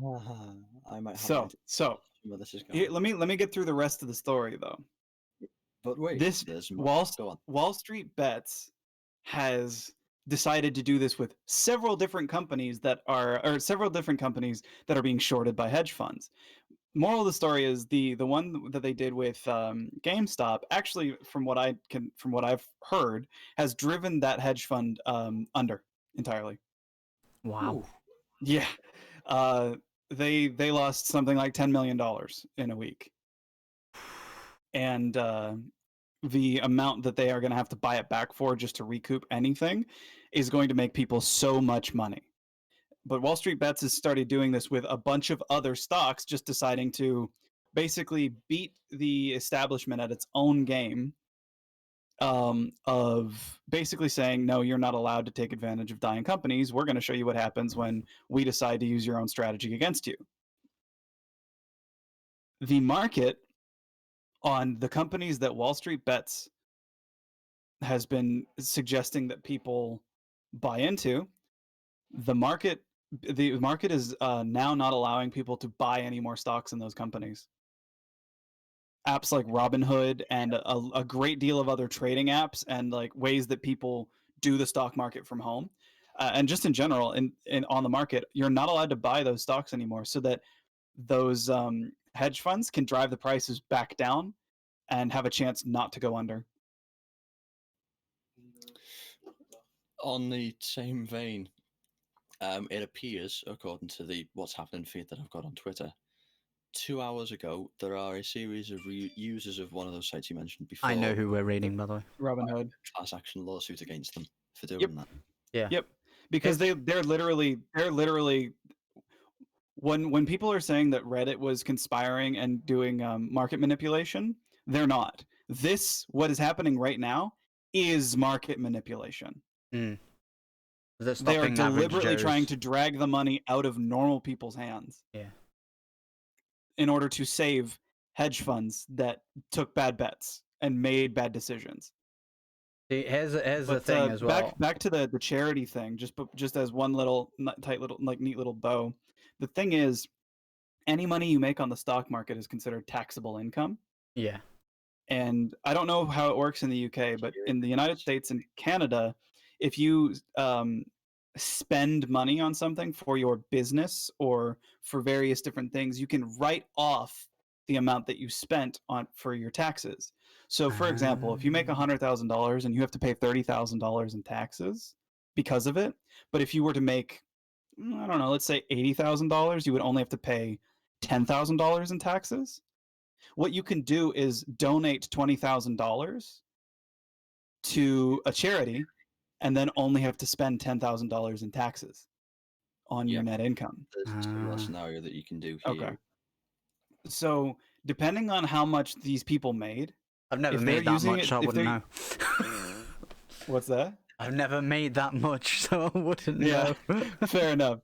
Speaker 3: might have
Speaker 2: so
Speaker 3: where this is going.
Speaker 2: Let me get through the rest of the story, though.
Speaker 3: But wait,
Speaker 2: this Wall Street Bets has decided to do this with several different companies that are being shorted by hedge funds. Moral of the story is the one that they did with GameStop, actually, from what I've heard, has driven that hedge fund under entirely.
Speaker 1: Wow.
Speaker 2: Ooh. Yeah. They lost something like $10 million in a week. And the amount that they are going to have to buy it back for just to recoup anything is going to make people so much money. But Wall Street Bets has started doing this with a bunch of other stocks, just deciding to basically beat the establishment at its own game, of basically saying, no, you're not allowed to take advantage of dying companies. We're going to show you what happens when we decide to use your own strategy against you. The market on the companies that Wall Street Bets has been suggesting that people buy into, the market is now not allowing people to buy any more stocks in those companies. Apps like Robinhood and a great deal of other trading apps and like ways that people do the stock market from home, and just in general on the market, you're not allowed to buy those stocks anymore, so that those hedge funds can drive the prices back down and have a chance not to go under.
Speaker 3: On the same vein, it appears, according to what's happening feed that I've got on Twitter, 2 hours ago, there are a series of users of one of those sites you mentioned before.
Speaker 1: I know who we're reading, by the way.
Speaker 2: Robinhood.
Speaker 3: Class action lawsuit against them for doing that.
Speaker 1: Yeah.
Speaker 2: Yep. Because they're literally when people are saying that Reddit was conspiring and doing market manipulation, they're not. What is happening right now is market manipulation.
Speaker 1: Mm.
Speaker 2: They are deliberately trying to drag the money out of normal people's hands.
Speaker 1: Yeah.
Speaker 2: In order to save hedge funds that took bad bets and made bad decisions.
Speaker 1: See, here's the thing as well.
Speaker 2: Back to the charity thing, just as one little neat little bow. The thing is, any money you make on the stock market is considered taxable income.
Speaker 1: Yeah.
Speaker 2: And I don't know how it works in the UK, but in the United States and Canada, if you spend money on something for your business or for various different things, you can write off the amount that you spent for your taxes. So, for example, if you make $100,000 and you have to pay $30,000 in taxes because of it, but if you were to make, I don't know, let's say $80,000, you would only have to pay $10,000 in taxes. What you can do is donate $20,000 to a charity and then only have to spend $10,000 in taxes on your net income.
Speaker 3: There's a similar scenario that you can do here.
Speaker 2: Okay. So depending on how much these people made,
Speaker 1: I've never
Speaker 2: if they're
Speaker 1: made that
Speaker 2: using
Speaker 1: much,
Speaker 2: it-
Speaker 1: so I
Speaker 2: if
Speaker 1: wouldn't
Speaker 2: they're-
Speaker 1: know.
Speaker 2: what's that?
Speaker 1: I've never made that much, so I wouldn't
Speaker 2: Yeah.
Speaker 1: know.
Speaker 2: Fair enough.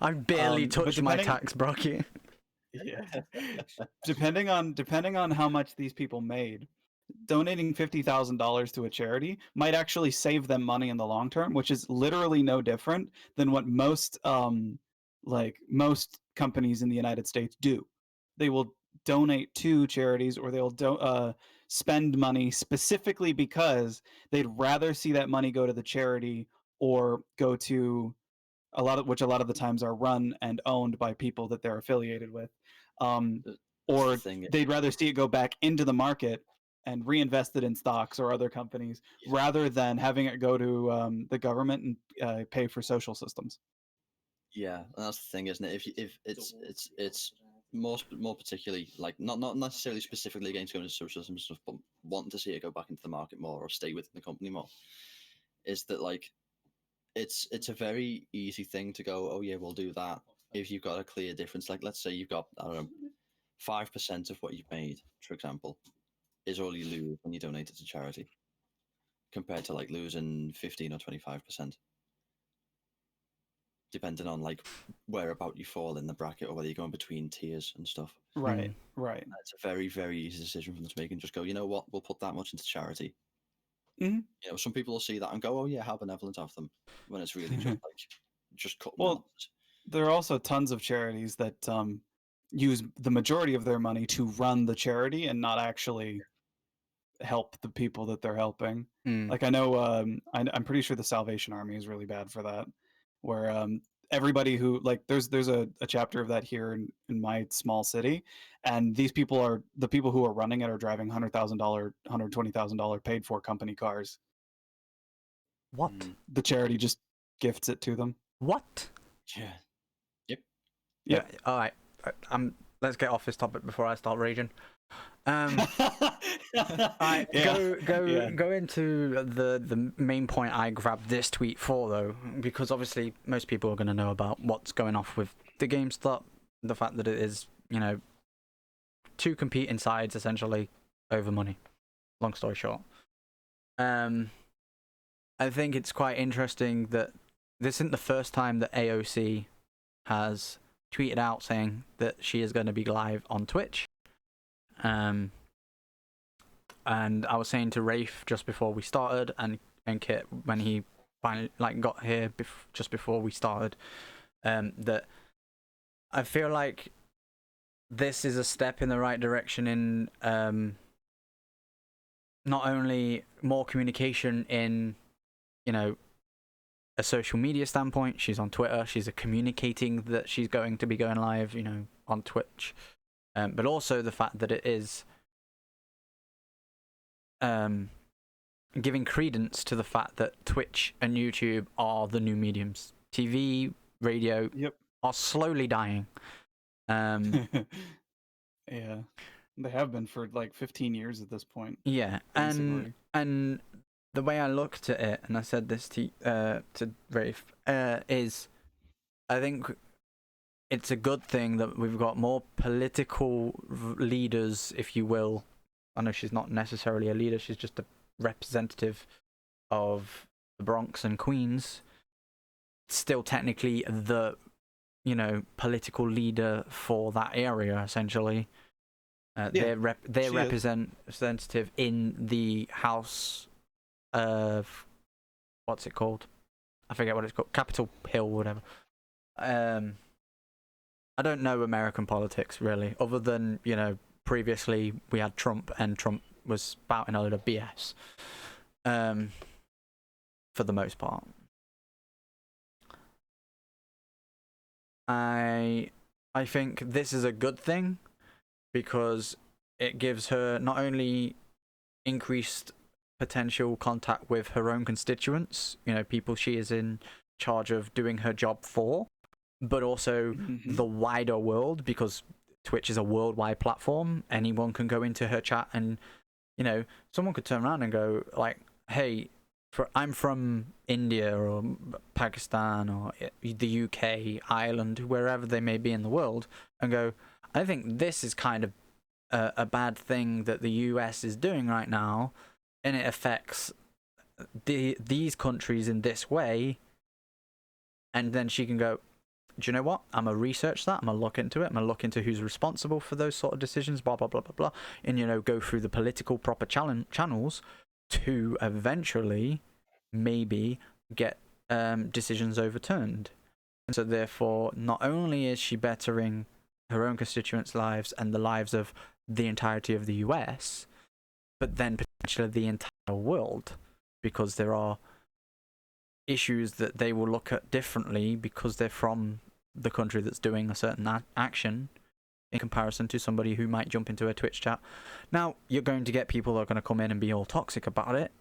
Speaker 1: I've barely
Speaker 2: But
Speaker 1: touched my
Speaker 2: depending-
Speaker 1: tax bracket.
Speaker 2: Yeah. depending on how much these people made, donating $50,000 to a charity might actually save them money in the long term, which is literally no different than what most most companies in the United States do. They will donate to charities, or they'll spend money specifically because they'd rather see that money go to the charity or go to a lot of the times are run and owned by people that they're affiliated with, or they'd rather see it go back into the market and reinvest it in stocks or other companies rather than having it go to the government and pay for social systems.
Speaker 3: Yeah, and that's the thing, isn't it? If it's more particularly like not necessarily specifically against going to socialism and stuff, but wanting to see it go back into the market more or stay within the company more, is that like it's a very easy thing to go, oh yeah, we'll do that if you've got a clear difference. Like let's say you've got, I don't know, 5% of what you've made, for example, is all you lose when you donate it to charity, compared to like losing 15 or 25%. Depending on like whereabout you fall in the bracket or whether you're going between tiers and stuff.
Speaker 2: Right. Right.
Speaker 3: It's a very, very easy decision for them to make and just go, you know what, we'll put that much into charity.
Speaker 2: Mhm.
Speaker 3: You know, some people will see that and go, oh yeah, how benevolent of them, when it's really just like just cut them
Speaker 2: Well,
Speaker 3: off.
Speaker 2: there are also tons of charities that use the majority of their money to run the charity and not actually help the people that they're helping.
Speaker 1: Mm.
Speaker 2: Like I know, I'm pretty sure the Salvation Army is really bad for that, where everybody who like there's a chapter of that here in my small city, and these people are the people who are running it are driving $100,000, $120,000 paid for company cars.
Speaker 1: What?
Speaker 2: The charity just gifts it to them.
Speaker 1: What?
Speaker 3: Yeah.
Speaker 2: Yep.
Speaker 1: Yeah, all right. Let's get off this topic before I start raging. Alright, go into the main point I grabbed this tweet for, though, because obviously most people are going to know about what's going off with the GameStop, the fact that it is, you know, two competing sides essentially over money. Long story short, I think it's quite interesting that this isn't the first time that AOC has tweeted out saying that she is going to be live on Twitch. And I was saying to Rafe just before we started, and Kit when he finally got here just before we started, that I feel like this is a step in the right direction in not only more communication in, you know, a social media standpoint. She's on Twitter. She's communicating that she's going to be going live, you know, on Twitch. But also the fact that it is giving credence to the fact that Twitch and YouTube are the new mediums. TV, radio are slowly dying.
Speaker 2: Yeah, they have been for like 15 years at this point.
Speaker 1: Yeah,
Speaker 2: basically.
Speaker 1: and the way I looked at it, and I said this to Rafe, is I think it's a good thing that we've got more political leaders, if you will. I know she's not necessarily a leader, she's just a representative of the Bronx and Queens. Still technically the, you know, political leader for that area, essentially. They're representative in the House of, what's it called? I forget what it's called. Capitol Hill, whatever. I don't know American politics, really, other than, you know, previously we had Trump, and Trump was spouting a load of BS, for the most part. I think this is a good thing, because it gives her not only increased potential contact with her own constituents, you know, people she is in charge of doing her job for, but also the wider world, because Twitch is a worldwide platform. Anyone can go into her chat and, you know, someone could turn around and go like, hey, I'm from India or Pakistan or the UK, Ireland, wherever they may be in the world, and go, I think this is kind of a bad thing that the US is doing right now, and it affects these countries in this way. And then she can go, do you know what? I'm going to research that. I'm going to look into it. I'm going to look into who's responsible for those sort of decisions, blah, blah, blah, blah, blah. And, go through the political proper channels to eventually maybe get decisions overturned. And so therefore, not only is she bettering her own constituents' lives and the lives of the entirety of the US, but then potentially the entire world, because there are issues that they will look at differently because they're from the country that's doing a certain action in comparison to somebody who might jump into a Twitch chat. Now, you're going to get people that are going to come in and be all toxic about it.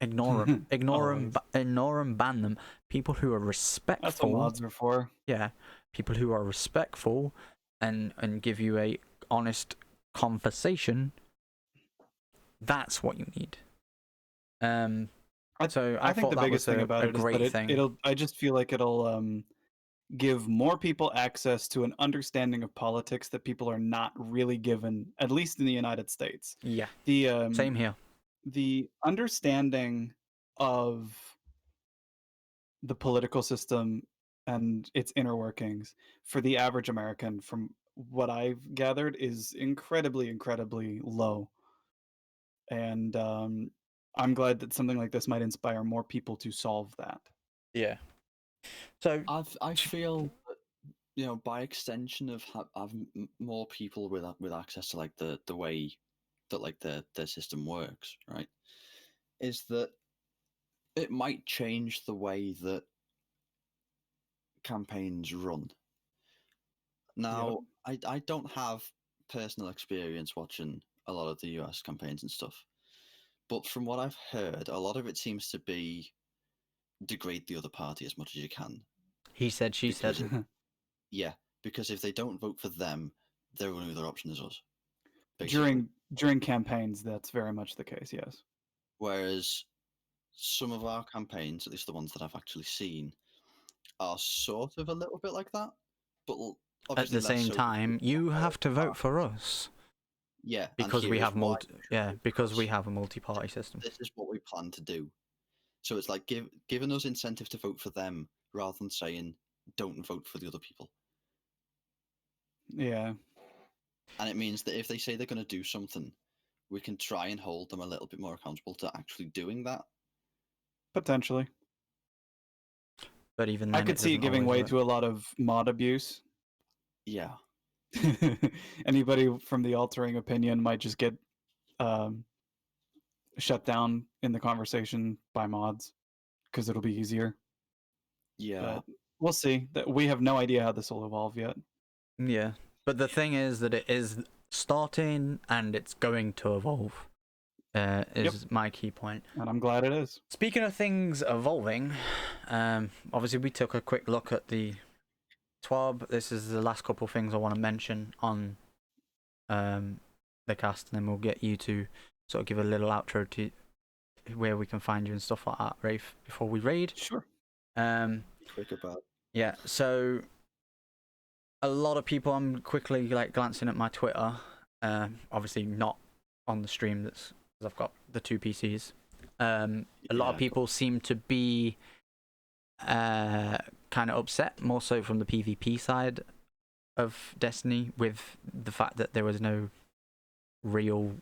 Speaker 1: Ignore them. Ignore them, ban them. People who are respectful.
Speaker 2: That's what mods are for.
Speaker 1: Yeah. People who are respectful and give you a honest conversation, that's what you need. So I
Speaker 2: think
Speaker 1: thought
Speaker 2: the
Speaker 1: that
Speaker 2: biggest
Speaker 1: was
Speaker 2: thing about
Speaker 1: a
Speaker 2: it is
Speaker 1: great
Speaker 2: that
Speaker 1: thing.
Speaker 2: I just feel like it'll give more people access to an understanding of politics that people are not really given, at least in the United States.
Speaker 1: Yeah.
Speaker 2: The
Speaker 1: Same here.
Speaker 2: The understanding of the political system and its inner workings for the average American, from what I've gathered, is incredibly, incredibly low. And I'm glad that something like this might inspire more people to solve that.
Speaker 1: Yeah. So
Speaker 3: I feel that, by extension of having more people with access to like the way that like their system works, right, is that it might change the way that campaigns run. Now, I don't have personal experience watching a lot of the US campaigns and stuff, but from what I've heard, a lot of it seems to be degrade the other party as much as you can.
Speaker 1: he said, she said.
Speaker 3: Yeah, because if they don't vote for them, their only other option is us. Basically.
Speaker 2: During campaigns, that's very much the case, yes.
Speaker 3: Whereas some of our campaigns, at least the ones that I've actually seen, are sort of a little bit like that, but
Speaker 1: At the same time, you have to vote for us.
Speaker 3: Yeah,
Speaker 1: because we have because we have a multi-party system.
Speaker 3: This is what we plan to do. So it's like giving us incentive to vote for them rather than saying don't vote for the other people.
Speaker 2: Yeah.
Speaker 3: And it means that if they say they're going to do something, we can try and hold them a little bit more accountable to actually doing that.
Speaker 2: Potentially.
Speaker 1: But even then,
Speaker 2: I could see it giving way to a lot of mod abuse.
Speaker 3: Yeah.
Speaker 2: Anybody from the altering opinion might just get shut down in the conversation by mods because it'll be easier.
Speaker 3: Yeah.
Speaker 2: But we'll see. That we have no idea how this will evolve yet.
Speaker 1: Yeah. But the thing is that it is starting and it's going to evolve. Is my key point.
Speaker 2: And I'm glad it is.
Speaker 1: Speaking of things evolving, obviously we took a quick look at the TWAB. This is the last couple of things I want to mention on the cast, and then we'll get you to sort of give a little outro to where we can find you and stuff like that, Rafe, before we raid.
Speaker 2: Sure.
Speaker 3: Quick about.
Speaker 1: Yeah, so a lot of people, I'm quickly like glancing at my Twitter, obviously not on the stream, that's because I've got the two PCs. A lot of people seem to be kind of upset, more so from the PvP side of Destiny, with the fact that there was no real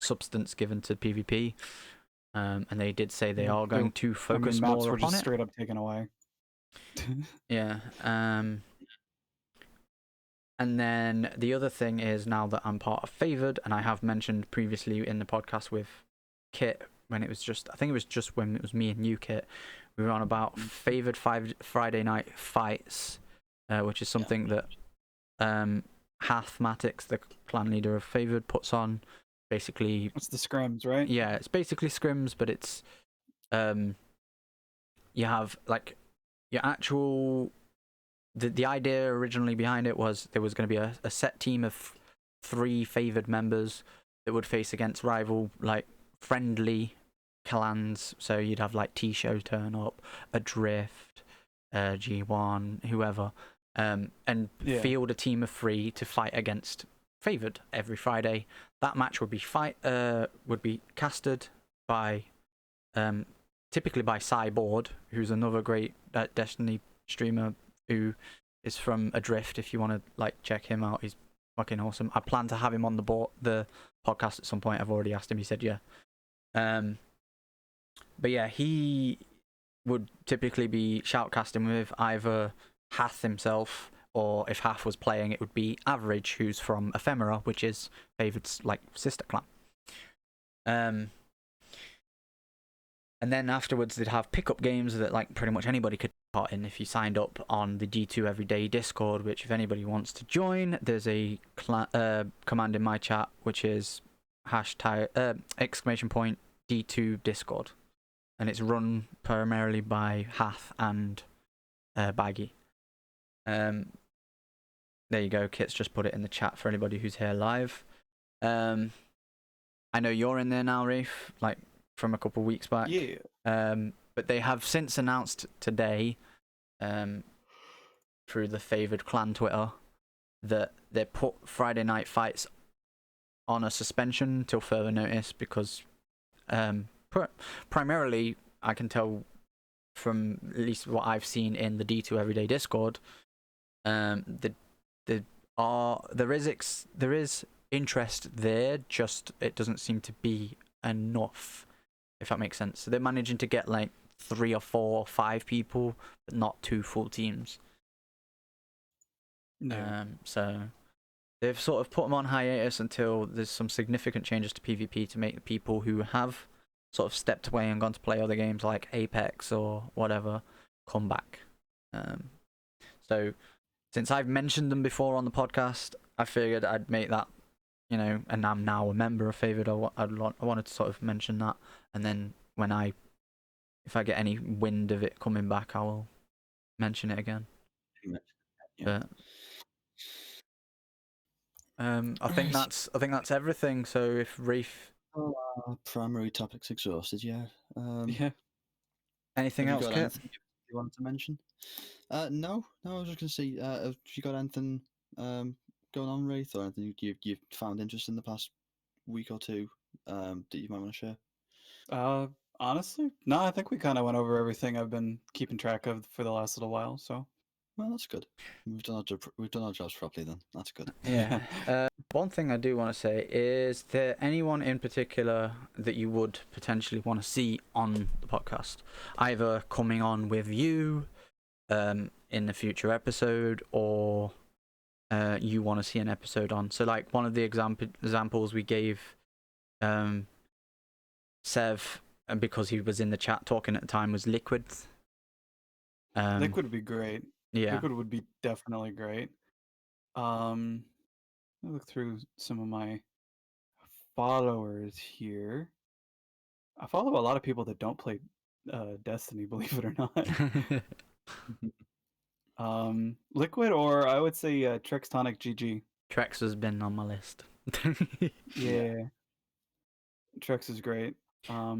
Speaker 1: substance given to PvP, and they did say they are going to focus
Speaker 2: maps
Speaker 1: more
Speaker 2: were
Speaker 1: upon
Speaker 2: just
Speaker 1: it.
Speaker 2: straight up taken away.
Speaker 1: Yeah. And then the other thing is, now that I'm part of Favored, and I have mentioned previously in the podcast with Kit, when it was just, I think it was just when it was me and you, Kit, we were on about Favored Friday night fights, which is something that Hathmatics, the clan leader of Favored, puts on. Basically,
Speaker 2: it's the scrims, right?
Speaker 1: Yeah, it's basically scrims, but it's you have like your actual. The idea originally behind it was there was going to be a set team of 3 Favored members that would face against rival, like friendly clans. So you'd have like T-Show turn up, Adrift, G1, whoever, and field a team of 3 to fight against Favored every Friday. That match would be casted by typically by Cyborg, who's another great Destiny streamer who is from Adrift. If you want to like check him out, he's fucking awesome. I plan to have him on the podcast at some point. I've already asked him. He said yeah. But yeah, he would typically be shoutcasting with either Hath himself, or if Hath was playing, it would be Average, who's from Ephemera, which is Favored's like sister clan. And then afterwards, they'd have pickup games that like pretty much anybody could take part in if you signed up on the D2 Everyday Discord. Which, if anybody wants to join, there's a command in my chat, which is #! D2 Discord, and it's run primarily by Hath and Baggy. There you go. Kit's just put it in the chat for anybody who's here live. I know you're in there now, Rafe, like from a couple of weeks back.
Speaker 2: Yeah.
Speaker 1: But they have since announced today, through the Favored Clan Twitter, that they put Friday night fights on a suspension till further notice because, primarily, I can tell from at least what I've seen in the D2 Everyday Discord, there is interest there, just it doesn't seem to be enough, if that makes sense. So they're managing to get like 3 or 4 or 5 people, but not 2 full teams.
Speaker 2: Yeah.
Speaker 1: So they've sort of put them on hiatus until there's some significant changes to PvP to make the people who have sort of stepped away and gone to play other games like Apex or whatever come back. So since I've mentioned them before on the podcast, I figured I'd make that, you know, and I'm now a member of Favored. I wanted to sort of mention that, and then if I get any wind of it coming back, I will mention it again.
Speaker 3: Yeah.
Speaker 1: But I think that's everything. So if Reef,
Speaker 3: Primary topics exhausted, yeah.
Speaker 2: Yeah.
Speaker 1: anything
Speaker 3: have
Speaker 1: else,
Speaker 3: you got
Speaker 1: Kit?
Speaker 3: anything you wanted to mention? No, I was just gonna see. Have you got anything going on, Wraith, or anything you've found interesting in the past week or two that you might want to share?
Speaker 2: Honestly, no, I think we kind of went over everything I've been keeping track of for the last little while. So,
Speaker 3: well, that's good. We've done our jobs properly then. That's good.
Speaker 1: Yeah. One thing I do want to say is there anyone in particular that you would potentially want to see on the podcast, either coming on with you in the future episode, or you want to see an episode on? So like one of the examples we gave Sev, and because he was in the chat talking at the time, was Liquid.
Speaker 2: Liquid would be great.
Speaker 1: Yeah.
Speaker 2: Liquid would be definitely great. I'll look through some of my followers here. I follow a lot of people that don't play Destiny, believe it or not. Liquid, or I would say Trextonic GG.
Speaker 1: Trex has been on my list.
Speaker 2: Yeah. Trex is great. A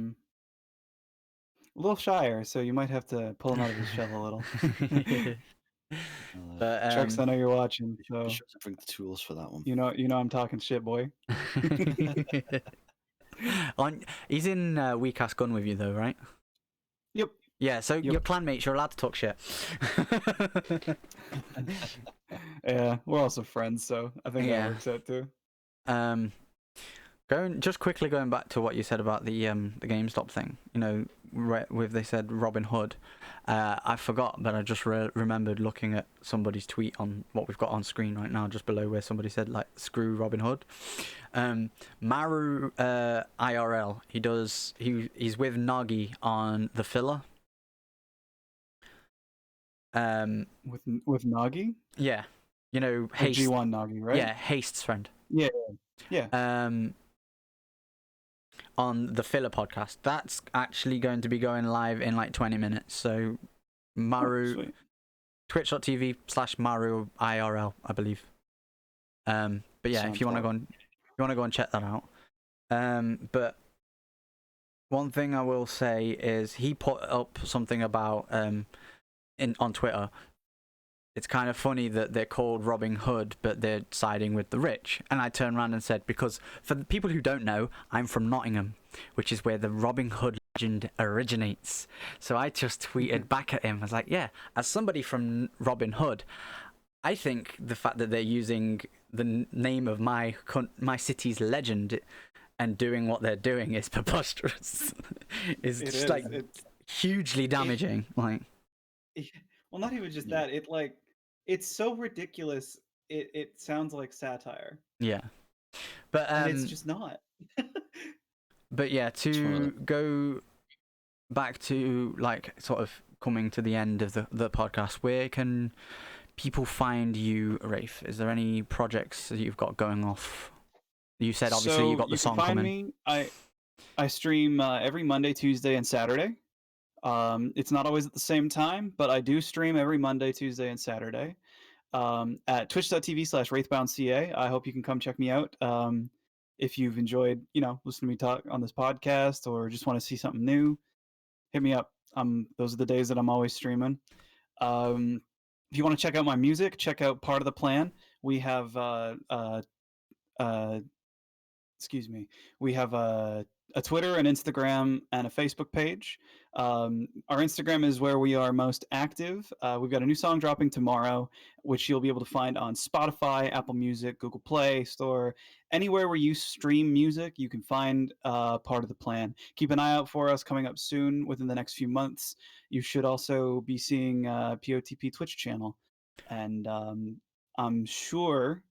Speaker 2: little shyer, so you might have to pull him out of his shell a little.
Speaker 1: But,
Speaker 2: Trex, I know you're watching,
Speaker 3: Be
Speaker 2: so
Speaker 3: sure to bring the tools for that one.
Speaker 2: you know I'm talking shit, boy.
Speaker 1: He's in Weak-Ass Gun with you though, right?
Speaker 2: Yep.
Speaker 1: Yeah, so your clanmates, you're allowed to talk shit.
Speaker 2: Yeah, we're also friends, so I think
Speaker 1: Yeah.
Speaker 2: that works out too.
Speaker 1: Going back to what you said about the GameStop thing, you know, they said Robin Hood. I forgot, but I just remembered looking at somebody's tweet on what we've got on screen right now, just below where somebody said like "screw Robin Hood." Maru IRL, he's with Nagi on the filler.
Speaker 2: With Nagi?
Speaker 1: Yeah, you know, Haste.
Speaker 2: G1 Nagi, right?
Speaker 1: Yeah, Haste's friend.
Speaker 2: Yeah.
Speaker 1: On the filler podcast, that's actually going to be going live in like 20 minutes. So Maru, twitch.tv/Maru IRL, I believe. But yeah, if you want to go and check that out. But one thing I will say is he put up something about on Twitter. It's kind of funny that they're called Robin Hood, but they're siding with the rich. And I turned around and said, because for the people who don't know, I'm from Nottingham, which is where the Robin Hood legend originates. So I just tweeted back at him. I was like, yeah, as somebody from Robin Hood, I think the fact that they're using the name of my city's legend and doing what they're doing is preposterous. It's hugely damaging. Well,
Speaker 2: not even just that. It's so ridiculous. It sounds like satire.
Speaker 1: Yeah, but
Speaker 2: and it's just not.
Speaker 1: But yeah, to go back to like sort of coming to the end of the podcast, where can people find you, Wraith? Is there any projects that you've got going off? You said obviously you got the song coming.
Speaker 2: I stream every Monday, Tuesday, and Saturday. It's not always at the same time, but I do stream every Monday, Tuesday, and Saturday at twitch.tv/WraithboundCA. I hope you can come check me out. If you've enjoyed, listening to me talk on this podcast or just want to see something new, hit me up. Those are the days that I'm always streaming. If you want to check out my music, check out Part of the Plan. We have we have a Twitter, an Instagram, and a Facebook page. Our Instagram is where we are most active. We've got a new song dropping tomorrow, which you'll be able to find on Spotify, Apple Music, Google Play Store, anywhere where you stream music. You can find Part of the Plan. Keep an eye out for us coming up soon within the next few months. You should also be seeing POTP Twitch channel, and I'm sure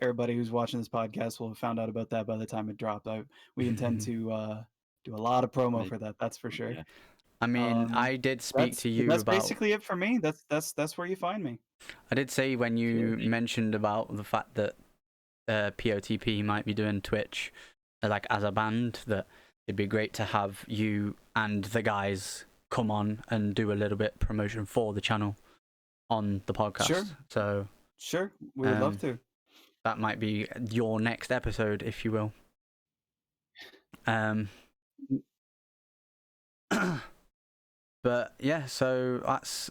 Speaker 2: everybody who's watching this podcast will have found out about that by the time it dropped. We intend to do a lot of promo for that. That's for sure.
Speaker 3: Yeah.
Speaker 1: I mean, I did speak to you
Speaker 2: that's
Speaker 1: about... That's
Speaker 2: basically it for me. That's where you find me.
Speaker 1: I did say when you mentioned about the fact that POTP might be doing Twitch like as a band, that it'd be great to have you and the guys come on and do a little bit promotion for the channel on the podcast.
Speaker 2: Sure.
Speaker 1: So
Speaker 2: sure, we would love to.
Speaker 1: That might be your next episode, if you will. But yeah, so that's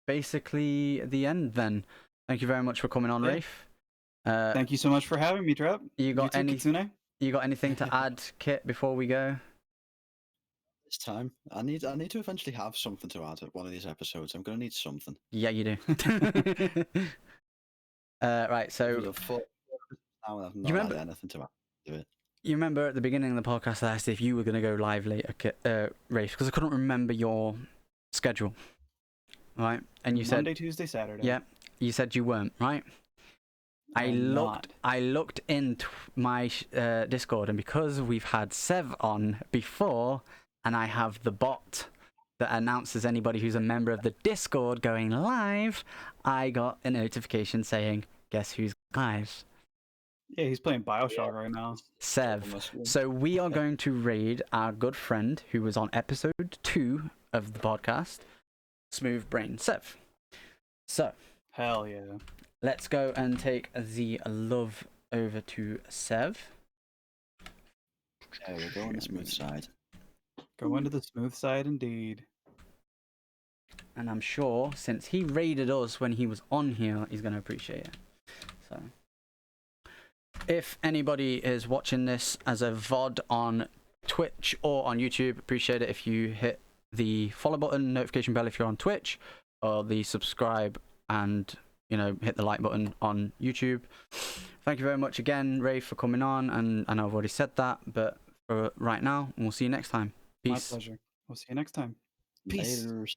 Speaker 1: basically the end then. Thank you very much for coming on, Wraith.
Speaker 2: Thank you so much for having me, Trap.
Speaker 1: You got anything to add, Kit, before we go?
Speaker 3: This time, I need to eventually have something to add at one of these episodes. I'm gonna need something.
Speaker 1: Yeah, you do. Right, so
Speaker 3: you remember anything to add to it?
Speaker 1: You remember at the beginning of the podcast I asked if you were going to go live later, Wraith, because I couldn't remember your schedule, right? And you said
Speaker 2: Monday, Tuesday, Saturday.
Speaker 1: Yeah, you said you weren't, right? I looked into my Discord, and because we've had Sev on before, and I have the bot that announces anybody who's a member of the Discord going live, I got a notification saying, "Guess who's live?"
Speaker 2: Yeah, he's playing BioShock right now.
Speaker 1: Sev. So we are going to raid our good friend who was on episode 2 of the podcast, Smooth Brain Sev. So.
Speaker 2: Hell yeah.
Speaker 1: Let's go and take the love over to Sev.
Speaker 3: There we go on the smooth side.
Speaker 2: Go into the smooth side indeed.
Speaker 1: And I'm sure, since he raided us when he was on here, he's going to appreciate it. So. If anybody is watching this as a VOD on Twitch or on YouTube, appreciate it if you hit the follow button, notification bell if you're on Twitch, or the subscribe and, hit the like button on YouTube. Thank you very much again, Ray, for coming on. And I know I've already said that, but for right now, we'll see you next time. Peace.
Speaker 2: My pleasure. We'll see you next time.
Speaker 3: Peace. Laters.